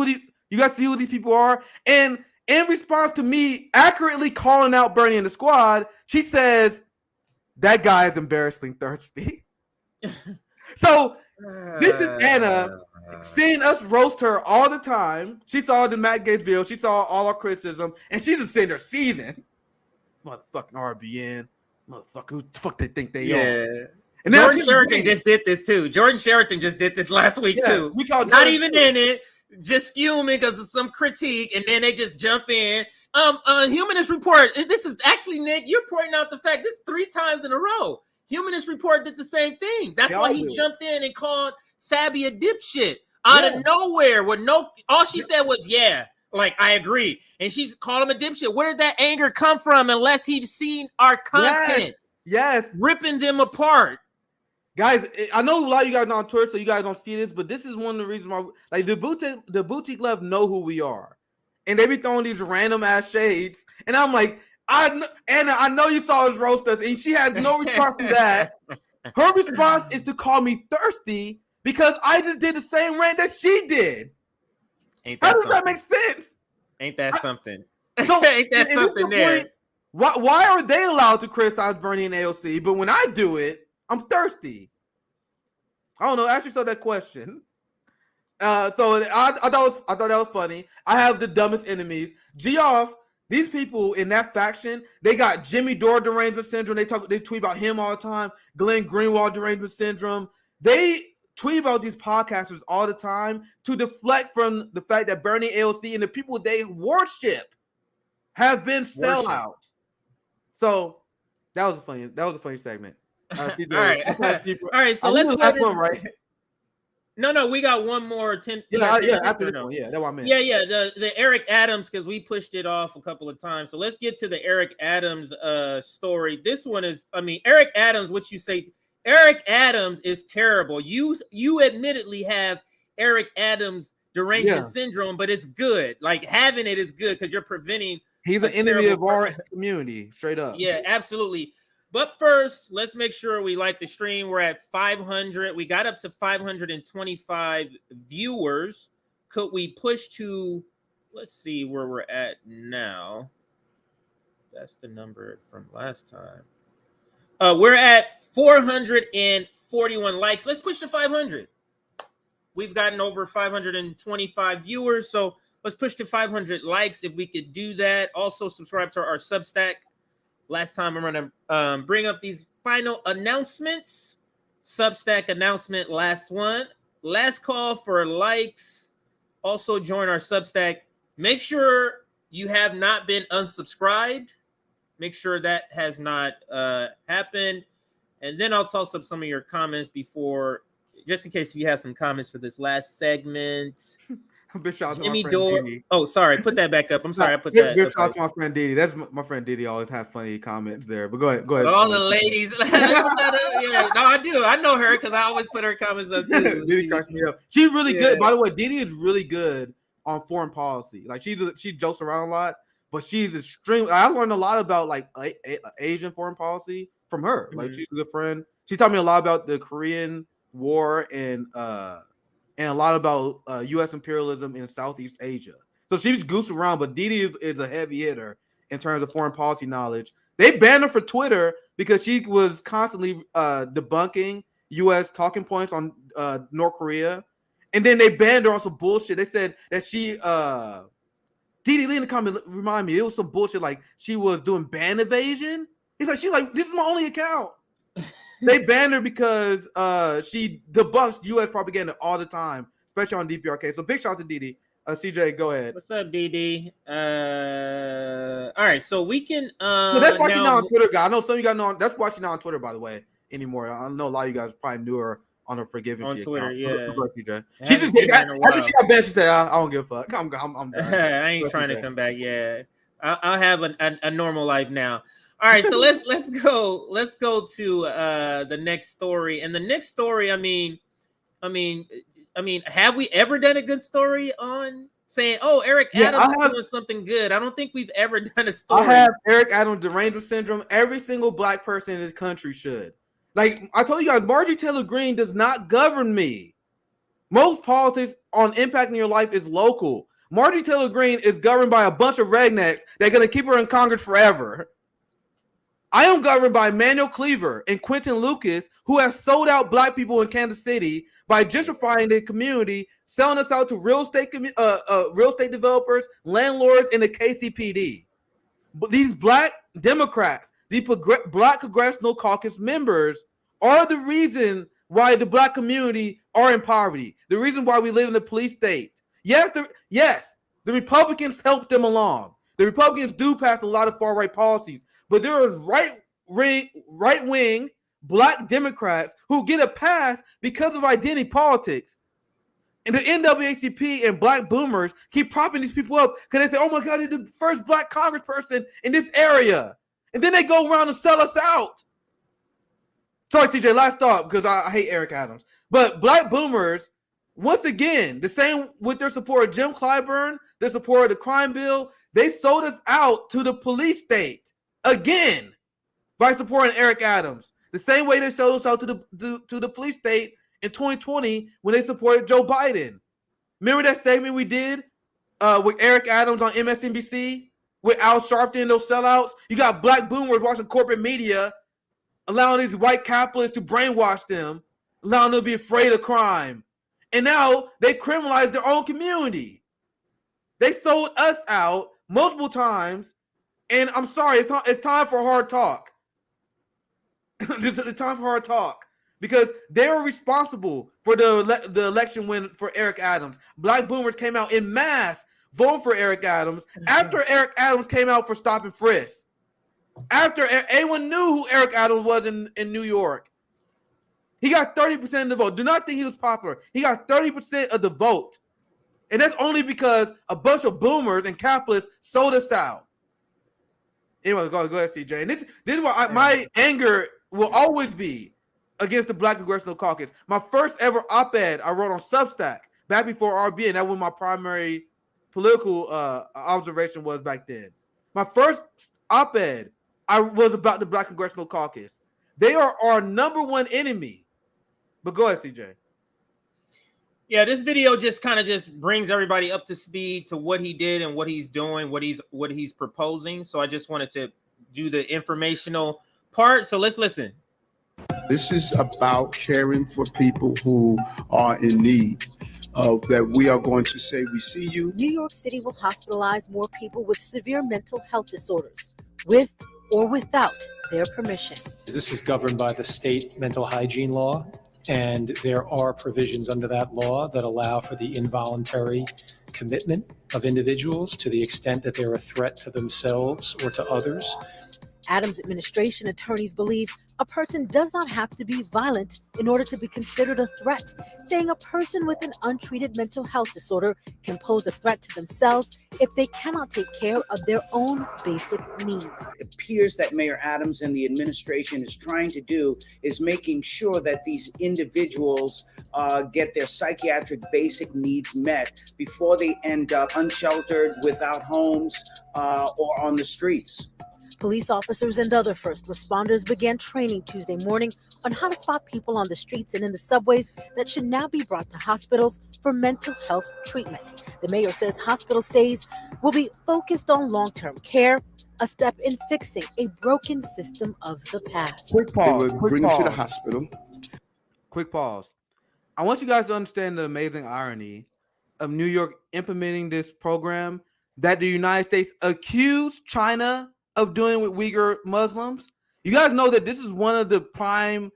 who these people are? And in response to me accurately calling out Bernie and the squad, she says that guy is embarrassingly thirsty. So this is Anna seeing us roast her all the time. She saw the Matt Gaetz video. She saw all our criticism, and she's just sitting there seething. Motherfucking RBN. Motherfucker, who the fuck they think they are? And Jordan Sheraton just did this too. Jordan Sheraton just did this last week too. Not even in it, just fuming because of some critique, and then they just jump in. Humanist Report. This is actually, Nick, you're pointing out the fact this 3 times in a row. Humanist Report did the same thing. That's why he jumped in and called Sabby a dipshit out of nowhere. All she said was, like, I agree. And she's called him a dipshit. Where did that anger come from unless he'd seen our content? Yes. Ripping them apart. Guys, I know a lot of you guys are on Twitter, so you guys don't see this, but this is one of the reasons why, like, the boutique left know who we are. And they be throwing these random ass shades. And I'm like, Anna, I know you saw us roast us, and she has no response to that. Her response is to call me thirsty because I just did the same rant that she did. How does that make sense? Ain't that something? So, ain't that something there? Why are they allowed to criticize Bernie and AOC, but when I do it, I'm thirsty? I don't know. I actually saw that question. So I thought that was funny. I have the dumbest enemies. Geoff These people in that faction, they got Jimmy Dore derangement syndrome. They tweet about him all the time. Glenn Greenwald derangement syndrome. They tweet about these podcasters all the time to deflect from the fact that Bernie, AOC, and the people they worship have been sellouts. So that was a funny segment. CJ, All right. All right. So let's last one, right? No, we got one more. 10. After this one, yeah, that's what I meant. Yeah. The Eric Adams, because we pushed it off a couple of times. So let's get to the Eric Adams story. This one is, Eric Adams. What you say? Eric Adams is terrible. You admittedly have Eric Adams derangement syndrome, but it's good. Like having it is good because you're preventing. He's an enemy of our community, straight up. Yeah, absolutely. But first, let's make sure we like the stream. We're at 500. We got up to 525 viewers. Could we push to, let's see where we're at now. That's the number from last time. We're at 441 likes. Let's push to 500. We've gotten over 525 viewers. So let's push to 500 likes if we could do that. Also, subscribe to our Substack. Last time I'm going to bring up these final announcements. Substack announcement, last one. Last call for likes. Also join our Substack. Make sure you have not been unsubscribed. Make sure that has not happened. And then I'll toss up some of your comments before, just in case you have some comments for this last segment. Big shout out to Jimmy my friend Dore. Didi. Oh, sorry. Put that back up. I'm sorry. I put that. Big shout out to my friend Didi. That's my friend Didi. Always have funny comments there. But go ahead. All the ladies. Yeah, no, I do. I know her because I always put her comments up too. Didi cracks me up. She's really good. By the way, Didi is really good on foreign policy. Like she jokes around a lot, but she's extremely. I learned a lot about like Asian foreign policy from her. Like she's a good friend. She taught me a lot about the Korean War and a lot about U.S. imperialism in Southeast Asia. So she goofs around, but Didi is a heavy hitter in terms of foreign policy knowledge. They banned her for Twitter because she was constantly debunking U.S. talking points on North Korea. And then they banned her on some bullshit. They said that she, Didi Lee in the comment, remind me, it was some bullshit like she was doing ban evasion. She's like, this is my only account. They banned her because she debunks U.S. propaganda all the time, especially on DPRK. So big shout out to Didi. CJ, go ahead. What's up, Didi? All right, so we can. So that's why she's not on Twitter, guy. I know some of you guys know. That's why she's not on Twitter, by the way, anymore. I know a lot of you guys probably knew her on her Forgiven on Twitter. Account. Yeah, she just after she got banned, she said, "I don't give a fuck. I'm done." I ain't trying to come back. Yeah, I'll have a normal life now. All right, so let's go to the next story. And the next story, I mean, have we ever done a good story on saying, "Oh, Eric Adams is doing something good"? I don't think we've ever done a story. I have Eric Adams derangement syndrome. Every single black person in this country should. Like I told you guys, Marjorie Taylor Greene does not govern me. Most politics on impacting your life is local. Marjorie Taylor Greene is governed by a bunch of rednecks that are going to keep her in Congress forever. I am governed by Manuel Cleaver and Quentin Lucas, who have sold out black people in Kansas City by gentrifying the community, selling us out to real estate developers, landlords, and the KCPD. But these black Democrats, the Black Congressional Caucus members, are the reason why the black community are in poverty. The reason why we live in a police state. Yes, the Republicans helped them along. The Republicans do pass a lot of far right policies. But there are right-wing black Democrats who get a pass because of identity politics. And the NAACP and black boomers keep propping these people up because they say, "Oh my God, they're the first black congressperson in this area." And then they go around and sell us out. Sorry, CJ, last thought, because I hate Eric Adams. But black boomers, once again, the same with their support of Jim Clyburn, their support of the crime bill, they sold us out to the police state. Again, by supporting Eric Adams, the same way they sold us out to the police state in 2020 when they supported Joe Biden. Remember that segment we did with Eric Adams on MSNBC with Al Sharpton, those sellouts? You got black boomers watching corporate media, allowing these white capitalists to brainwash them, allowing them to be afraid of crime. And now they criminalize their own community. They sold us out multiple times. And I'm sorry, it's time for hard talk. It's time for hard talk because they were responsible for the election win for Eric Adams. Black boomers came out in mass voting for Eric Adams after Eric Adams came out for stop and frisk. After anyone knew who Eric Adams was in New York. He got 30% of the vote. Do not think he was popular. He got 30% of the vote. And that's only because a bunch of boomers and capitalists sold us out. Anyway, go ahead, CJ. And this is why my anger will always be against the Black Congressional Caucus. My first ever op-ed I wrote on Substack back before RBN. That was my primary political observation was back then. My first op-ed was about the Black Congressional Caucus. They are our number one enemy. But go ahead, CJ. Yeah, this video just kind of just brings everybody up to speed to what he did and what he's doing, what he's proposing. So I just wanted to do the informational part. So let's listen. This is about caring for people who are in need. That we are going to say, we see you. New York City will hospitalize more people with severe mental health disorders, with or without their permission. This is governed by the state mental hygiene law, and there are provisions under that law that allow for the involuntary commitment of individuals to the extent that they're a threat to themselves or to others. Adams' administration attorneys believe a person does not have to be violent in order to be considered a threat, saying a person with an untreated mental health disorder can pose a threat to themselves if they cannot take care of their own basic needs. It appears that Mayor Adams and the administration is trying to do is making sure that these individuals get their psychiatric basic needs met before they end up unsheltered, without homes, or on the streets. Police officers and other first responders began training Tuesday morning on how to spot people on the streets and in the subways that should now be brought to hospitals for mental health treatment. The mayor says hospital stays will be focused on long-term care, a step in fixing a broken system of the past. Quick pause. They would bring them to the hospital. Quick pause. I want you guys to understand the amazing irony of New York implementing this program that the United States accused China of doing with Uyghur Muslims. You guys know that this is one of the prime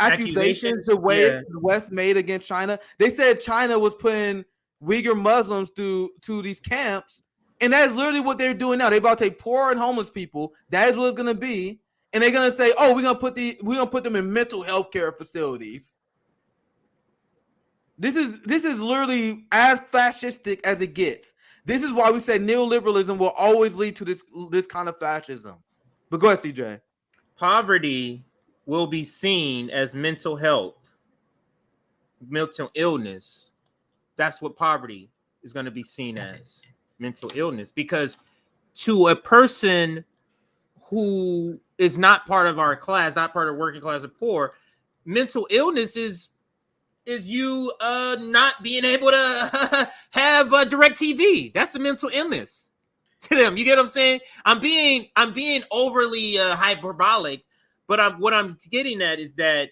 accusations the West made against China. They said China was putting Uyghur Muslims to these camps, and that's literally what they're doing now. They're about to take poor and homeless people. That is what it's gonna be, and they're gonna say, "Oh, we're gonna put them in mental health care facilities." This is literally as fascistic as it gets. This is why we say neoliberalism will always lead to this kind of fascism. But go ahead, CJ. Poverty will be seen as mental health, mental illness. That's what poverty is going to be seen as, mental illness. Because to a person who is not part of our class, not part of working class or poor, mental illness is you not being able to have direct TV. That's a mental illness to them. You get what I'm saying? I'm being overly hyperbolic, but what I'm getting at is that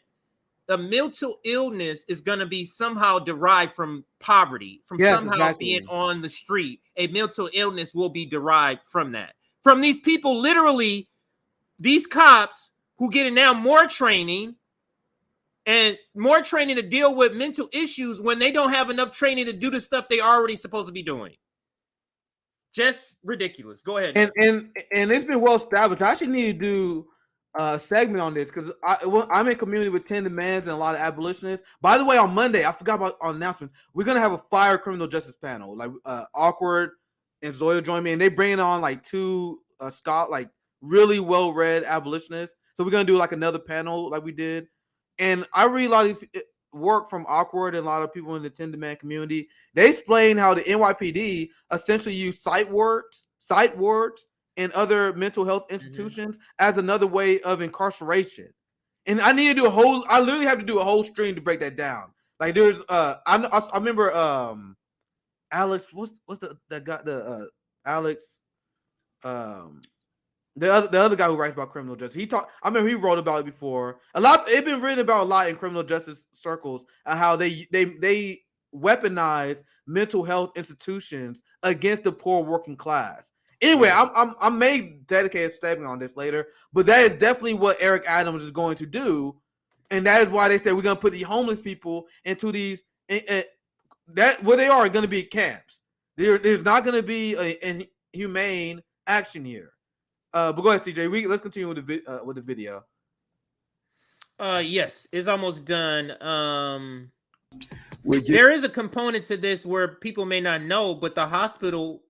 the mental illness is going to be somehow derived from poverty, from being on the street. A mental illness will be derived from that. From these people, literally, these cops who getting now more training and more training to deal with mental issues when they don't have enough training to do the stuff they already supposed to be doing. Just ridiculous. Go ahead. And it's been well established. I actually need to do a segment on this because I'm in community with 10 demands and a lot of abolitionists. By the way, on Monday, I forgot about on announcements. We're gonna have a fire criminal justice panel. Like Awkward and Zoya join me, and they bringing on like two really well-read abolitionists. So we're gonna do like another panel like we did. And I read a lot of these work from Awkward and a lot of people in the 10 demand community. They explain how the NYPD essentially use psych wards, and other mental health institutions as another way of incarceration. And I need to do I literally have to do a whole stream to break that down. Like there's I remember Alex, what's the guy, Alex, the other guy who writes about criminal justice. I remember he wrote about it before. It's been written about a lot in criminal justice circles and how they weaponize mental health institutions against the poor working class. Anyway, I may dedicate a statement on this later, but that is definitely what Eric Adams is going to do, and that is why they say we're going to put the homeless people into these that what they are going to be camps. There's not going to be an humane action here. But go ahead, CJ. Let's continue with the video. Yes, it's almost done. There is a component to this where people may not know, but the hospital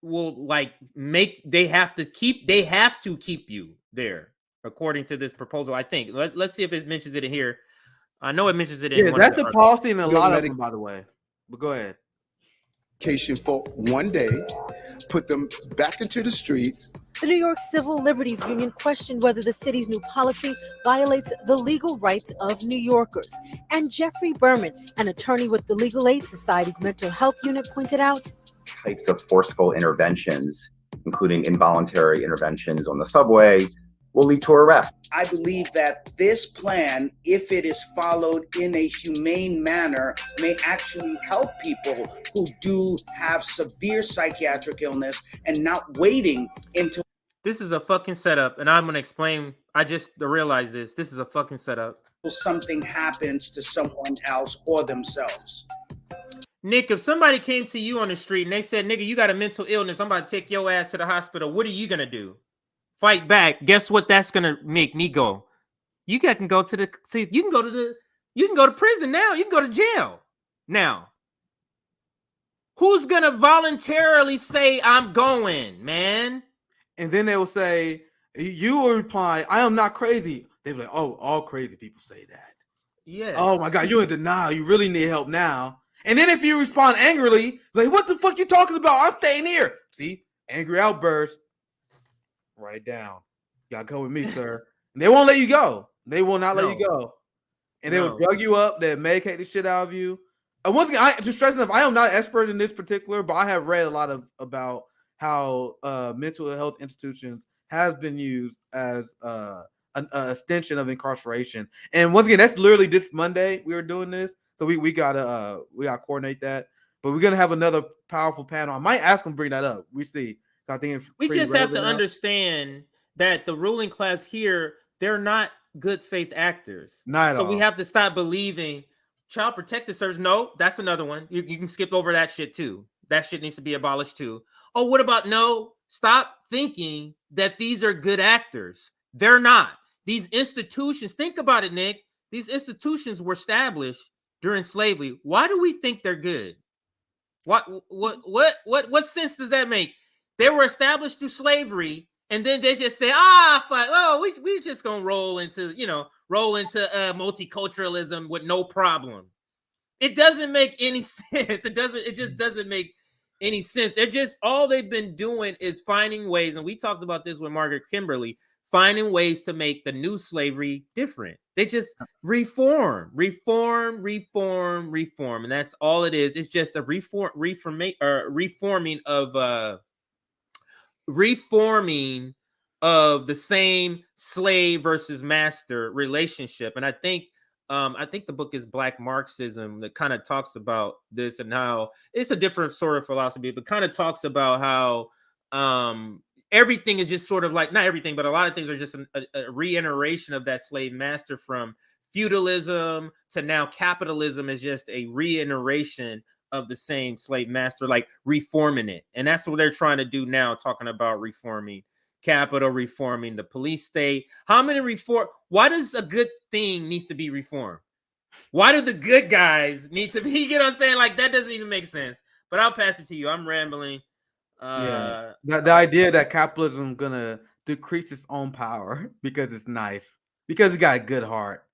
will they have to keep you there according to this proposal. I think. Let's see if it mentions it in here. I know it mentions it in. Yeah, that's a policy in a lot of them, by the way. But go ahead. For one day, put them back into the streets. The New York Civil Liberties Union questioned whether the city's new policy violates the legal rights of New Yorkers. And Jeffrey Berman, an attorney with the Legal Aid Society's mental health unit, pointed out types of forceful interventions, including involuntary interventions on the subway, will lead to arrest. I believe that this plan, if it is followed in a humane manner, may actually help people who do have severe psychiatric illness and not waiting into. This is a fucking setup, and I'm going to explain. I just realized this. This is a fucking setup. Something happens to someone else or themselves. Nick, if somebody came to you on the street and they said, nigga, you got a mental illness, I'm about to take your ass to the hospital, what are you going to do? Fight back. Guess what that's going to make me go? You guys can go to you can go to prison now. You can go to jail now. Who's going to voluntarily say I'm going, man? And then they will say, you will reply, I am not crazy. They'll be like, oh, all crazy people say that. Yeah. Oh my God, you're in denial. You really need help now. And then if you respond angrily, like, what the fuck you talking about? I'm staying here. See, angry outburst. Write down. You gotta come with me, sir. And they won't let you go. They will not let you go. And they will drug you up. They'll medicate the shit out of you. And once again, to stress enough, I am not an expert in this particular, but I have read a lot about how mental health institutions has been used as an extension of incarceration. And once again, that's literally this Monday we were doing this, so we gotta coordinate that. But we're gonna have another powerful panel. I might ask them to bring that up. We see. I think we just have to understand that the ruling class here, they're not good faith actors. Not at all. So we have to stop believing child protective service. No, that's another one. You can skip over that shit too. That shit needs to be abolished too. Oh, what about no? Stop thinking that these are good actors. They're not. These institutions, think about it, Nick. These institutions were established during slavery. Why do we think they're good? What sense does that make? They were established through slavery, and then they just say, fuck, we just gonna roll into multiculturalism with no problem. It doesn't make any sense. It just doesn't make any sense. All they've been doing is finding ways, and we talked about this with Margaret Kimberly, finding ways to make the new slavery different. They just reform, and that's all it is. It's just a reforming of the same slave versus master relationship. And I think the book is Black Marxism that kind of talks about this and how it's a different sort of philosophy, but kind of talks about how everything is just sort of like, not everything, but a lot of things are just a reiteration of that slave master, from feudalism to now capitalism is just a reiteration of the same slave master, like reforming it. And that's what they're trying to do now, talking about reforming capital, reforming the police state. How many why does a good thing needs to be reformed? Why do the good guys need to be, you know what I'm saying? Like, that doesn't even make sense. But I'll pass it to you. I'm rambling. The idea that capitalism is gonna decrease its own power because it's nice, because it got a good heart.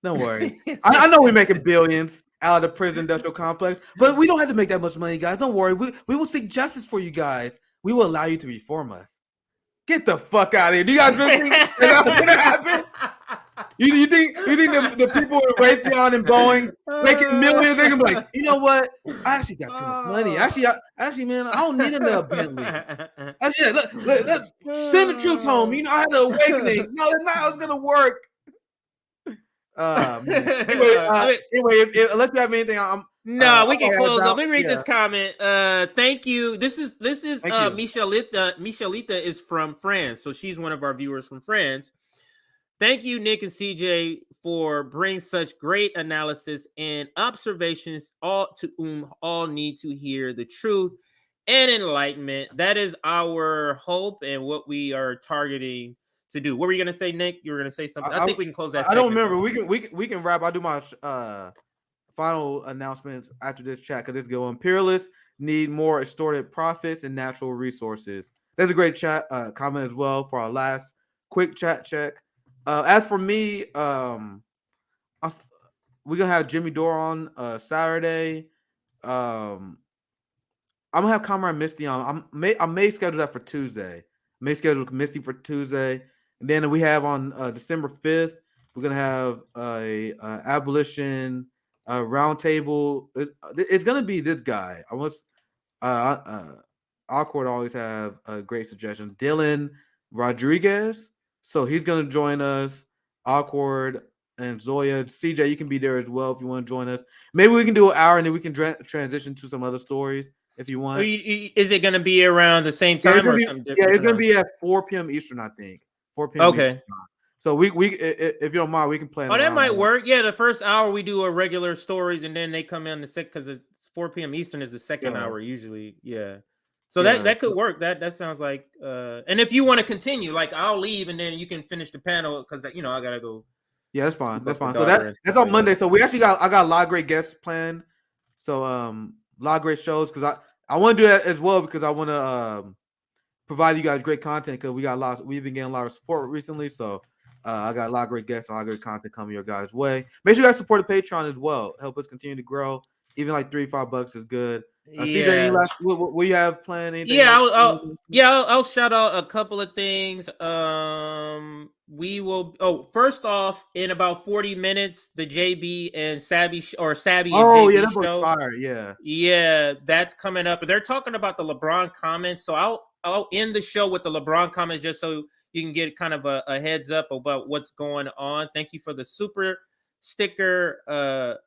Don't worry. I know we're making billions out of the prison industrial complex, but we don't have to make that much money, guys. Don't worry. We will seek justice for you guys. We will allow you to reform us. Get the fuck out of here. Do you guys really think that's gonna happen? You think the people in Raytheon and Boeing making millions, they're gonna be like, you know what? I actually got too much money. Actually, man, I don't need another Bentley. Actually, let's send the troops home. You know, I had an awakening. No, that's not how it's gonna work. Man. Anyway, unless you have anything, No, we can okay, close up. about- Let me read yeah. this comment. Thank you. This is Thank you. Michelita. Michelita is from France, so she's one of our viewers from France. Thank you, Nick and CJ, for bringing such great analysis and observations, all to whom all need to hear the truth and enlightenment. That is our hope and what we are targeting to do. What were you gonna say, Nick? You were gonna say something. I think we can close that. I don't segment remember. down. We can wrap. I'll do my final announcements after this chat because it's good. Imperialists need more extorted profits and natural resources. There's a great chat comment as well for our last quick chat check. As for me, we're gonna have Jimmy Dore on Saturday. I'm gonna have Comrade Misty on. I may schedule that for Tuesday. May schedule Misty for Tuesday, and then we have on December 5th. We're gonna have a abolition roundtable. It's gonna be this guy. I was Awkward always have a great suggestion. Dylan Rodriguez. So he's gonna join us. Awkward and Zoya. CJ, you can be there as well if you want to join us. Maybe we can do an hour and then we can transition to some other stories if you want. Is it going to be around the same time or something different? Yeah, it's going to be at 4 p.m. Eastern, I think. 4 p.m. Okay. Eastern time. So we if you don't mind, we can plan. Oh, that might work. Yeah, the first hour we do a regular stories, and then they come in the second because it's 4 p.m. Eastern is the second hour usually. Yeah. So that could work. That sounds like. And if you want to continue, like I'll leave and then you can finish the panel because I gotta go. Yeah, that's fine. That's fine. So daughter that's on Monday. So we actually I got a lot of great guests planned. So a lot of great shows because I want to do that as well because I want to provide you guys great content because we've been getting a lot of support recently. So I got a lot of great guests, a lot of great content coming your guys' way. Make sure you guys support the Patreon as well. Help us continue to grow. Even like $3-5 is good. CJ, any last what you have planned? Anything I'll shout out a couple of things. We will. Oh, first off, in about 40 minutes, the JB and Sabby and JB show. Fire. Yeah, that's coming up. They're talking about the LeBron comments, so I'll end the show with the LeBron comments just so you can get kind of a heads up about what's going on. Thank you for the super sticker,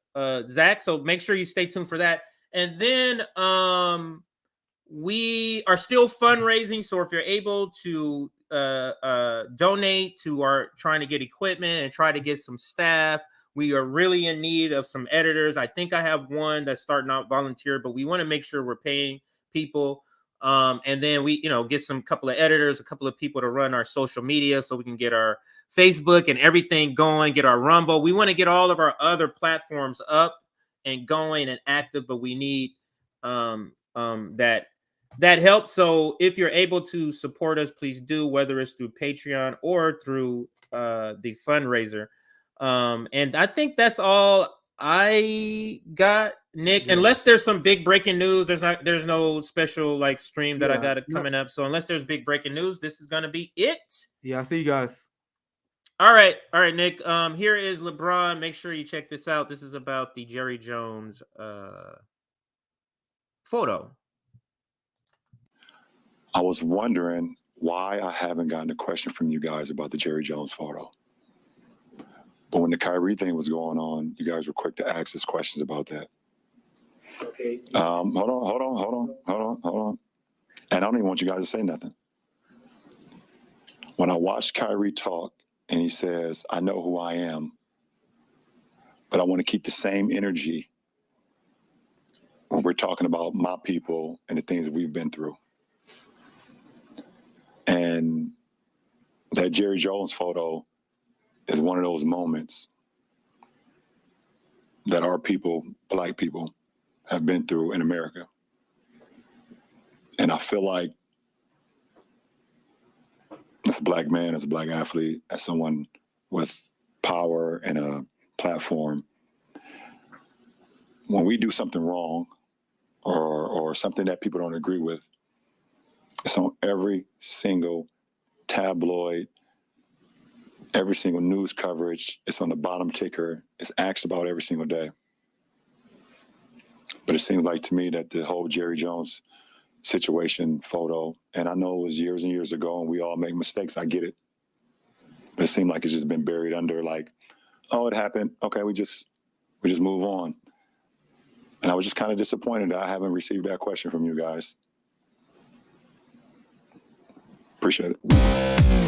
Zach. So make sure you stay tuned for that. And then we are still fundraising. So if you're able to donate to our trying to get equipment and try to get some staff, we are really in need of some editors. I think I have one that's starting out volunteer, but we want to make sure we're paying people. And then we, get some couple of editors, a couple of people to run our social media so we can get our Facebook and everything going, get our Rumble. We want to get all of our other platforms up and going and active, but we need that help. So if you're able to support us, please do, whether it's through Patreon or through the fundraiser. And I think that's all I got, Nick. Unless there's some big breaking news, there's no special like stream that I got coming up. So unless there's big breaking news, this is gonna be it. Yeah, I see you guys. All right, Nick. Here is LeBron. Make sure you check this out. This is about the Jerry Jones photo. I was wondering why I haven't gotten a question from you guys about the Jerry Jones photo. But when the Kyrie thing was going on, you guys were quick to ask us questions about that. Okay. Hold on. And I don't even want you guys to say nothing. When I watched Kyrie talk and he says, I know who I am, but I want to keep the same energy when we're talking about my people and the things that we've been through. And that Jerry Jones photo is one of those moments that our people, Black people, have been through in America. And I feel like as a Black man, as a Black athlete, as someone with power and a platform, when we do something wrong or something that people don't agree with, it's on every single tabloid, every single news coverage. It's on the bottom ticker. It's asked about every single day. But it seems like to me that the whole Jerry Jones situation photo, and I know it was years and years ago and we all make mistakes, I get it. But it seemed like it's just been buried under like, oh, it happened. Okay, we just move on. And I was just kind of disappointed that I haven't received that question from you guys. Appreciate it.